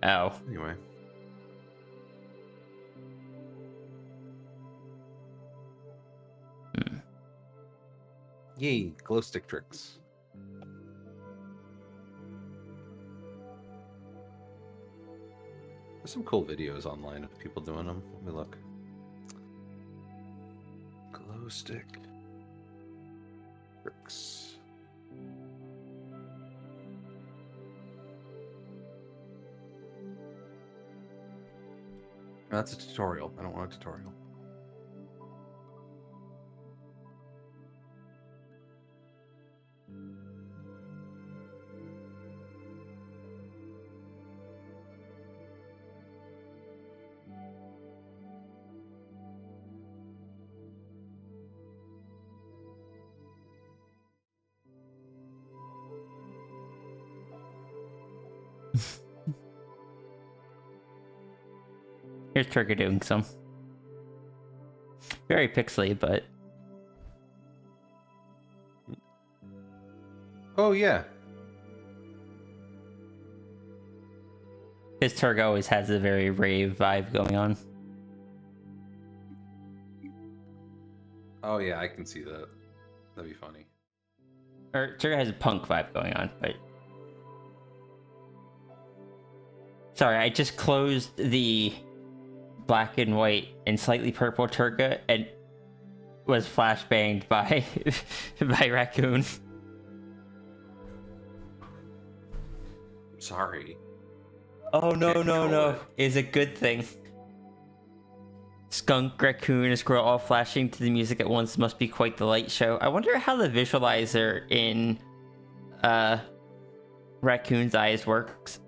Oh. Anyway. Yay, glow stick tricks. There's some cool videos online of people doing them. Let me look. Glow stick tricks. That's a tutorial. I don't want a tutorial. Here's Turkey doing some. Very pixely, but... Oh, yeah. His Turk always has a very rave vibe going on. Oh, yeah, I can see that. That'd be funny. Or Turk has a punk vibe going on, but... Sorry, I just closed the black and white and slightly purple Turka and was flashbanged by by Raccoon. Sorry. Oh no Can't no control no! it. It's a good thing. skunk, raccoon, and squirrel all flashing to the music at once must be quite the light show. I wonder how the visualizer in Raccoon's eyes works.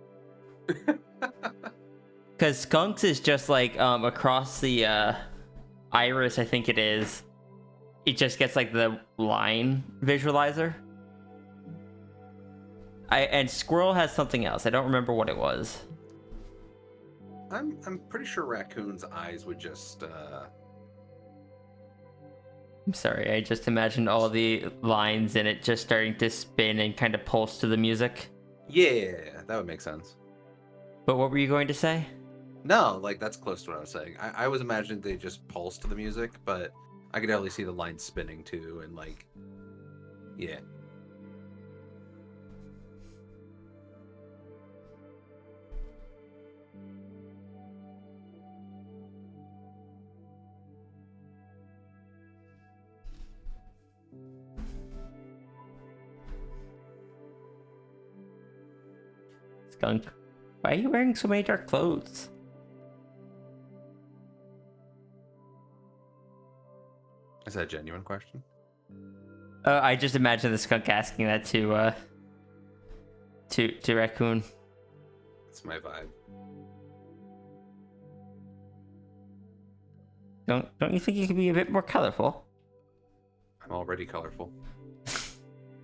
Because skunk's is just like across the iris, I think it is. It just gets like the line visualizer. And squirrel has something else. I don't remember what it was. I'm pretty sure Raccoon's eyes would just I'm sorry, I just imagined all the lines in it just starting to spin and kind of pulse to the music. Yeah, that would make sense. But what were you going to say? No, like that's close to what I was saying. I was imagining they just pulse to the music, but I could definitely see the lines spinning too, and like, yeah. Skunk, why are you wearing so many dark clothes? Is that a genuine question? I just imagine the skunk asking that to Raccoon. It's my vibe. Don't you think you could be a bit more colorful? I'm already colorful.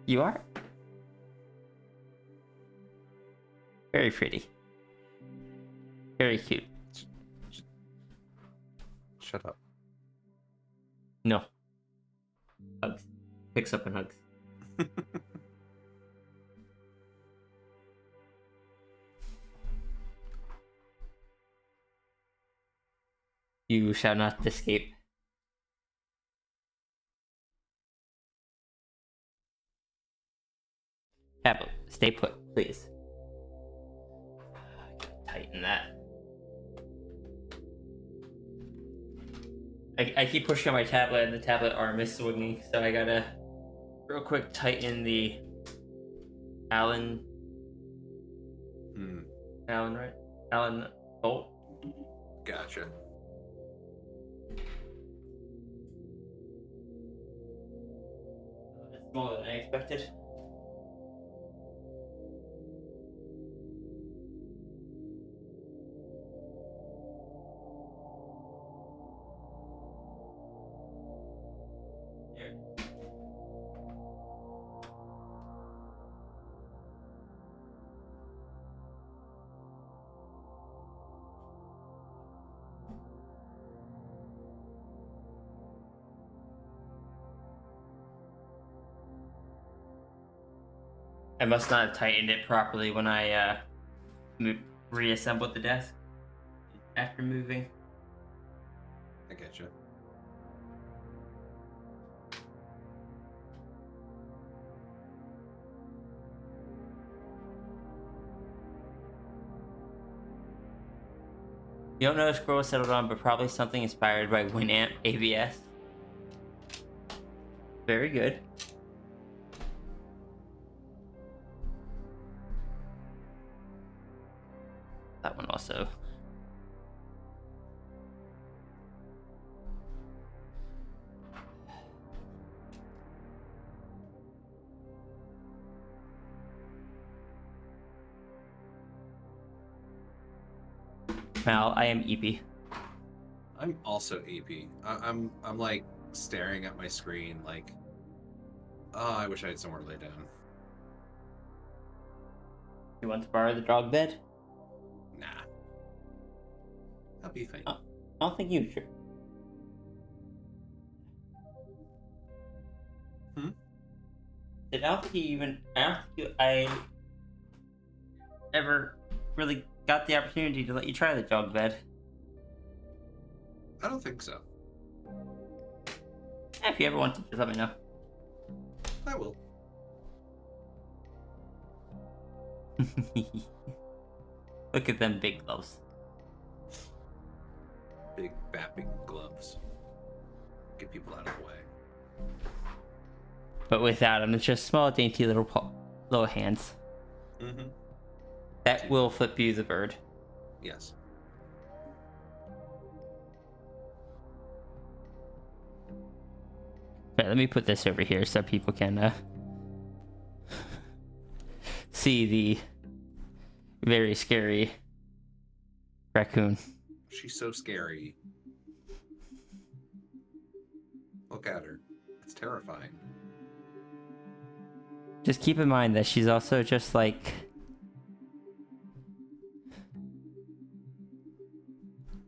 You are. Very pretty. Very cute. Shut up. No. Hugs. Picks up and hugs. You shall not escape. Tablet, stay put, please. Tighten that. I keep pushing on my tablet and the tablet arm is swinging, so I gotta real quick tighten the Allen. Allen, right? Allen bolt. Gotcha. It's smaller than I expected. I must not have tightened it properly when I reassembled the desk after moving. I get you. You don't know if Squirrel settled on, but probably something inspired by Winamp ABS. Very good. That one also. Mal, I am EP. I'm also EP. I'm like staring at my screen like, oh, I wish I had somewhere to lay down. You want to borrow the dog bed? Nah. That'll be fine. I don't think you should. I don't think I ever really got the opportunity to let you try the dog bed. I don't think so. If you ever want to, just let me know. I will. Look at them big gloves. Big bapping gloves. Get people out of the way. But without them, it's just small, dainty little hands. Mm-hmm. That will flip you the bird. Yes. But let me put this over here so people can see the very scary raccoon. She's so scary. Look at her. It's terrifying. Just keep in mind that she's also just like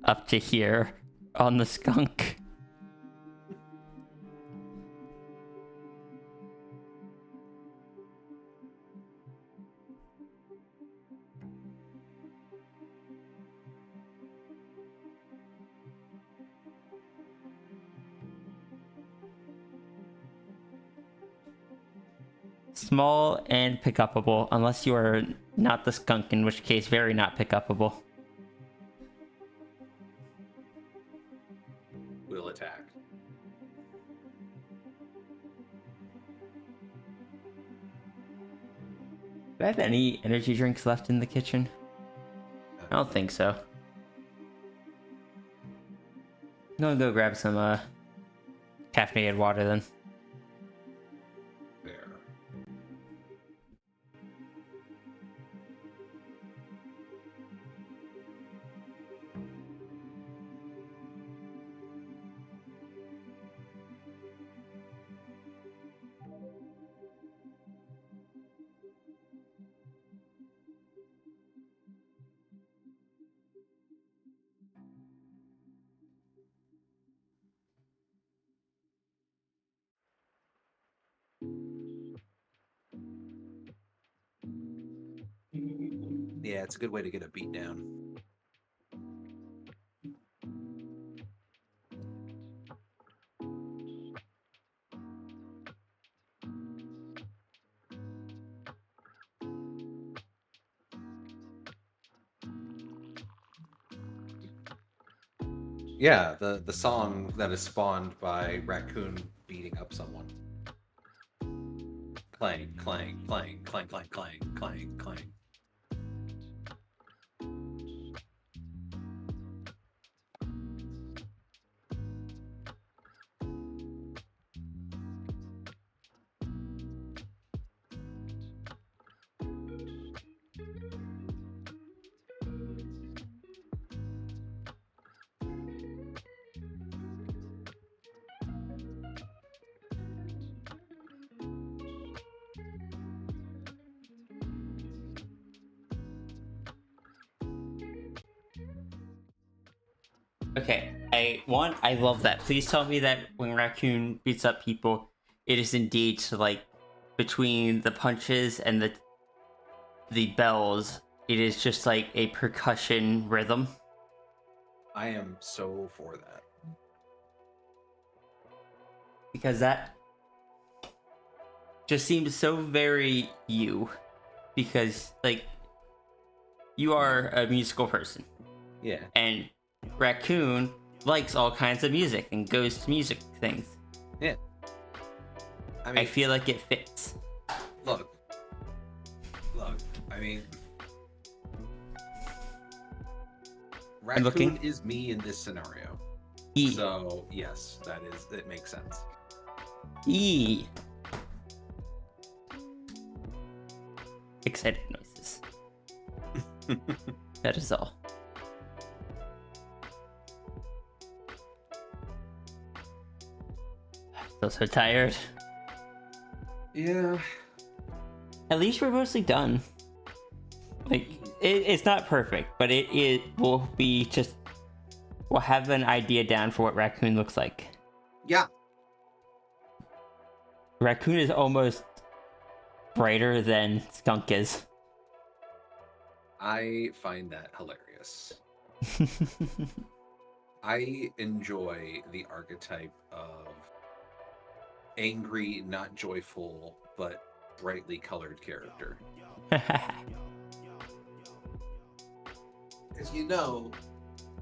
up to here on the skunk. Small and pick upable, unless you are not the skunk, in which case very not pick upable. Will attack. Do I have any energy drinks left in the kitchen? I don't think so. I'm gonna go grab some caffeinated water then. There. Yeah, it's a good way to get a beat down. Yeah, the song that is spawned by Raccoon beating up someone. Clang, clang, clang, clang, clang, clang, clang, clang. Okay, I love that. Please tell me that when Raccoon beats up people, it is indeed to like between the punches and the bells, it is just like a percussion rhythm. I am so for that. Because that just seems so very you. Because like you are a musical person. Yeah. And Raccoon likes all kinds of music and goes to music things. Yeah. I feel like it fits. Look, I mean, Raccoon looking. is me in this scenario. E. So, yes, it makes sense. E. Excited noises. That is all. I'm still so tired. Yeah. At least we're mostly done. Like, it's not perfect, but it will be just... We'll have an idea down for what Raccoon looks like. Yeah. Raccoon is almost brighter than Skunk is. I find that hilarious. I enjoy the archetype of angry, not joyful, but brightly colored character. Because you know,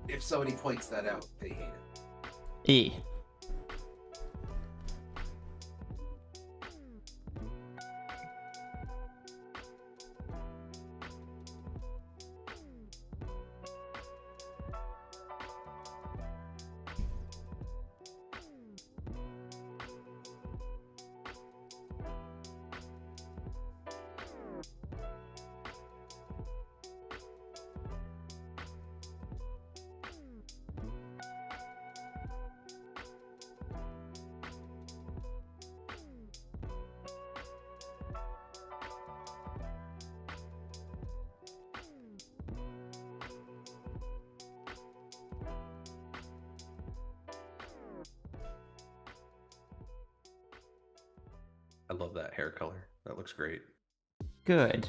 if somebody points that out, they hate it. E. I love that hair color. That looks great. Good.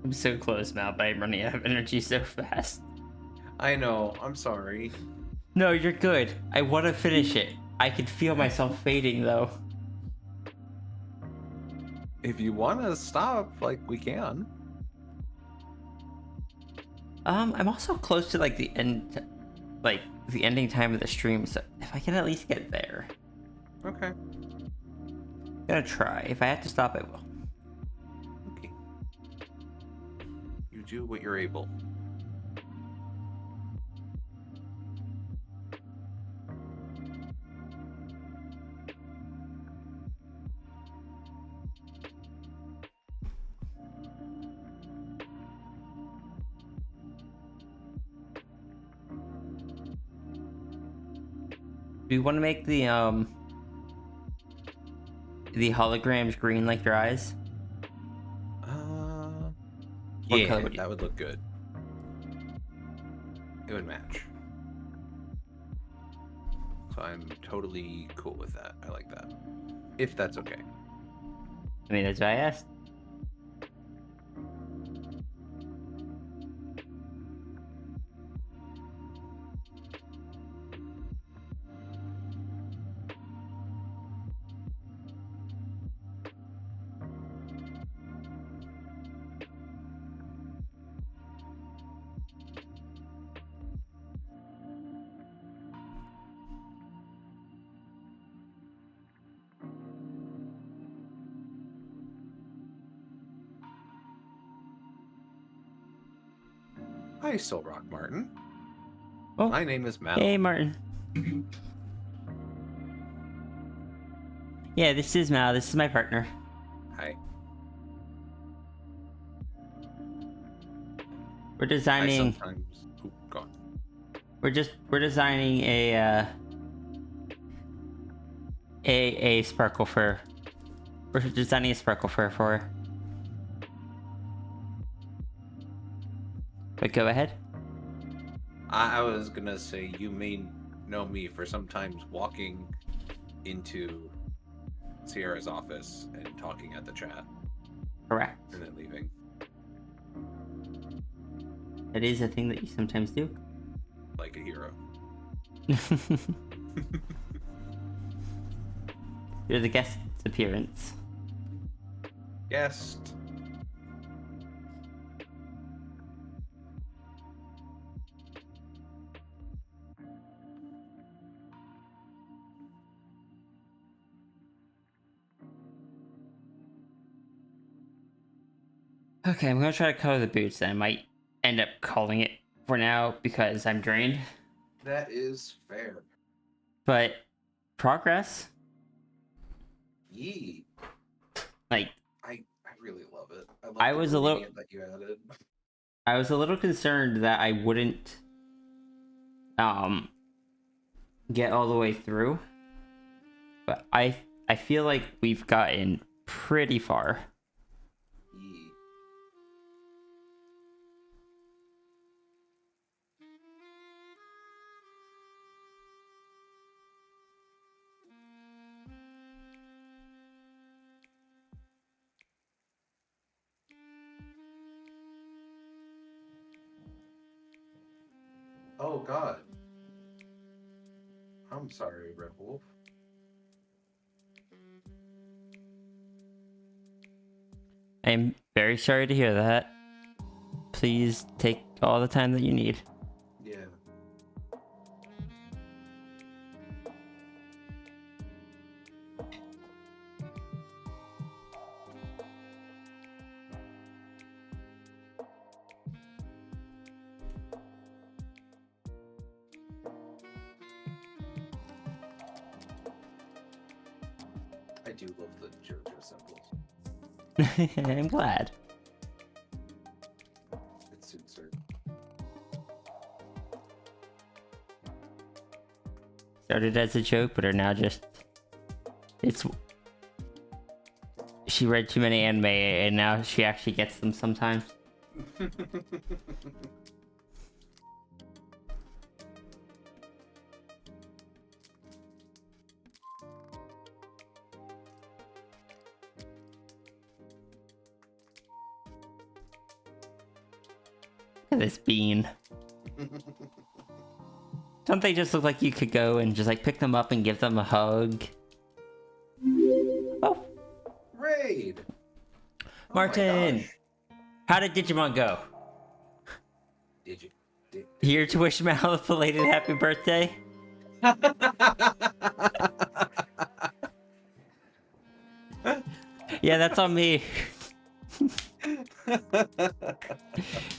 I'm so close now, but I'm running out of energy so fast. I know. I'm sorry. No, you're good. I want to finish it. I can feel myself fading though. If you want to stop, like, we can. I'm also close to like the end, like the ending time of the stream. So if I can at least get there, Okay. I'm gonna try. If I have to stop, I will. Okay. You do what you're able. Do you want to make the holograms green like your eyes? What color Yeah, would you- that would look good. It would match. So I'm totally cool with that. I like that. If that's okay. I mean, that's what I asked. Hi, Soul Rock Martin. Oh, My name is Mal. hey, Martin. Yeah, this is Mal. This is my partner. Hi. We're I designing. sometimes. Ooh, go on. We're designing a sparkle fur. We're designing a sparkle fur for her. But go ahead. I was gonna say you may know me for sometimes walking into Sierra's office and talking at the chat Correct. and then leaving. That is a thing that you sometimes do. Like a hero. You're the guest appearance. Guest. Okay, I'm gonna try to color the boots. I might end up calling it for now because I'm drained. That is fair. But progress, Yee. like I really love it. I love I the was a little- gradient that you added. I was a little concerned that I wouldn't get all the way through. But I feel like we've gotten pretty far. Yee. Oh God. I'm sorry, Red Wolf. I'm very sorry to hear that. Please take all the time that you need. Yeah. I do love the JoJo symbols. I'm glad. It suits her. Started as a joke, but are now just... It's... She read too many anime, and now she actually gets them sometimes. Look at this bean. Don't they just look like you could go and just like pick them up and give them a hug? Oh, Raid! Oh my Martin! gosh. How did Digimon go? Did you? Here to wish Mal a belated happy birthday? Yeah, that's on me.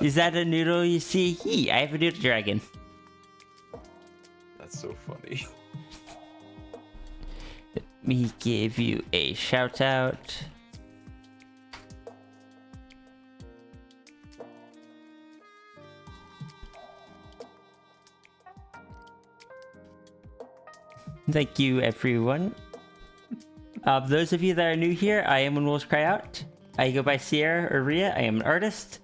Is that a noodle you see? I have a noodle dragon. That's so funny. Let me give you a shout out. Thank you, everyone. Those of you that are new here, I am When Wolves Cry Out. I go by Sierra or Ria. I am an artist.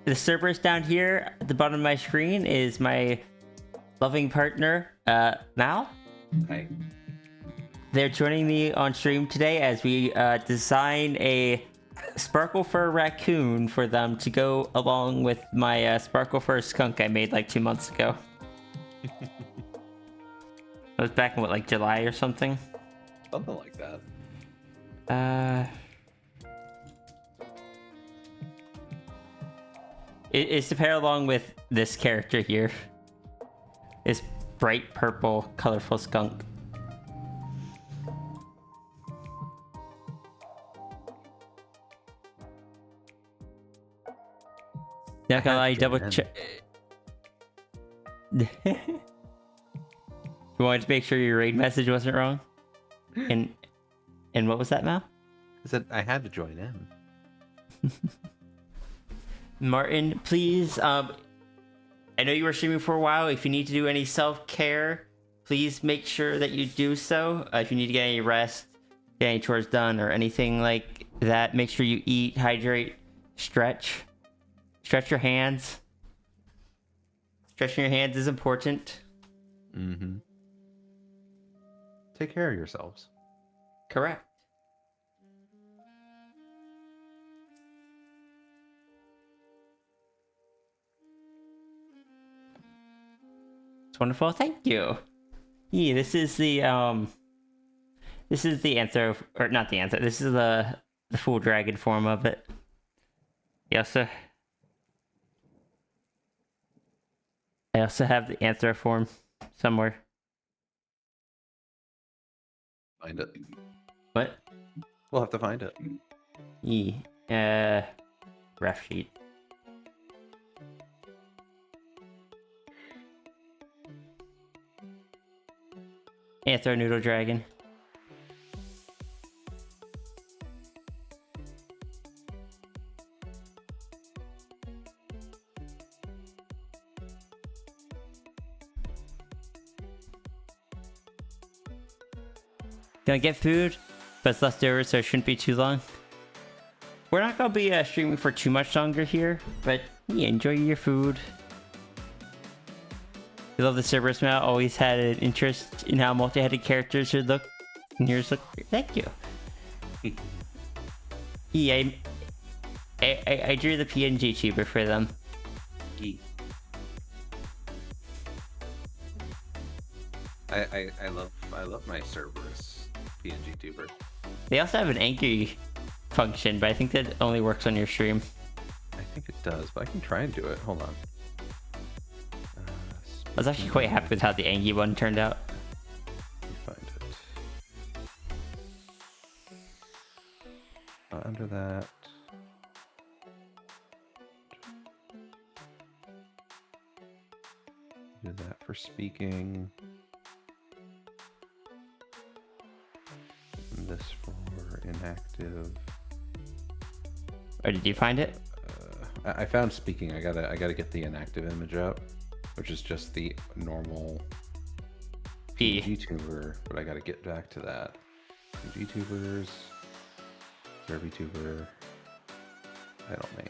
The Cerberus down here at the bottom of my screen is my loving partner, Mal. Hi. They're joining me on stream today as we design a sparklefur raccoon for them to go along with my sparklefur skunk I made like 2 months ago. It was back in what, like July or something? Something like that. It's to pair along with this character here. This bright purple, colorful skunk. Not gonna lie, double check. You wanted to make sure your raid message wasn't wrong? And what was that, Mal? I said I had to join in. Martin, please, I know you were streaming for a while. If you need to do any self-care, please make sure that you do so. If you need to get any rest, get any chores done, or anything like that, make sure you eat, hydrate, stretch your hands. Stretching your hands is important. Mm-hmm. Take care of yourselves. Correct. It's wonderful. Thank you. Yeah, this is the anthro, or not the anthro. This is the full dragon form of it. Yes, sir. I also have the anthro form somewhere. Find it. What? We'll have to find it. Ref sheet. Anthro noodle dragon. Gonna get food, but it's left over, so it shouldn't be too long. We're not gonna be streaming for too much longer here, but yeah, enjoy your food. I love the Cerberus mount. Always had an interest in how multi-headed characters should look. And yours look great. Thank you. Yeah, I drew the PNG tuber for them. I love my Cerberus PNG tuber. They also have an angry function, but I think that only works on your stream. I think it does, but I can try and do it. Hold on. I was actually quite happy with how the Angie one turned out. Let me find it. Under that. Do that for speaking. And this for inactive. Or did you find it? I found speaking. I gotta get the inactive image up, which is just the normal YouTuber, but I gotta get back to that. YouTubers, ServTuber, title name.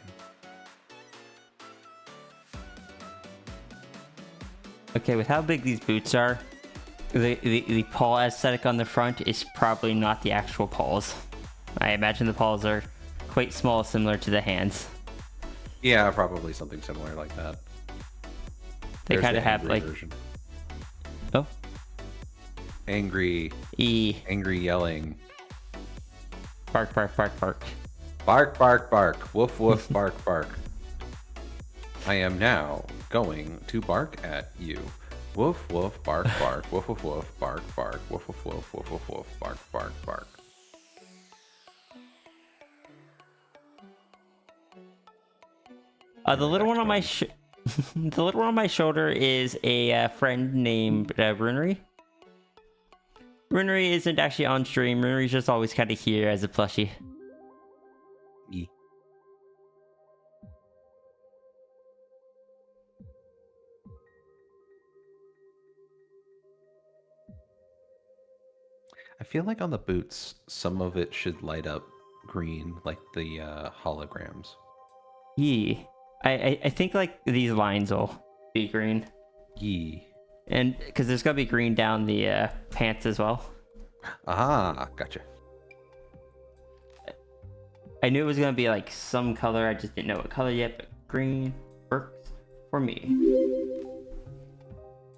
Okay, with how big these boots are, the paw aesthetic on the front is probably not the actual paws. I imagine the paws are quite small, similar to the hands. Yeah, probably something similar like that. They kind of have like version. Oh, angry yelling. Bark, bark, bark, bark. Bark, bark, bark. Woof, woof, bark, bark. I am now going to bark at you. Woof, woof, bark, bark. Woof, woof, woof, bark, bark. Woof, woof, woof, woof, woof, woof, bark, bark, bark. The little one on my the little one on my shoulder is a friend named Runery. Runery isn't actually on stream. Runery's just always kind of here as a plushie. I feel like on the boots, some of it should light up green, like the holograms. Yeah. I think like these lines will be green. Yee. And because there's gonna be green down the pants as well. Ah, gotcha. I knew it was gonna be like some color, I just didn't know what color yet, but green works for me.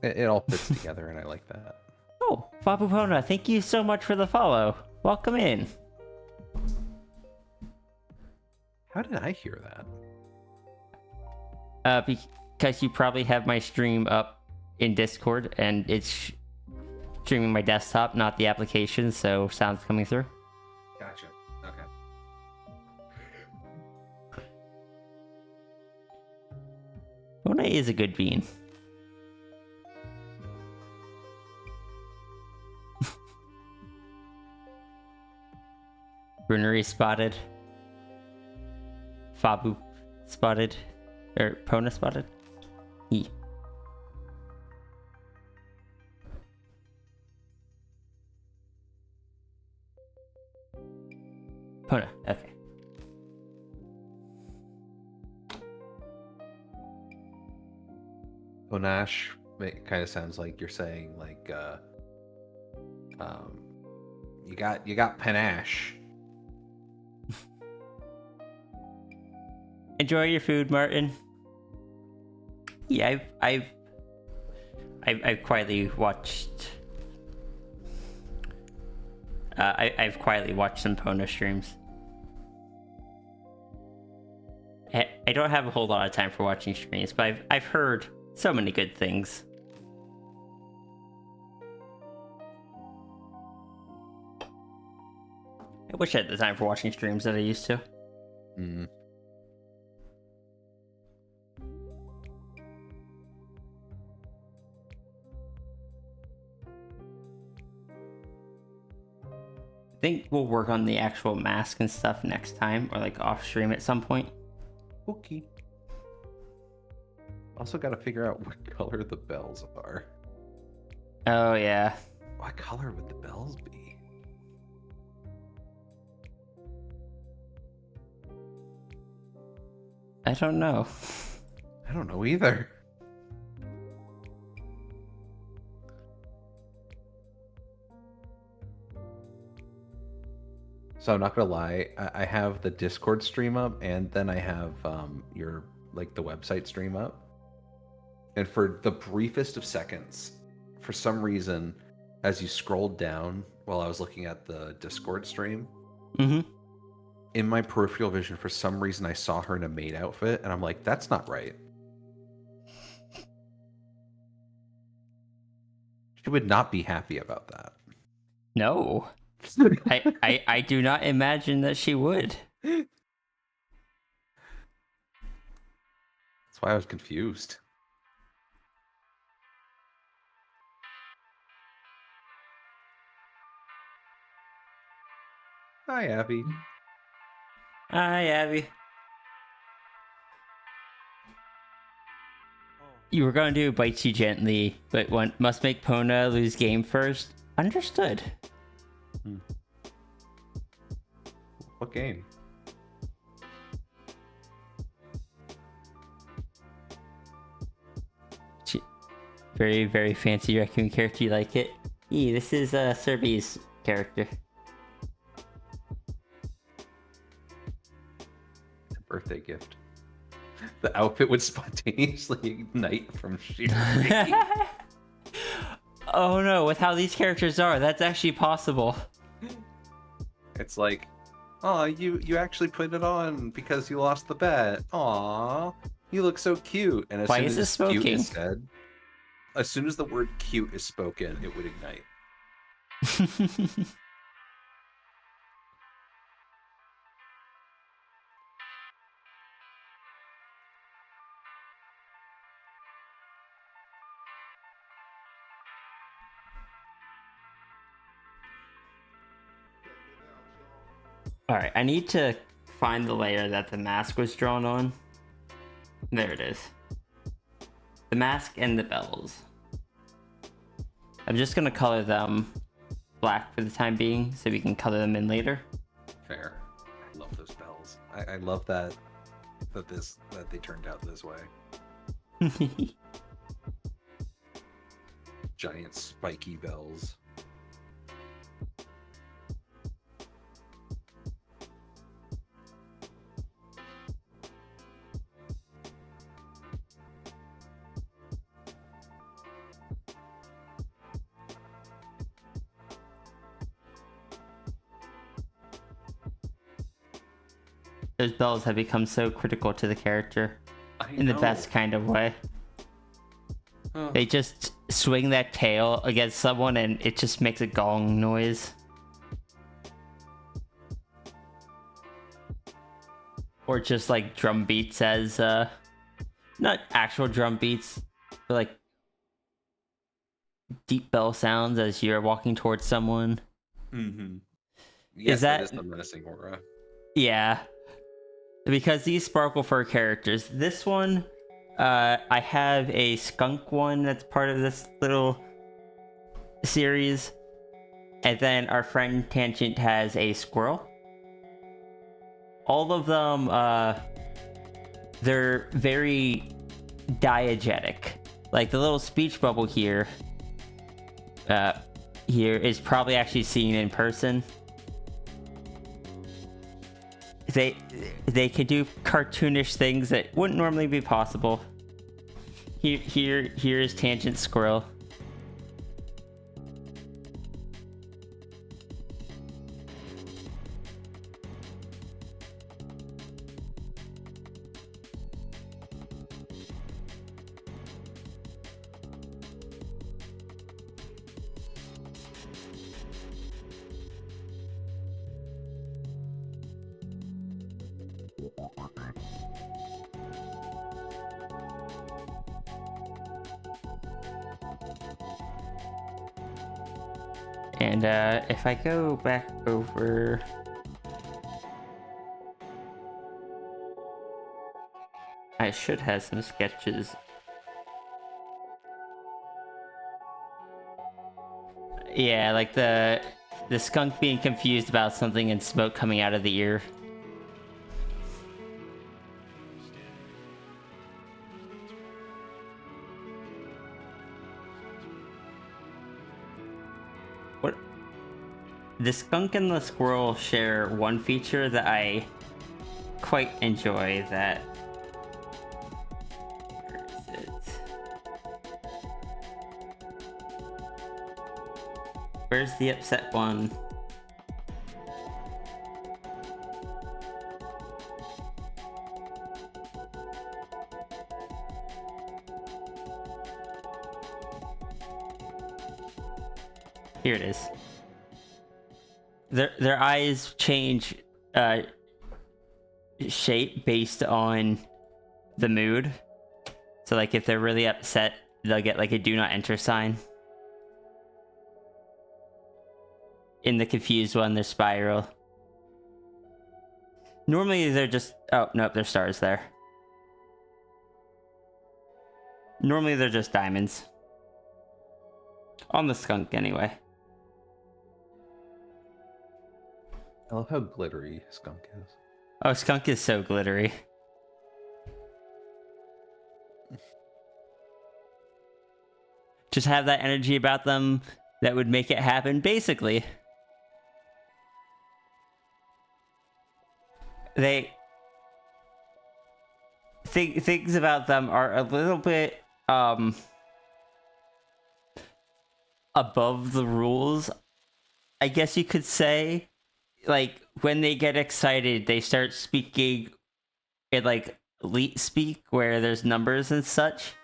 It all fits together, and I like that. Oh, Fabupona, thank you so much for the follow. Welcome in. How did I hear that? Because you probably have my stream up in Discord, and it's streaming my desktop, not the application, so sound's coming through. Gotcha. Okay. Mona is a good bean. Brunery spotted. Fabu spotted. Or Pona spotted. E. Pona, okay. Panache kind of sounds like you're saying like you got panache. Enjoy your food, Martin. Yeah, I've quietly watched. I've quietly watched some Pona streams. I don't have a whole lot of time for watching streams, but I've heard so many good things. I wish I had the time for watching streams that I used to. Mm. I think we'll work on the actual mask and stuff next time, or like off stream at some point. Okay. Also got to figure out what color the bells are. Oh yeah. What color would the bells be? I don't know. I don't know either. So I'm not gonna lie, I have the Discord stream up, and then I have your like the website stream up. And for the briefest of seconds, for some reason, as you scrolled down while I was looking at the Discord stream, in my peripheral vision, for some reason, I saw her in a maid outfit, and I'm like, that's not right. She would not be happy about that. No. I do not imagine that she would. That's why I was confused. Hi, Abby. Hi, Abby. You were gonna do Bites You Gently, but must make Pona lose game first. Understood. What game? Very, very fancy Raccoon character. You like it? This is Serbi's character. It's a birthday gift. The outfit would spontaneously ignite from sheer rage. Oh no, with how these characters are, that's actually possible. It's like, oh, you actually put it on because you lost the bet. Aw, you look so cute. And as Why soon is as this cute smoking? is said, as soon as the word cute is spoken, it would ignite. Alright, I need to find the layer that the mask was drawn on. There it is. The mask and the bells. I'm just gonna color them black for the time being, so we can color them in later. Fair. I love those bells. I love that they turned out this way. Giant spiky bells. Those bells have become so critical to the character in the best kind of way. Oh. They just swing that tail against someone and it just makes a gong noise. Or just like drum beats as, not actual drum beats, but like deep bell sounds as you're walking towards someone. Mm-hmm. Yes, that is the menacing aura. Yeah. Because these sparklefur characters, this one, I have a skunk one that's part of this little series. And then our friend Tangent has a squirrel. All of them, they're very diegetic. Like the little speech bubble here, here is probably actually seen in person. They can do cartoonish things that wouldn't normally be possible. Here is Tangent Squirrel. And if I go back over, I should have some sketches. Yeah, like the skunk being confused about something and smoke coming out of the ear. What? The skunk and the squirrel share one feature that I quite enjoy. That. Where is it? Where's the upset one? Here it is. Their eyes change shape based on the mood. So like if they're really upset, they'll get like a do not enter sign. In the confused one, they're spiral. Normally they're just... Oh, nope, there's stars there. Normally they're just diamonds. On the skunk, anyway. I love how glittery skunk is. Oh, skunk is so glittery. Just have that energy about them that would make it happen, basically. Things about them are a little bit above the rules, I guess you could say. Like when they get excited, they start speaking in like elite speak where there's numbers and such,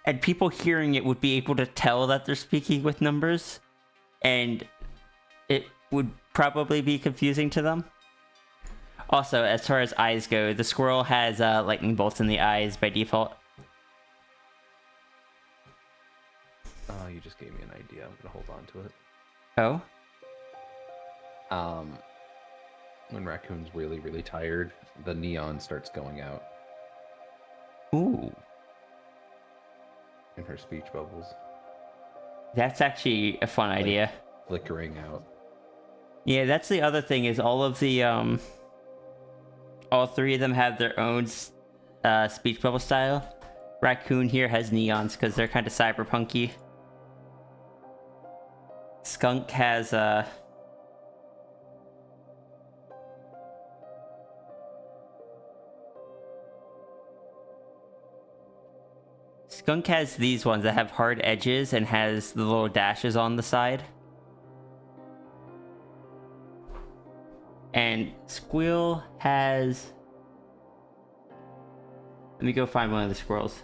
and people hearing it would be able to tell that they're speaking with numbers, and it would probably be confusing to them. Also, as far as eyes go, the squirrel has lightning bolts in the eyes by default. Oh, you just gave me an idea. I'm gonna hold on to it. Oh? When Raccoon's really, really tired, the neon starts going out Ooh. in her speech bubbles. That's actually a fun idea. Flickering out. Yeah, that's the other thing is all of the, all three of them have their own speech bubble style. Raccoon here has neons because they're kind of cyberpunky. Skunk has, Skunk has these ones that have hard edges and has the little dashes on the side. And Squeal has... Let me go find one of the squirrels.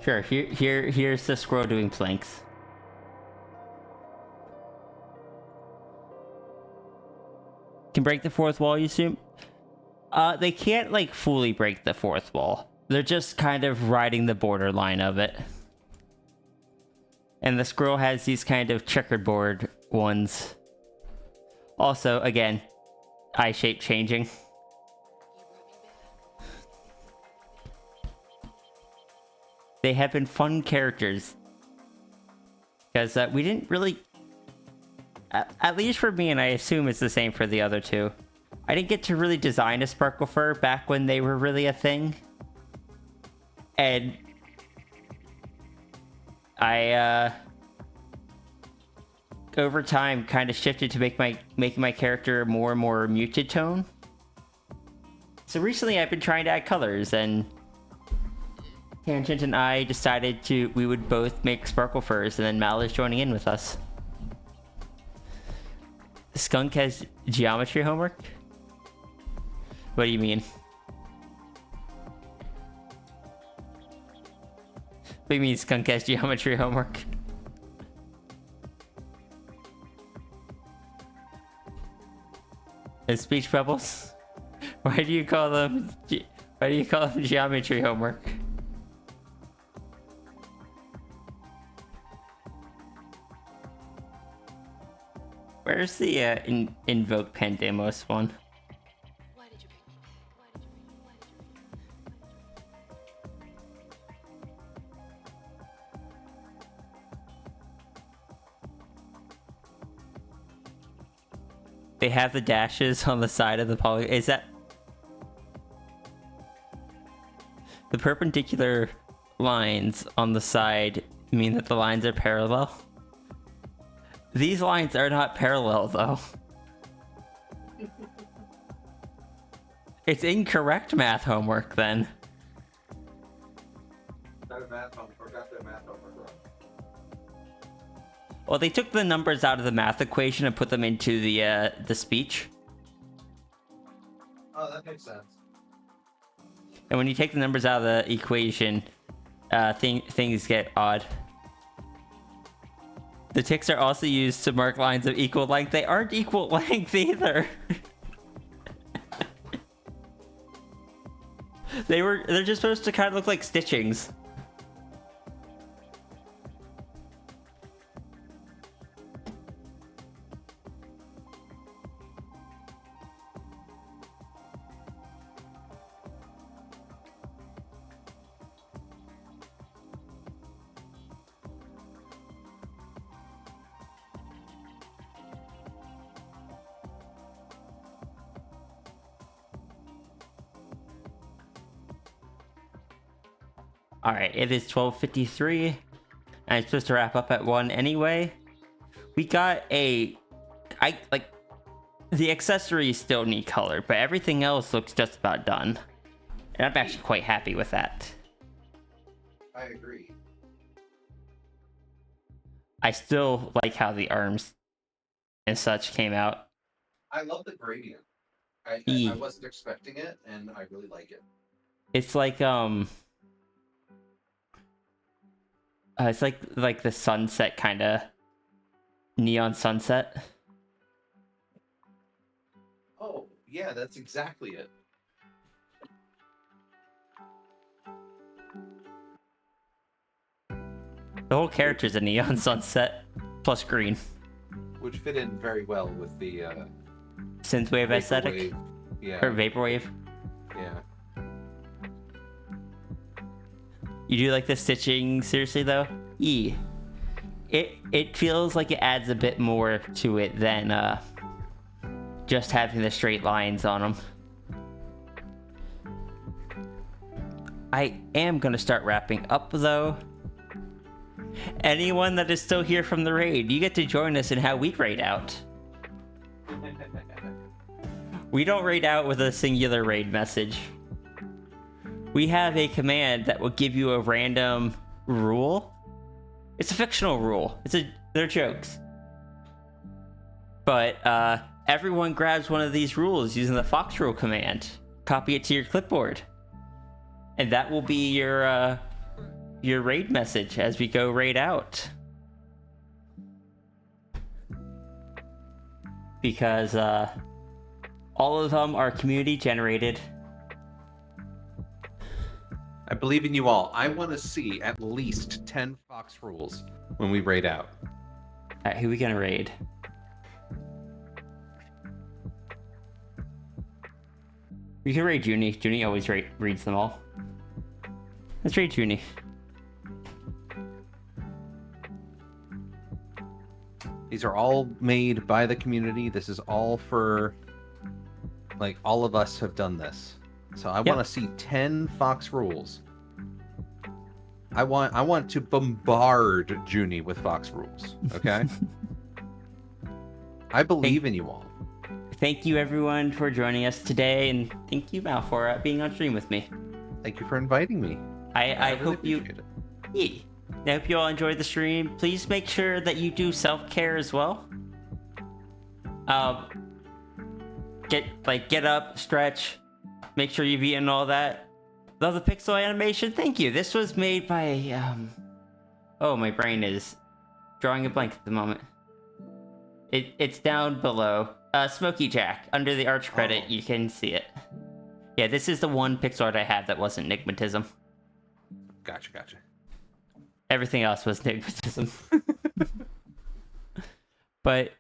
Sure, here's the squirrel doing planks. Can break the fourth wall, you assume? They can't, like, fully break the fourth wall. They're just kind of riding the borderline of it. And the squirrel has these kind of checkerboard ones. Also, again, eye shape changing. They have been fun characters. Because we didn't really... At least for me, and I assume it's the same for the other two. I didn't get to really design a sparklefur back when they were really a thing. And... I, over time, kind of shifted to making my character more and more muted tone. So recently I've been trying to add colors, and Tangent and I decided we would both make sparklefurs, and then Mal is joining in with us. Skunk has geometry homework? What do you mean? What do you mean Skunk has geometry homework? And speech bubbles? Why do you call them geometry homework? Where's the Invoke Pandemos one? Why did you pick me? Why did you pick me? Why did you pick me? They have the dashes on the side of the poly. Is that the perpendicular lines on the side mean that the lines are parallel? These lines are not parallel, though. It's incorrect math homework, then. Not a math homework. Got their math homework wrong. Well, they took the numbers out of the math equation and put them into the speech. Oh, that makes sense. And when you take the numbers out of the equation, things get odd. The ticks are also used to mark lines of equal length. They aren't equal length either. They're just supposed to kind of look like stitchings. All right, it is 12:53, and I'm supposed to wrap up at 1 anyway. We got the accessories still need color, but everything else looks just about done. And I'm actually quite happy with that. I agree. I still like how the arms and such came out. I love the gradient. I wasn't expecting it, and I really like it. It's like it's like the sunset kind of neon sunset. Oh, yeah, that's exactly it. The whole character's a neon sunset plus green. Which fit in very well with the Synthwave aesthetic. vaporwave. Yeah. Or vaporwave. Yeah. You do like the stitching, seriously though? It feels like it adds a bit more to it than just having the straight lines on them. I am gonna start wrapping up though. Anyone that is still here from the raid, you get to join us in how we raid out. We don't raid out with a singular raid message. We have a command that will give you a random rule. It's a fictional rule. They're jokes. But everyone grabs one of these rules using the fox rule command. Copy it to your clipboard. And that will be your raid message as we go raid out. Because all of them are community generated. I believe in you all. I want to see at least 10 fox rules when we raid out. Alright, who are we gonna raid? We can raid Junie. Junie always reads them all. Let's raid Junie. These are all made by the community. This is all for, like, all of us have done this. So I want to see 10 Fox rules. I want to bombard Junie with Fox rules. Okay. I believe in you all. Thank you, everyone, for joining us today, and thank you, Mal, for being on stream with me. Thank you for inviting me. I really hope you. appreciate it. Yeah. I hope you all enjoyed the stream. Please make sure that you do self-care as well. Get up, stretch, make sure you've eaten all that. Love the pixel animation. Thank you. This was made by oh, my brain is drawing a blank at the moment. It's down below. Smokey Jack. Under the arch credit, you can see it. Yeah, this is the one pixel art I have that wasn't Nigmatism. Gotcha. Everything else was Nigmatism. But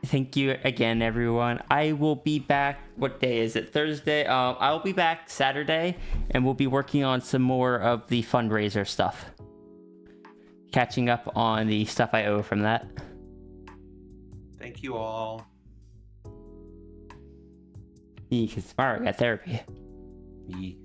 thank you again, everyone. I will be back. What day is it? Thursday. I'll be back Saturday, and we'll be working on some more of the fundraiser stuff. Catching up on the stuff I owe from that. Thank you all. Because tomorrow I got therapy. Yee.